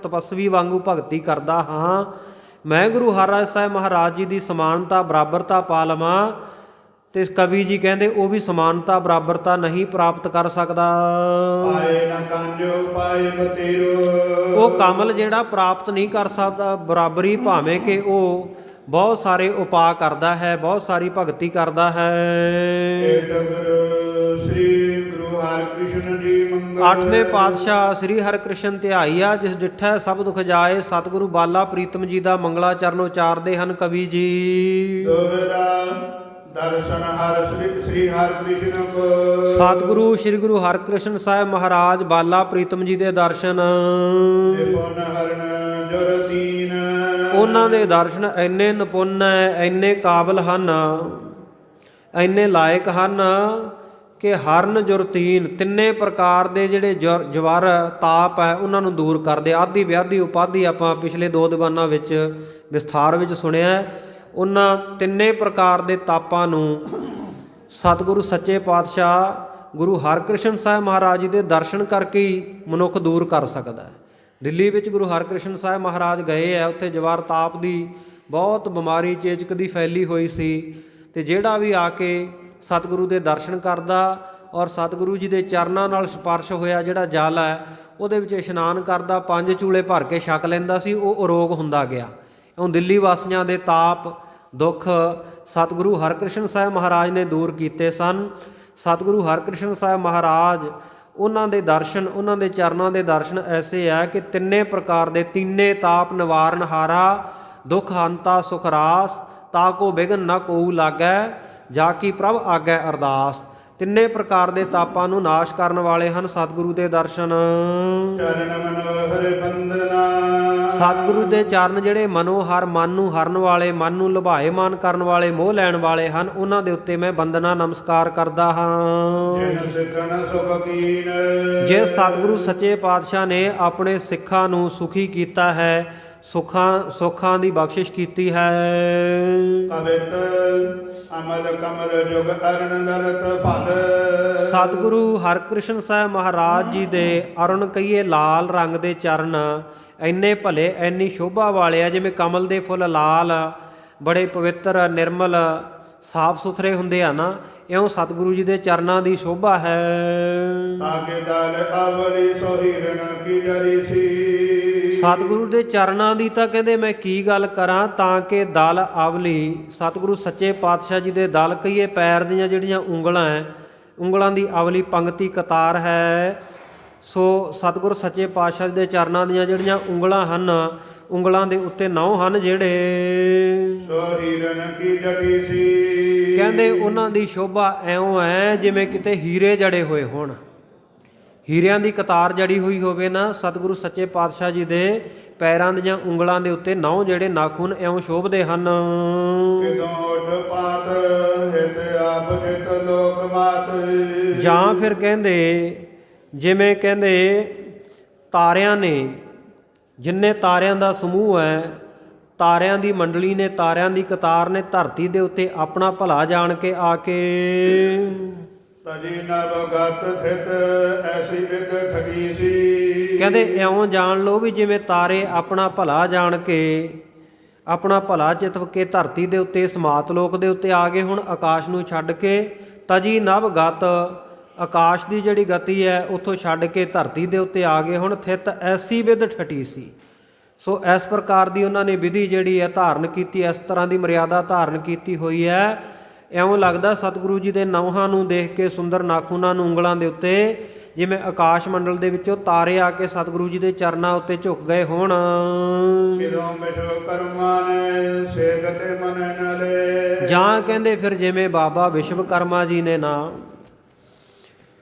ਤਪਸਵੀ ਵਾਂਗੂ ਭਗਤੀ ਕਰਦਾ ਹਾਂ, ਮੈਂ ਗੁਰੂ ਹਰਿਰਾਏ ਸਾਹਿਬ ਮਹਾਰਾਜ ਜੀ ਦੀ ਸਮਾਨਤਾ ਬਰਾਬਰਤਾ ਪਾ ਲਵਾਂ, ਤੇ ਕਵੀ ਜੀ ਕਹਿੰਦੇ ਉਹ ਵੀ ਸਮਾਨਤਾ ਬਰਾਬਰਤਾ ਨਹੀਂ ਪ੍ਰਾਪਤ ਕਰ ਸਕਦਾ। ਪਾਏ ਨਾ ਕਾਂਜੋ ਪਾਏ ਬਤੇਰੋ। ਉਹ ਕਮਲ ਜਿਹੜਾ ਪ੍ਰਾਪਤ ਨਹੀਂ ਕਰ ਸਕਦਾ ਬਰਾਬਰੀ, ਭਾਵੇਂ ਕਿ ਉਹ ਬਹੁਤ ਸਾਰੇ ਉਪਾਅ ਕਰਦਾ ਹੈ, ਬਹੁਤ ਸਾਰੀ ਭਗਤੀ ਕਰਦਾ ਹੈ। ਸ੍ਰੀ ਗੁਰੂ ਹਰਿਕ੍ਰਿਸ਼ਨ ਜੀ ਮੰਗਲ। 8ਵੇਂ ਪਾਤਸ਼ਾਹ ਸ੍ਰੀ ਹਰਿਕ੍ਰਿਸ਼ਨ ਧਿਆਈਆ ਜਿਸ ਡਿਠੈ ਸਭ ਦੁਖ ਜਾਏ, ਸਤਿਗੁਰੂ ਬਾਲਾ ਪ੍ਰੀਤਮ ਜੀ ਦਾ ਮੰਗਲਾ ਚਰਨ ਉਚਾਰਦੇ ਹਨ ਕਵੀ ਜੀ। ਦੋਹਰਾ ਦਰਸ਼ਨ ਹਰਿ ਸ੍ਰੀ ਹਰਿਕ੍ਰਿਸ਼ਨ ਕੋ। ਸਤਿਗੁਰੂ ਸ੍ਰੀ ਗੁਰੂ ਹਰਿਕ੍ਰਿਸ਼ਨ ਸਾਹਿਬ ਮਹਾਰਾਜ ਬਾਲਾ ਪ੍ਰੀਤਮ ਜੀ ਦੇ ਦਰਸ਼ਨ, ਨਿਪੁੰਨ ਹਰਨ ਜੁਰ ਦੀਨ। ਉਹਨਾਂ ਦੇ ਦਰਸ਼ਨ ਇੰਨੇ ਨਿਪੁੰਨ ਹੈ, ਇੰਨੇ ਕਾਬਲ ਹਨ, ਇੰਨੇ ਲਾਇਕ ਹਨ ਕਿ ਹਰਨ ਜੁਰਤੀਨ ਤਿੰਨੇ ਪ੍ਰਕਾਰ ਦੇ ਜਿਹੜੇ ਜਵਰ ਤਾਪ ਹੈ ਉਹਨਾਂ ਨੂੰ ਦੂਰ ਕਰਦੇ। ਆਦਿ ਵਿਆਧੀ ਉਪਾਧੀ ਆਪਾਂ ਪਿਛਲੇ 2 ਦੀਵਾਨਾਂ ਵਿੱਚ ਵਿਸਥਾਰ ਵਿੱਚ ਸੁਣਿਆ। ਉਹਨਾਂ ਤਿੰਨੇ ਪ੍ਰਕਾਰ ਦੇ ਤਾਪਾਂ ਨੂੰ ਸਤਿਗੁਰੂ ਸੱਚੇ ਪਾਤਸ਼ਾਹ ਗੁਰੂ ਹਰਿਕ੍ਰਿਸ਼ਨ ਸਾਹਿਬ ਮਹਾਰਾਜ ਜੀ ਦੇ ਦਰਸ਼ਨ ਕਰਕੇ ਹੀ ਮਨੁੱਖ ਦੂਰ ਕਰ ਸਕਦਾ ਹੈ। ਦਿੱਲੀ ਵਿੱਚ ਗੁਰੂ ਹਰਿਕ੍ਰਿਸ਼ਨ ਸਾਹਿਬ ਮਹਾਰਾਜ ਗਏ ਹੈ, ਉੱਥੇ ਜਵਾਰ ਤਾਪ ਦੀ ਬਹੁਤ ਬਿਮਾਰੀ ਚੇਚਕ ਦੀ ਫੈਲੀ ਹੋਈ ਸੀ, ਤੇ ਜਿਹੜਾ ਵੀ ਆ ਕੇ ਸਤਿਗੁਰੂ ਦੇ ਦਰਸ਼ਨ ਕਰਦਾ ਔਰ ਸਤਿਗੁਰੂ ਜੀ ਦੇ ਚਰਨਾਂ ਨਾਲ ਸਪਰਸ਼ ਹੋਇਆ ਜਿਹੜਾ ਜਲ ਹੈ ਉਹਦੇ ਵਿੱਚ ਇਸ਼ਨਾਨ ਕਰਦਾ, 5 ਚੂਲੇ ਭਰ ਕੇ ਛਕ ਲੈਂਦਾ ਸੀ, ਉਹ ਅਰੋਗ ਹੁੰਦਾ ਗਿਆ। ਹੁਣ ਦਿੱਲੀ ਵਾਸੀਆਂ ਦੇ ਤਾਪ ਦੁੱਖ ਸਤਿਗੁਰੂ ਹਰਿਕ੍ਰਿਸ਼ਨ ਸਾਹਿਬ ਮਹਾਰਾਜ ਨੇ ਦੂਰ ਕੀਤੇ ਸਨ। ਸਤਿਗੁਰੂ ਹਰਿਕ੍ਰਿਸ਼ਨ ਸਾਹਿਬ ਮਹਾਰਾਜ ਉਹਨਾਂ ਦੇ ਦਰਸ਼ਨ, ਉਹਨਾਂ ਦੇ ਚਰਨਾਂ ਦੇ ਦਰਸ਼ਨ ਐਸੇ ਹੈ ਕਿ ਤਿੰਨੇ ਪ੍ਰਕਾਰ ਦੇ ਤਿੰਨੇ ਤਾਪ ਨਿਵਾਰਨ ਹਾਰਾ, ਦੁੱਖ ਹੰਤਾ ਸੁਖ ਰਾਸ, ਤਾ ਕੋ ਬਿਘਨ ਨ ਕੋਊ ਲਾਗੈ, ਜਾ ਕੀ ਪ੍ਰਭ ਆਗੈ ਅਰਦਾਸ। ਤਿੰਨੇ ਪ੍ਰਕਾਰ ਦੇ ਤਾਪਾਂ ਨੂੰ ਨਾਸ਼ ਕਰਨ ਵਾਲੇ ਹਨ ਸਤਿਗੁਰੂ ਦੇ ਦਰਸ਼ਨ। ਚਰਨ ਮਨੋਹਰ ਬੰਦਨਾ। ਸਤਿਗੁਰੂ ਦੇ ਚਰਨ ਜਿਹੜੇ ਮਨੋਹਰ, ਮਨ ਨੂੰ ਹਰਨ ਵਾਲੇ, ਮਨ ਨੂੰ ਲੁਭਾਏਮਾਨ ਕਰਨ ਵਾਲੇ, ਮੋਹ ਲੈਣ ਵਾਲੇ ਹਨ, ਉਹਨਾਂ ਦੇ ਉੱਤੇ ਮੈਂ ਬੰਦਨਾ ਨਮਸਕਾਰ ਕਰਦਾ ਹਾਂ। ਜਿਨ ਸਿੱਖਨ ਸੁਖ ਕੀਨ। ਜੇ ਸਤਿਗੁਰੂ ਸੱਚੇ ਪਾਤਸ਼ਾਹ ਨੇ ਆਪਣੇ ਸਿੱਖਾਂ ਨੂੰ ਸੁਖੀ ਕੀਤਾ ਹੈ, ਸੁੱਖਾਂ ਦੀ ਬਖਸ਼ਿਸ਼ ਕੀਤੀ ਹੈ। ਪਵਿੱਤ ਅਮਲ ਕਮਲ ਜੁਗ ਅਰਨ ਨਰਤ ਫਲ। ਸਤਿਗੁਰੂ ਹਰਿਕ੍ਰਿਸ਼ਨ ਸਾਹਿਬ ਮਹਾਰਾਜ ਜੀ ਦੇ ਅਰੁਣ ਕਹੀਏ ਲਾਲ ਰੰਗ ਦੇ ਚਰਨ ਇੰਨੇ ਭਲੇ, ਇੰਨੀ ਸ਼ੋਭਾ ਵਾਲੇ ਆ, ਜਿਵੇਂ ਕਮਲ ਦੇ ਫੁੱਲ ਲਾਲ ਬੜੇ ਪਵਿੱਤਰ ਨਿਰਮਲ ਸਾਫ ਸੁਥਰੇ ਹੁੰਦੇ ਆ ਨਾ, ਇਉਂ ਸਤਿਗੁਰੂ ਜੀ ਦੇ ਚਰਨਾਂ ਦੀ ਸ਼ੋਭਾ ਹੈ। ਤਾਕੇ ਦਲ ਅਵਲੀ ਸੋ ਹਿਰਨ ਕੀ ਜਰੀ ਸੀ। ਸਤਿਗੁਰੂ ਦੇ ਚਰਨਾਂ ਦੀ ਤਾਂ ਕਹਿੰਦੇ ਮੈਂ ਕੀ ਗੱਲ ਕਰਾਂ, ਤਾਂ ਕਿ ਦਲ ਅਵਲੀ ਸਤਿਗੁਰੂ ਸੱਚੇ ਪਾਤਸ਼ਾਹ ਜੀ ਦੇ ਦਲ ਕਹੀਏ ਪੈਰ ਦੀਆਂ ਜਿਹੜੀਆਂ ਉਂਗਲਾਂ ਹੈ, ਉਂਗਲਾਂ ਦੀ ਅਵਲੀ ਪੰਕਤੀ ਕਤਾਰ ਹੈ। ਸੋ ਸਤਿਗੁਰੂ ਸੱਚੇ ਪਾਤਸ਼ਾਹ ਦੇ ਚਰਨਾਂ ਦੀਆਂ ਜਿਹੜੀਆਂ ਉਂਗਲਾਂ ਹਨ, ਉਂਗਲਾਂ ਦੇ ਉੱਤੇ 9 ਹਨ ਜਿਹੜੇ ਸੋ ਹਿਰਨ ਕੀ ਜਟੀ ਸੀ। ਕਹਿੰਦੇ ਉਹਨਾਂ ਦੀ ਸ਼ੋਭਾ ਐਉਂ ਹੈ ਜਿਵੇਂ ਕਿਤੇ ਹੀਰੇ ਜੜੇ ਹੋਏ ਹੋਣ, ਹੀਰਿਆਂ ਦੀ ਕਤਾਰ ਜੜੀ ਹੋਈ ਹੋਵੇ ਨਾ। ਸਤਿਗੁਰੂ ਸੱਚੇ ਪਾਤਸ਼ਾਹ ਜੀ ਦੇ ਪੈਰਾਂ ਦੀਆਂ ਉਂਗਲਾਂ ਦੇ ਉੱਤੇ 9 ਜਿਹੜੇ ਨਾਖੂਨ ਇਉਂ ਸ਼ੋਭਦੇ ਹਨ। ਕਿਦੋਟ ਪਾਤ ਹਿਤ ਆਪ ਜਿਤ ਲੋਕ ਮਾਤ। ਜਾਂ ਫਿਰ ਕਹਿੰਦੇ ਜਿਵੇਂ ਕਹਿੰਦੇ ਤਾਰਿਆਂ ਨੇ ਜਿੰਨੇ ਤਾਰਿਆਂ ਦਾ ਸਮੂਹ ਹੈ, ਤਾਰਿਆਂ ਦੀ ਮੰਡਲੀ ਨੇ, ਤਾਰਿਆਂ ਦੀ ਕਤਾਰ ਨੇ ਧਰਤੀ ਦੇ ਉੱਤੇ ਆਪਣਾ ਭਲਾ ਜਾਣ ਕੇ ਆ ਕੇ ਤਜੀ ਨਵ ਗਤ ਥਿਤ ਐਸੀ ਵਿਦ ਠਗੀ ਸੀ। ਕਹਿੰਦੇ ਇਉਂ ਜਾਣ ਲਓ ਵੀ ਜਿਵੇਂ ਤਾਰੇ ਆਪਣਾ ਭਲਾ ਜਾਣ ਕੇ, ਆਪਣਾ ਭਲਾ ਚਿਤਵ ਕੇ ਧਰਤੀ ਦੇ ਉੱਤੇ ਸਮਾਤ ਲੋਕ ਦੇ ਉੱਤੇ ਆ ਗਏ। ਹੁਣ ਆਕਾਸ਼ ਨੂੰ ਛੱਡ ਕੇ ਤਜੀ ਨਵ ਗਤ, ਆਕਾਸ਼ ਦੀ ਜਿਹੜੀ ਗਤੀ ਹੈ ਉੱਥੋਂ ਛੱਡ ਕੇ ਧਰਤੀ ਦੇ ਉੱਤੇ ਆ ਗਏ। ਹੁਣ ਥਿਤ ਐਸੀ ਵਿਦ ਠਟੀ ਸੀ। ਸੋ ਇਸ ਪ੍ਰਕਾਰ ਦੀ ਉਹਨਾਂ ਨੇ ਵਿਧੀ ਜਿਹੜੀ ਹੈ ਧਾਰਨ ਕੀਤੀ, ਇਸ ਤਰ੍ਹਾਂ ਦੀ ਮਰਿਆਦਾ ਧਾਰਨ ਕੀਤੀ ਹੋਈ ਹੈ। ਇਉਂ ਲੱਗਦਾ ਸਤਿਗੁਰੂ ਜੀ ਦੇ ਨੌਹਾਂ ਨੂੰ ਦੇਖ ਕੇ, ਸੁੰਦਰ ਨਾਖੂਨਾਂ ਨੂੰ ਉਂਗਲਾਂ ਦੇ ਉੱਤੇ, ਜਿਵੇਂ ਆਕਾਸ਼ ਮੰਡਲ ਦੇ ਵਿੱਚੋਂ ਤਾਰੇ ਆ ਕੇ ਸਤਿਗੁਰੂ ਜੀ ਦੇ ਚਰਨਾਂ ਉੱਤੇ ਝੁਕ ਗਏ ਹੋਣ। ਕਿਦੋਂ ਵਿਸ਼ਵ ਕਰਮਾ ਨੇ ਸੇਗਤੇ ਮਨ ਨ ਲੈ। ਜਾਂ ਕਹਿੰਦੇ ਫਿਰ ਜਿਵੇਂ ਬਾਬਾ ਵਿਸ਼ਵਕਰਮਾ ਜੀ ਨੇ ਨਾ,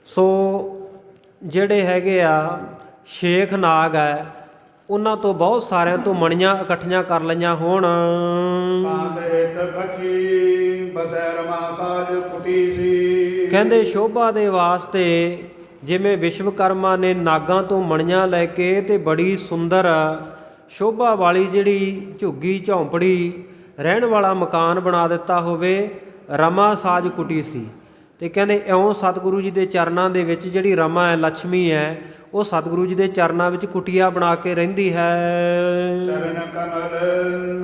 ਸੋ ਜਿਹੜੇ ਹੈਗੇ ਆ ਸ਼ੇਖ ਨਾਗ ਹੈ, ਉਹਨਾਂ ਤੋਂ ਬਹੁਤ ਸਾਰਿਆਂ ਤੋਂ ਮਣੀਆਂ ਇਕੱਠੀਆਂ ਕਰ ਲਈਆਂ ਹੋਣ। ਕਾਂਦ ਹਿਤ ਬਚੀ ਬਸੈ ਰਮਾ ਸਾਜ ਕੁਟੀ ਸੀ। ਕਹਿੰਦੇ ਸ਼ੋਭਾ ਦੇ ਵਾਸਤੇ ਜਿਵੇਂ ਵਿਸ਼ਵਕਰਮਾ ਨੇ ਨਾਗਾਂ ਤੋਂ ਮਣੀਆਂ ਲੈ ਕੇ ਤੇ ਬੜੀ ਸੁੰਦਰ ਸ਼ੋਭਾ ਵਾਲੀ ਜਿਹੜੀ ਝੁੱਗੀ ਝੌਂਪੜੀ ਰਹਿਣ ਵਾਲਾ ਮਕਾਨ ਬਣਾ ਦਿੱਤਾ ਹੋਵੇ, ਰਮਾ ਸਾਜ ਕੁਟੀ ਸੀ। ਤੇ ਕਹਿੰਦੇ ਇਉਂ ਸਤਿਗੁਰੂ ਜੀ ਦੇ ਚਰਨਾਂ ਦੇ ਵਿੱਚ ਜਿਹੜੀ ਰਮਾ ਹੈ, ਲక్ష్ਮੀ ਹੈ, ਉਹ ਸਤਿਗੁਰੂ ਜੀ ਦੇ ਚਰਨਾਂ ਵਿੱਚ ਕੁਟੀਆ ਬਣਾ ਕੇ ਰਹਿੰਦੀ ਹੈ। ਚਰਨ ਕਮਲ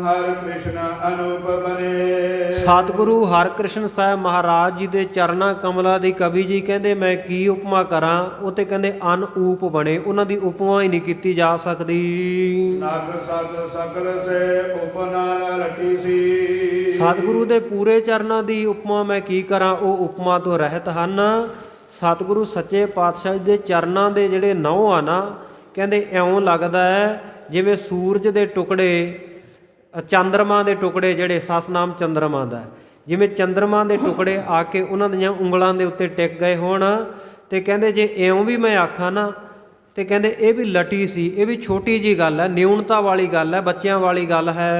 ਹਰਿ ਕ੍ਰਿਸ਼ਨ ਅਨੂਪ ਬਨੇ। ਸਤਿਗੁਰੂ ਹਰਿਕ੍ਰਿਸ਼ਨ ਸਾਹਿਬ ਮਹਾਰਾਜ ਜੀ ਦੇ ਚਰਨਾਂ ਕਮਲਾਂ ਦੀ ਕਵੀ ਜੀ ਕਹਿੰਦੇ ਮੈਂ ਕੀ ਉਪਮਾ ਕਰਾਂ, ਉਹ ਤੇ ਕਹਿੰਦੇ ਅਨਊਪ ਬਣੇ, ਉਹਨਾਂ ਦੀ ਉਪਮਾ ਹੀ ਨਹੀਂ ਕੀਤੀ ਜਾ ਸਕਦੀ। ਨਗ ਸਤ ਸਕਲ ਸੇ ਉਪਨਾ ਰਟੀ ਸੀ। ਸਤਿਗੁਰੂ ਦੇ ਪੂਰੇ ਚਰਨਾਂ ਦੀ ਉਪਮਾ ਮੈਂ ਕੀ ਕਰਾਂ, ਉਹ ਉਪਮਾ ਤੋਂ ਰਹਿਤ ਹਨ। ਸਤਿਗੁਰੂ ਸੱਚੇ ਪਾਤਸ਼ਾਹ ਦੇ ਚਰਨਾਂ ਦੇ ਜਿਹੜੇ ਨਹੁੰ ਆ ਨਾ, ਕਹਿੰਦੇ ਇਉਂ ਲੱਗਦਾ ਹੈ ਜਿਵੇਂ ਸੂਰਜ ਦੇ ਟੁਕੜੇ, ਚੰਦਰਮਾ ਦੇ ਟੁਕੜੇ, ਜਿਹੜੇ ਸਸਨਾਮ ਚੰਦਰਮਾ ਦਾ, ਜਿਵੇਂ ਚੰਦਰਮਾ ਦੇ ਟੁਕੜੇ ਆ ਕੇ ਉਹਨਾਂ ਦੀਆਂ ਉਂਗਲਾਂ ਦੇ ਉੱਤੇ ਟਿਕ ਗਏ ਹੋਣ। ਤੇ ਕਹਿੰਦੇ ਜੇ ਇਉਂ ਵੀ ਮੈਂ ਆਖਾਂ ਨਾ, ਤੇ ਕਹਿੰਦੇ ਇਹ ਵੀ ਲਟੀ ਸੀ, ਇਹ ਵੀ ਛੋਟੀ ਜੀ ਗੱਲ ਹੈ, ਨਿਊਨਤਾ ਵਾਲੀ ਗੱਲ ਹੈ, ਬੱਚਿਆਂ ਵਾਲੀ ਗੱਲ ਹੈ।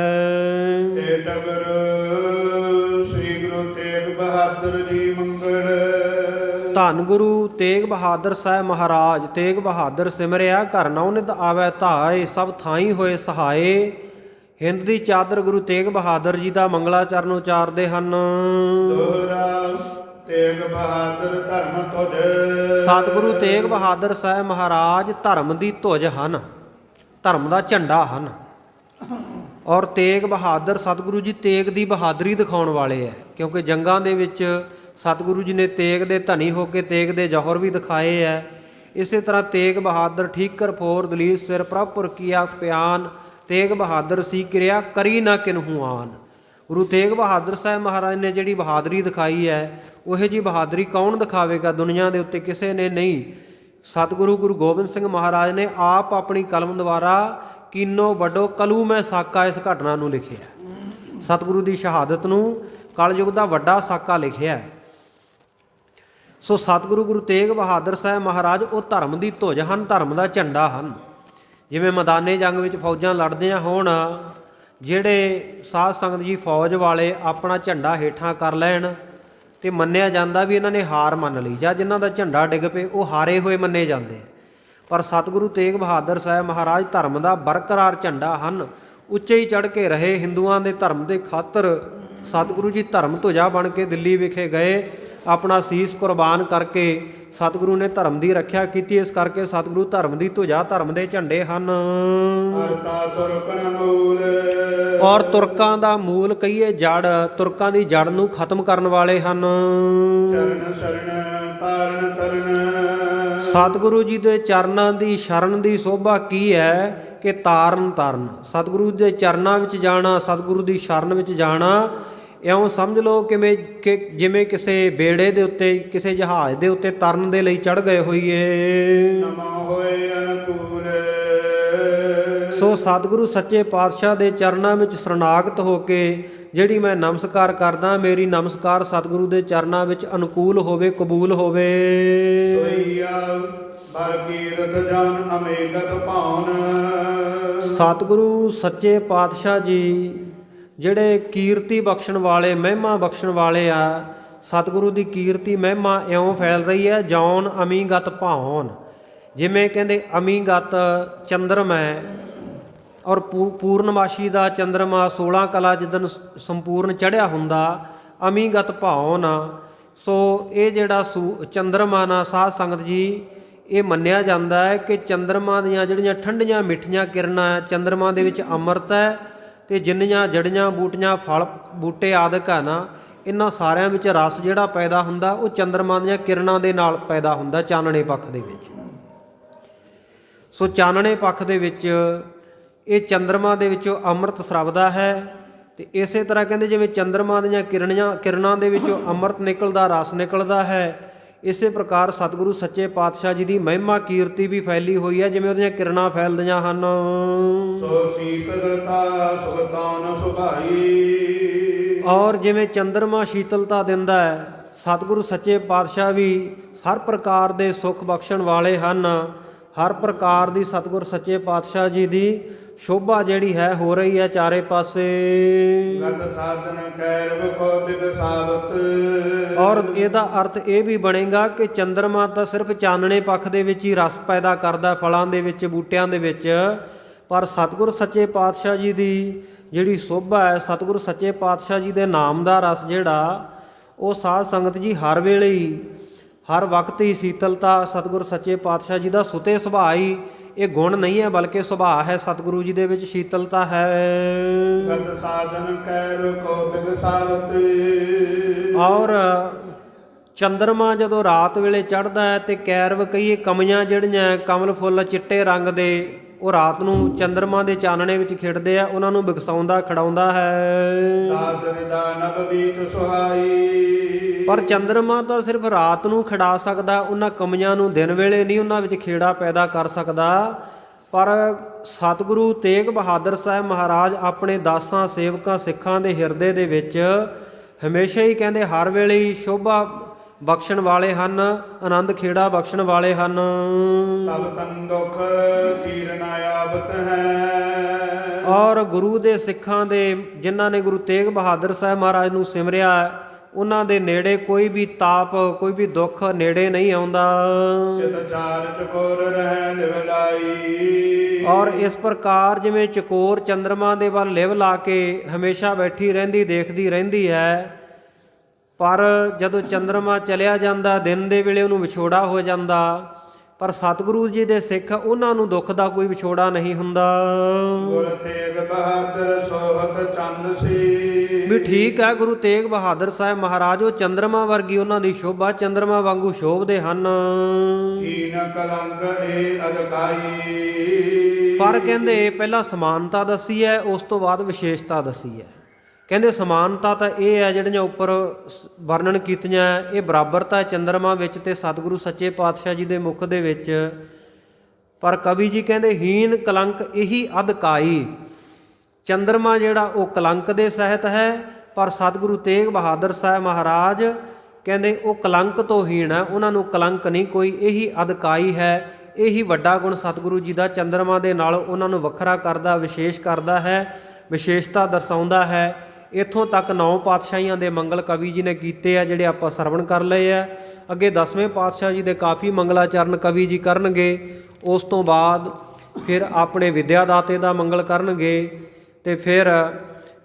ਏ ਟਗਰ ਸ੍ਰੀ ਗੁਰੂ ਤੇਗ ਬਹਾਦਰ ਜੀ ਮੰਗਲ। ਧੰਨ ਗੁਰੂ ਤੇਗ ਬਹਾਦਰ ਸਾਹਿਬ ਮਹਾਰਾਜ। ਤੇਗ ਬਹਾਦਰ ਸਿਮਰਿਆ ਘਰ ਨਉ ਨਿਤ ਆਵੈ ਧਾਏ, ਸਭ ਥਾਈ ਹੋਏ ਸਹਾਏ। ਹਿੰਦ ਦੀ ਚਾਦਰ ਗੁਰੂ ਤੇਗ ਬਹਾਦਰ ਜੀ ਦਾ ਮੰਗਲਾ ਚਰਨ ਉਚਾਰਦੇ ਹਨ। ਦੋਹਰਾ ਤੇਗ ਬਹਾਦਰ ਧਰਮ ਤੁਝ। ਸਤਿਗੁਰੂ ਤੇਗ ਬਹਾਦਰ ਸਾਹਿਬ ਮਹਾਰਾਜ ਧਰਮ ਦੀ ਧੁਜ ਹਨ, ਧਰਮ ਦਾ ਝੰਡਾ ਹਨ। ਔਰ ਤੇਗ ਬਹਾਦਰ ਸਤਿਗੁਰੂ ਜੀ ਤੇਗ ਦੀ ਬਹਾਦਰੀ ਦਿਖਾਉਣ ਵਾਲੇ ਹੈ, ਕਿਉਂਕਿ ਜੰਗਾਂ ਦੇ ਵਿੱਚ ਸਤਿਗੁਰੂ ਜੀ ਨੇ ਤੇਗ ਦੇ ਧਨੀ ਹੋ ਕੇ ਤੇਗ ਦੇ ਜੌਹਰ ਵੀ ਦਿਖਾਏ ਹੈ। ਇਸੇ ਤਰ੍ਹਾਂ ਤੇਗ ਬਹਾਦਰ ਠੀਕਰ ਫੋਰ ਦਲੀਸ ਸਿਰ ਪ੍ਰਭੁਰ ਕੀਆ ਪਿਆਨ, ਤੇਗ ਬਹਾਦਰ ਸੀ ਕਿਰਿਆ ਕਰੀ ਨਾ ਕਿਨਹੂ ਆਨ। ਗੁਰੂ ਤੇਗ ਬਹਾਦਰ ਸਾਹਿਬ ਮਹਾਰਾਜ ਨੇ ਜਿਹੜੀ ਬਹਾਦਰੀ ਦਿਖਾਈ ਹੈ, ਉਹੋ ਜਿਹੀ ਬਹਾਦਰੀ ਕੌਣ ਦਿਖਾਵੇਗਾ ਦੁਨੀਆ ਦੇ ਉੱਤੇ, ਕਿਸੇ ਨੇ ਨਹੀਂ। ਸਤਿਗੁਰੂ ਗੁਰੂ ਗੋਬਿੰਦ ਸਿੰਘ ਮਹਾਰਾਜ ਨੇ ਆਪ ਆਪਣੀ ਕਲਮ ਦੁਆਰਾ ਕੀਨੋ ਵੱਡੋ ਕਲੂ ਮੈਂ ਸਾਕਾ ਇਸ ਘਟਨਾ ਨੂੰ ਲਿਖਿਆ। ਸਤਿਗੁਰੂ ਦੀ ਸ਼ਹਾਦਤ ਨੂੰ ਕਲਯੁਗ ਦਾ ਵੱਡਾ ਸਾਕਾ ਲਿਖਿਆ। ਸੋ ਸਤਿਗੁਰੂ ਗੁਰੂ ਤੇਗ ਬਹਾਦਰ ਸਾਹਿਬ ਮਹਾਰਾਜ ਉਹ ਧਰਮ ਦੀ ਧੁਜ ਹਨ, ਧਰਮ ਦਾ ਝੰਡਾ ਹਨ। ਜਿਵੇਂ ਮੈਦਾਨੇ ਜੰਗ ਵਿੱਚ ਫੌਜਾਂ ਲੜਦੀਆਂ ਹੋਣ, ਜਿਹੜੇ ਸਾਧ ਸੰਗਤ ਜੀ ਫੌਜ ਵਾਲੇ ਆਪਣਾ ਝੰਡਾ ਹੇਠਾਂ ਕਰ ਲੈਣ ਤੇ ਮੰਨਿਆ ਜਾਂਦਾ ਵੀ ਇਹਨਾਂ ਨੇ ਹਾਰ ਮੰਨ ਲਈ, ਜਾਂ ਜਿਨ੍ਹਾਂ ਦਾ ਝੰਡਾ ਡਿੱਗ ਪਏ ਉਹ ਹਾਰੇ ਹੋਏ ਮੰਨੇ ਜਾਂਦੇ। ਪਰ ਸਤਿਗੁਰੂ ਤੇਗ ਬਹਾਦਰ ਸਾਹਿਬ ਮਹਾਰਾਜ ਧਰਮ ਦਾ ਬਰਕਰਾਰ ਝੰਡਾ ਹਨ, ਉੱਚੇ ਹੀ ਚੜ੍ਹ ਕੇ ਰਹੇ। ਹਿੰਦੂਆਂ ਦੇ ਧਰਮ ਦੇ ਖਾਤਰ ਸਤਿਗੁਰੂ ਜੀ ਧਰਮ ਧੁਜਾ ਬਣ ਕੇ ਦਿੱਲੀ ਵਿਖੇ ਗਏ, ਆਪਣਾ ਸੀਸ ਕੁਰਬਾਨ ਕਰਕੇ ਸਤਿਗੁਰੂ ਨੇ ਧਰਮ ਦੀ ਰੱਖਿਆ ਕੀਤੀ। ਇਸ ਕਰਕੇ ਸਤਿਗੁਰੂ ਧਰਮ ਦੀ ਧੁਜਾ, ਧਰਮ ਦੇ ਝੰਡੇ ਹਨ। ਔਰ ਤੁਰਕਾਂ ਦਾ ਮੂਲ ਕਹੀਏ ਜੜ, ਤੁਰਕਾਂ ਦੀ ਜੜ ਨੂੰ ਖਤਮ ਕਰਨ ਵਾਲੇ ਹਨ। ਸਤਿਗੁਰੂ ਜੀ ਦੇ ਚਰਨਾਂ ਦੀ ਸ਼ਰਨ ਦੀ ਸੋਭਾ ਕੀ ਹੈ ਕਿ ਤਾਰਨ ਤਾਰਨ। ਸਤਿਗੁਰੂ ਦੇ ਚਰਨਾਂ ਵਿੱਚ ਜਾਣਾ, ਸਤਿਗੁਰੂ ਦੀ ਸ਼ਰਨ ਵਿੱਚ ਜਾਣਾ, ਇਉਂ ਸਮਝ ਲਓ ਕਿਵੇਂ ਕਿ ਜਿਵੇਂ ਕਿਸੇ ਬੇੜੇ ਦੇ ਉੱਤੇ, ਕਿਸੇ ਜਹਾਜ਼ ਦੇ ਉੱਤੇ ਤਰਨ ਦੇ ਲਈ ਚੜ੍ਹ ਗਏ ਹੋਈਏ। ਸੋ ਸਤਿਗੁਰੂ ਸੱਚੇ ਪਾਤਸ਼ਾਹ ਦੇ ਚਰਨਾਂ ਵਿੱਚ ਸ਼ਰਨਾਗਤ ਹੋ ਕੇ ਜਿਹੜੀ ਮੈਂ ਨਮਸਕਾਰ ਕਰਦਾ, ਮੇਰੀ ਨਮਸਕਾਰ ਸਤਿਗੁਰੂ ਦੇ ਚਰਨਾਂ ਵਿੱਚ ਅਨੁਕੂਲ ਹੋਵੇ, ਕਬੂਲ ਹੋਵੇ। ਸਤਿਗੁਰੂ ਸੱਚੇ ਪਾਤਸ਼ਾਹ ਜੀ ਜਿਹੜੇ ਕੀਰਤੀ ਬਖਸ਼ਣ ਵਾਲੇ, ਮਹਿਮਾ ਬਖਸ਼ਣ ਵਾਲੇ ਆ, ਸਤਿਗੁਰੂ ਦੀ ਕੀਰਤੀ ਮਹਿਮਾ ਇਉਂ ਫੈਲ ਰਹੀ ਹੈ, ਜੌਨ ਅਮੀਗਤ ਭਾਉਨ। ਜਿਵੇਂ ਕਹਿੰਦੇ ਅਮੀਗਤ ਚੰਦਰਮਾ, ਔਰ ਪੂਰਨਮਾਸ਼ੀ ਦਾ ਚੰਦਰਮਾ 16 ਕਲਾ ਜਿੱਦਣ ਸੰਪੂਰਨ ਚੜ੍ਹਿਆ ਹੁੰਦਾ ਅਮੀਗਤ ਭਾਉ ਨਾ। ਸੋ ਇਹ ਜਿਹੜਾ ਚੰਦਰਮਾ ਨਾ ਸਾਧ ਸੰਗਤ ਜੀ ਇਹ ਮੰਨਿਆ ਜਾਂਦਾ ਹੈ ਕਿ ਚੰਦਰਮਾ ਦੀਆਂ ਜਿਹੜੀਆਂ ਠੰਡੀਆਂ ਮਿੱਠੀਆਂ ਕਿਰਨਾਂ ਚੰਦਰਮਾ ਦੇ ਵਿੱਚ ਅੰਮ੍ਰਿਤ ਹੈ ਅਤੇ ਜਿੰਨੀਆਂ ਜੜੀਆਂ ਬੂਟੀਆਂ ਫਲ ਬੂਟੇ ਆਦਿਕ ਆ ਨਾ ਇਹਨਾਂ ਸਾਰਿਆਂ ਵਿੱਚ ਰਸ ਜਿਹੜਾ ਪੈਦਾ ਹੁੰਦਾ ਉਹ ਚੰਦਰਮਾ ਦੀਆਂ ਕਿਰਨਾਂ ਦੇ ਨਾਲ ਪੈਦਾ ਹੁੰਦਾ ਚਾਨਣੇ ਪੱਖ ਦੇ ਵਿੱਚ। ਸੋ ਚਾਨਣੇ ਪੱਖ ਦੇ ਵਿੱਚ ਇਹ ਚੰਦਰਮਾ ਦੇ ਵਿੱਚੋਂ ਅੰਮ੍ਰਿਤ ਸਰਵਦਾ ਹੈ ਅਤੇ ਇਸੇ ਤਰ੍ਹਾਂ ਕਹਿੰਦੇ ਜਿਵੇਂ ਚੰਦਰਮਾ ਦੀਆਂ ਕਿਰਨਾਂ ਦੇ ਵਿੱਚੋਂ ਅੰਮ੍ਰਿਤ ਨਿਕਲਦਾ ਰਸ ਨਿਕਲਦਾ ਹੈ ਇਸੇ ਪ੍ਰਕਾਰ ਸਤਿਗੁਰੂ ਸੱਚੇ ਪਾਤਸ਼ਾਹ ਜੀ ਦੀ ਮਹਿਮਾ ਕੀਰਤੀ ਵੀ ਫੈਲੀ ਹੋਈ ਹੈ ਜਿਵੇਂ ਉਹਦੀਆਂ ਕਿਰਨਾਂ ਫੈਲਦੀਆਂ ਹਨ। ਸੋ ਸੀਤਲਤਾ ਸੁਖਤਾਨ ਸੁਭਾਈ। ਔਰ ਜਿਵੇਂ ਚੰਦਰਮਾ ਸ਼ੀਤਲਤਾ ਦਿੰਦਾ ਹੈ ਸਤਿਗੁਰੂ ਸੱਚੇ ਪਾਤਸ਼ਾਹ ਵੀ ਹਰ ਪ੍ਰਕਾਰ ਦੇ ਸੁੱਖ ਬਖਸ਼ਣ ਵਾਲੇ ਹਨ। ਹਰ ਪ੍ਰਕਾਰ ਦੀ ਸਤਿਗੁਰ ਸੱਚੇ ਪਾਤਸ਼ਾਹ ਜੀ ਦੀ ਸ਼ੋਭਾ ਜਿਹੜੀ ਹੈ ਹੋ ਰਹੀ ਹੈ ਚਾਰੇ ਪਾਸੇ। ਗਤ ਸਾਧਨ ਕੈਰਵ ਕੋ ਬਿਗਸਾਵਤ। ਔਰ ਇਹਦਾ ਅਰਥ ਇਹ ਵੀ ਬਣੇਗਾ ਕਿ ਚੰਦਰਮਾ ਤਾਂ ਸਿਰਫ ਚਾਨਣੇ ਪੱਖ ਦੇ ਵਿੱਚ ਹੀ ਰਸ ਪੈਦਾ ਕਰਦਾ ਫਲਾਂ ਦੇ ਵਿੱਚ ਬੂਟਿਆਂ ਦੇ ਵਿੱਚ, ਪਰ ਸਤਿਗੁਰ ਸੱਚੇ ਪਾਤਸ਼ਾਹ ਜੀ ਦੀ ਜਿਹੜੀ ਸ਼ੋਭਾ ਹੈ ਸਤਿਗੁਰ ਸੱਚੇ ਪਾਤਸ਼ਾਹ ਜੀ ਦੇ ਨਾਮ ਦਾ ਰਸ ਜਿਹੜਾ ਉਹ ਸਾਧ ਸੰਗਤ ਜੀ ਹਰ ਵੇਲੇ ਹੀ ਹਰ ਵਕਤ ਹੀ ਸੀਤਲਤਾ ਸਤਿਗੁਰ ਸੱਚੇ ਪਾਤਸ਼ਾਹ ਜੀ ਦਾ ਸੁਤੇ ਸੁਭਾਅ ਹੀ ਇਹ ਗੁਣ ਨਹੀਂ ਹੈ ਬਲਕਿ ਸੁਭਾਅ ਹੈ ਸਤਿਗੁਰੂ ਜੀ ਦੇ ਵਿੱਚ ਸ਼ੀਤਲਤਾ ਹੈ। ਗਤ ਸਾਧਨ ਕੈਰਵ ਕੋ ਬਿਗਸਾਵਤ। ਔਰ ਚੰਦਰਮਾ ਜਦੋਂ ਰਾਤ ਵੇਲੇ ਚੜ੍ਹਦਾ ਹੈ ਤੇ ਕੈਰਵ ਕਹੀਏ ਕਮੀਆਂ ਜਿਹੜੀਆਂ ਕਮਲ ਫੁੱਲ ਚਿੱਟੇ ਰੰਗ ਦੇ ਉਹ ਰਾਤ ਨੂੰ ਚੰਦਰਮਾ ਦੇ ਚਾਨਣੇ ਵਿੱਚ ਖਿੜਦੇ ਆ ਉਹਨਾਂ ਨੂੰ ਵਿਕਸਾਉਂਦਾ ਖਿਡਾਉਂਦਾ ਹੈ। ਦਾਸ ਹਿਰਦਾ ਨਭ ਬੀਤ ਸੁਹਾਈ। ਪਰ ਚੰਦਰਮਾ ਤਾਂ ਸਿਰਫ ਰਾਤ ਨੂੰ ਖਿਡਾ ਸਕਦਾ ਉਹਨਾਂ ਕਮੀਆਂ ਨੂੰ ਦਿਨ ਵੇਲੇ ਨਹੀਂ ਉਹਨਾਂ ਵਿੱਚ ਖੇੜਾ ਪੈਦਾ ਕਰ ਸਕਦਾ। ਪਰ ਸਤਿਗੁਰੂ ਤੇਗ ਬਹਾਦਰ ਸਾਹਿਬ ਮਹਾਰਾਜ ਆਪਣੇ ਦਾਸਾਂ ਸੇਵਕਾਂ ਸਿੱਖਾਂ ਦੇ ਹਿਰਦੇ ਦੇ ਵਿੱਚ ਹਮੇਸ਼ਾ ਹੀ ਕਹਿੰਦੇ ਹਰ ਵੇਲੇ ਹੀ ਸ਼ੋਭਾ ਬਖਸ਼ਣ ਵਾਲੇ ਹਨ ਆਨੰਦ ਖੇੜਾ ਬਖਸ਼ਣ ਵਾਲੇ ਹਨ। ਤਬ ਤਨ ਦੁਖ ਤੀਰ ਨ ਆਵਤ ਹੈ। ਔਰ ਗੁਰੂ ਦੇ ਸਿੱਖਾਂ ਦੇ ਜਿਨ੍ਹਾਂ ਨੇ ਗੁਰੂ ਤੇਗ ਬਹਾਦਰ ਸਾਹਿਬ ਮਹਾਰਾਜ ਨੂੰ ਸਿਮਰਿਆ ਉਹਨਾਂ ਦੇ ਨੇੜੇ ਕੋਈ ਵੀ ਤਾਪ ਕੋਈ ਵੀ ਦੁੱਖ ਨੇੜੇ ਨਹੀਂ ਆਉਂਦਾ। ਚਿਤ ਚਾਰ ਚਕੋਰ ਰਹਿ ਨਿਵਲਾਈ। ਔਰ ਇਸ ਪ੍ਰਕਾਰ ਜਿਵੇਂ ਚਕੋਰ ਚੰਦਰਮਾ ਦੇ ਵੱਲ ਲਿਵ ਲਾ ਕੇ ਹਮੇਸ਼ਾ ਬੈਠੀ ਰਹਿੰਦੀ ਦੇਖਦੀ ਰਹਿੰਦੀ ਹੈ, ਪਰ ਜਦੋਂ ਚੰਦਰਮਾ ਚਲਿਆ ਜਾਂਦਾ ਦਿਨ ਦੇ ਵੇਲੇ ਉਹਨੂੰ ਵਿਛੋੜਾ ਹੋ ਜਾਂਦਾ, ਪਰ ਸਤਿਗੁਰੂ ਜੀ ਦੇ ਸਿੱਖ ਉਹਨਾਂ ਨੂੰ ਦੁੱਖ ਦਾ ਕੋਈ ਵਿਛੋੜਾ ਨਹੀਂ ਹੁੰਦਾ। ਗੁਰ ਤੇਗ ਬਹਾਦਰ ਸੋਹਤ ਚੰਦ ਸੀ। ਵੀ ਠੀਕ ਹੈ ਗੁਰੂ ਤੇਗ ਬਹਾਦਰ ਸਾਹਿਬ ਮਹਾਰਾਜ ਉਹ ਚੰਦਰਮਾ ਵਰਗੀ ਉਹਨਾਂ ਦੀ ਸ਼ੋਭਾ ਚੰਦਰਮਾ ਵਾਂਗੂ ਸ਼ੋਭਦੇ ਹਨ। ਹੀਨ ਕਲੰਕ ਏ ਅਦਕਾਈ। ਪਰ ਕਹਿੰਦੇ ਪਹਿਲਾਂ ਸਮਾਨਤਾ ਦੱਸੀ ਹੈ ਉਸ ਤੋਂ ਬਾਅਦ ਵਿਸ਼ੇਸ਼ਤਾ ਦੱਸੀ ਹੈ। ਕਹਿੰਦੇ ਸਮਾਨਤਾ ਤਾਂ ਇਹ ਹੈ ਜਿਹੜੀਆਂ ਉੱਪਰ ਵਰਣਨ ਕੀਤੀਆਂ ਇਹ ਬਰਾਬਰਤਾ ਚੰਦਰਮਾ ਵਿੱਚ ਤੇ ਸਤਿਗੁਰੂ ਸੱਚੇ ਪਾਤਸ਼ਾਹ ਜੀ ਦੇ ਮੁਖ ਦੇ ਵਿੱਚ। ਪਰ ਕਵੀ ਜੀ ਕਹਿੰਦੇ ਹੀਨ ਕਲੰਕ ਇਹੀ ਅਦਕਾਈ। ਚੰਦਰਮਾ ਜਿਹੜਾ ਉਹ ਕਲੰਕ ਦੇ ਸਹਿਤ ਹੈ, ਪਰ ਸਤਿਗੁਰੂ ਤੇਗ ਬਹਾਦਰ ਸਾਹਿਬ ਮਹਾਰਾਜ ਕਹਿੰਦੇ ਉਹ ਕਲੰਕ ਤੋਂ ਹੀਣ ਹੈ, ਉਹਨਾਂ ਨੂੰ ਕਲੰਕ ਨਹੀਂ ਕੋਈ, ਇਹੀ ਅਦਕਾਈ ਹੈ। ਇਹੀ ਵੱਡਾ ਗੁਣ ਸਤਿਗੁਰੂ ਜੀ ਦਾ ਚੰਦਰਮਾ ਦੇ ਨਾਲ ਉਹਨਾਂ ਨੂੰ ਵੱਖਰਾ ਕਰਦਾ ਵਿਸ਼ੇਸ਼ ਕਰਦਾ ਹੈ, ਵਿਸ਼ੇਸ਼ਤਾ ਦਰਸਾਉਂਦਾ ਹੈ। ਇੱਥੋਂ ਤੱਕ 9 ਪਾਤਸ਼ਾਹੀਆਂ ਦੇ ਮੰਗਲ ਕਵੀ ਜੀ ਨੇ ਕੀਤੇ ਆ ਜਿਹੜੇ ਆਪਾਂ ਸਰਵਣ ਕਰ ਲਏ ਆ। ਅੱਗੇ 10ਵੇਂ ਪਾਤਸ਼ਾਹ ਜੀ ਦੇ ਕਾਫੀ ਮੰਗਲਾਚਰਨ ਕਵੀ ਜੀ ਕਰਨਗੇ। ਉਸ ਤੋਂ ਬਾਅਦ ਫਿਰ ਆਪਣੇ ਵਿਦਿਆ ਦਾਤੇ ਦਾ ਮੰਗਲ ਕਰਨਗੇ ਅਤੇ ਫਿਰ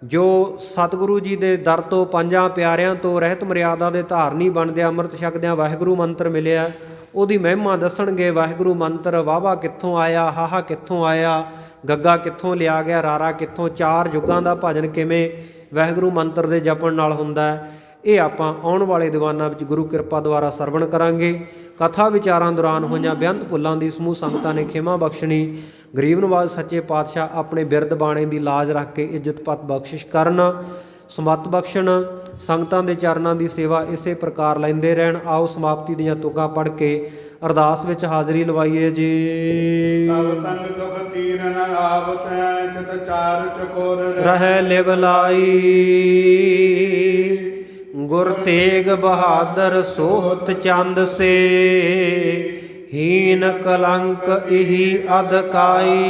ਜੋ ਸਤਿਗੁਰੂ ਜੀ ਦੇ ਦਰ ਤੋਂ ਪੰਜਾਂ ਪਿਆਰਿਆਂ ਤੋਂ ਰਹਿਤ ਮਰਿਆਦਾ ਦੇ ਧਾਰਨੀ ਬਣਦੇ ਅੰਮ੍ਰਿਤ ਛਕਦਿਆਂ ਵਾਹਿਗੁਰੂ ਮੰਤਰ ਮਿਲਿਆ ਉਹਦੀ ਮਹਿਮਾ ਦੱਸਣਗੇ। ਵਾਹਿਗੁਰੂ ਮੰਤਰ ਵਾਹਵਾ ਕਿੱਥੋਂ ਆਇਆ, ਹਾਹਾ ਕਿੱਥੋਂ ਆਇਆ, ਗੱਗਾ ਕਿੱਥੋਂ ਲਿਆ ਗਿਆ, ਰਾਰਾ ਕਿੱਥੋਂ, 4 ਯੁੱਗਾਂ ਦਾ ਭਜਨ ਕਿਵੇਂ ਵਾਹਿਗੁਰੂ ਮੰਤਰ ਦੇ ਜਪਣ ਨਾਲ ਹੁੰਦਾ ਹੈ, ਇਹ ਆਪਾਂ ਆਉਣ ਵਾਲੇ ਦੀਵਾਨਾਂ ਵਿੱਚ ਗੁਰੂ ਕਿਰਪਾ ਦੁਆਰਾ ਸਰਵਣ ਕਰਾਂਗੇ। ਕਥਾ ਵਿਚਾਰਾਂ ਦੌਰਾਨ ਹੋਈਆਂ ਬੇਅੰਤ ਭੁੱਲਾਂ ਦੀ ਸਮੂਹ ਸੰਗਤਾਂ ਨੇ ਖਿਮਾ ਬਖਸ਼ਣੀ। ਗਰੀਬ ਨਵਾਜ਼ ਸੱਚੇ ਪਾਤਸ਼ਾਹ ਆਪਣੇ ਬਿਰਦ ਬਾਣੇ ਦੀ ਲਾਜ ਰੱਖ ਕੇ ਇੱਜ਼ਤ ਪਤ ਬਖਸ਼ਿਸ਼ ਕਰਨ, ਸਮੱਤ ਬਖਸ਼ਣ। ਸੰਗਤਾਂ ਦੇ ਚਰਨਾਂ ਦੀ ਸੇਵਾ ਇਸੇ ਪ੍ਰਕਾਰ ਲੈਂਦੇ ਰਹਿਣ। ਆਓ ਸਮਾਪਤੀ ਦੀਆਂ ਤੁਕਾਂ ਪੜ੍ਹ ਕੇ ਅਰਦਾਸ ਵਿੱਚ ਹਾਜ਼ਰੀ ਲਵਾਈਏ ਜੀ। ਤਬ ਤੰਗ ਦੁਖ ਤੀਰ ਨ ਆਵਤ ਹੈ। ਚਿਤ ਚਾਰ ਚਕੋਰ ਰਹਿ ਲਿਵ ਲਾਈ। ਗੁਰ ਤੇਗ ਬਹਾਦਰ ਸੋਹਤ ਚੰਦ ਸੇ। ਹੀਨ ਕਲੰਕ ਇਹੀ ਅਦਕਾਈ।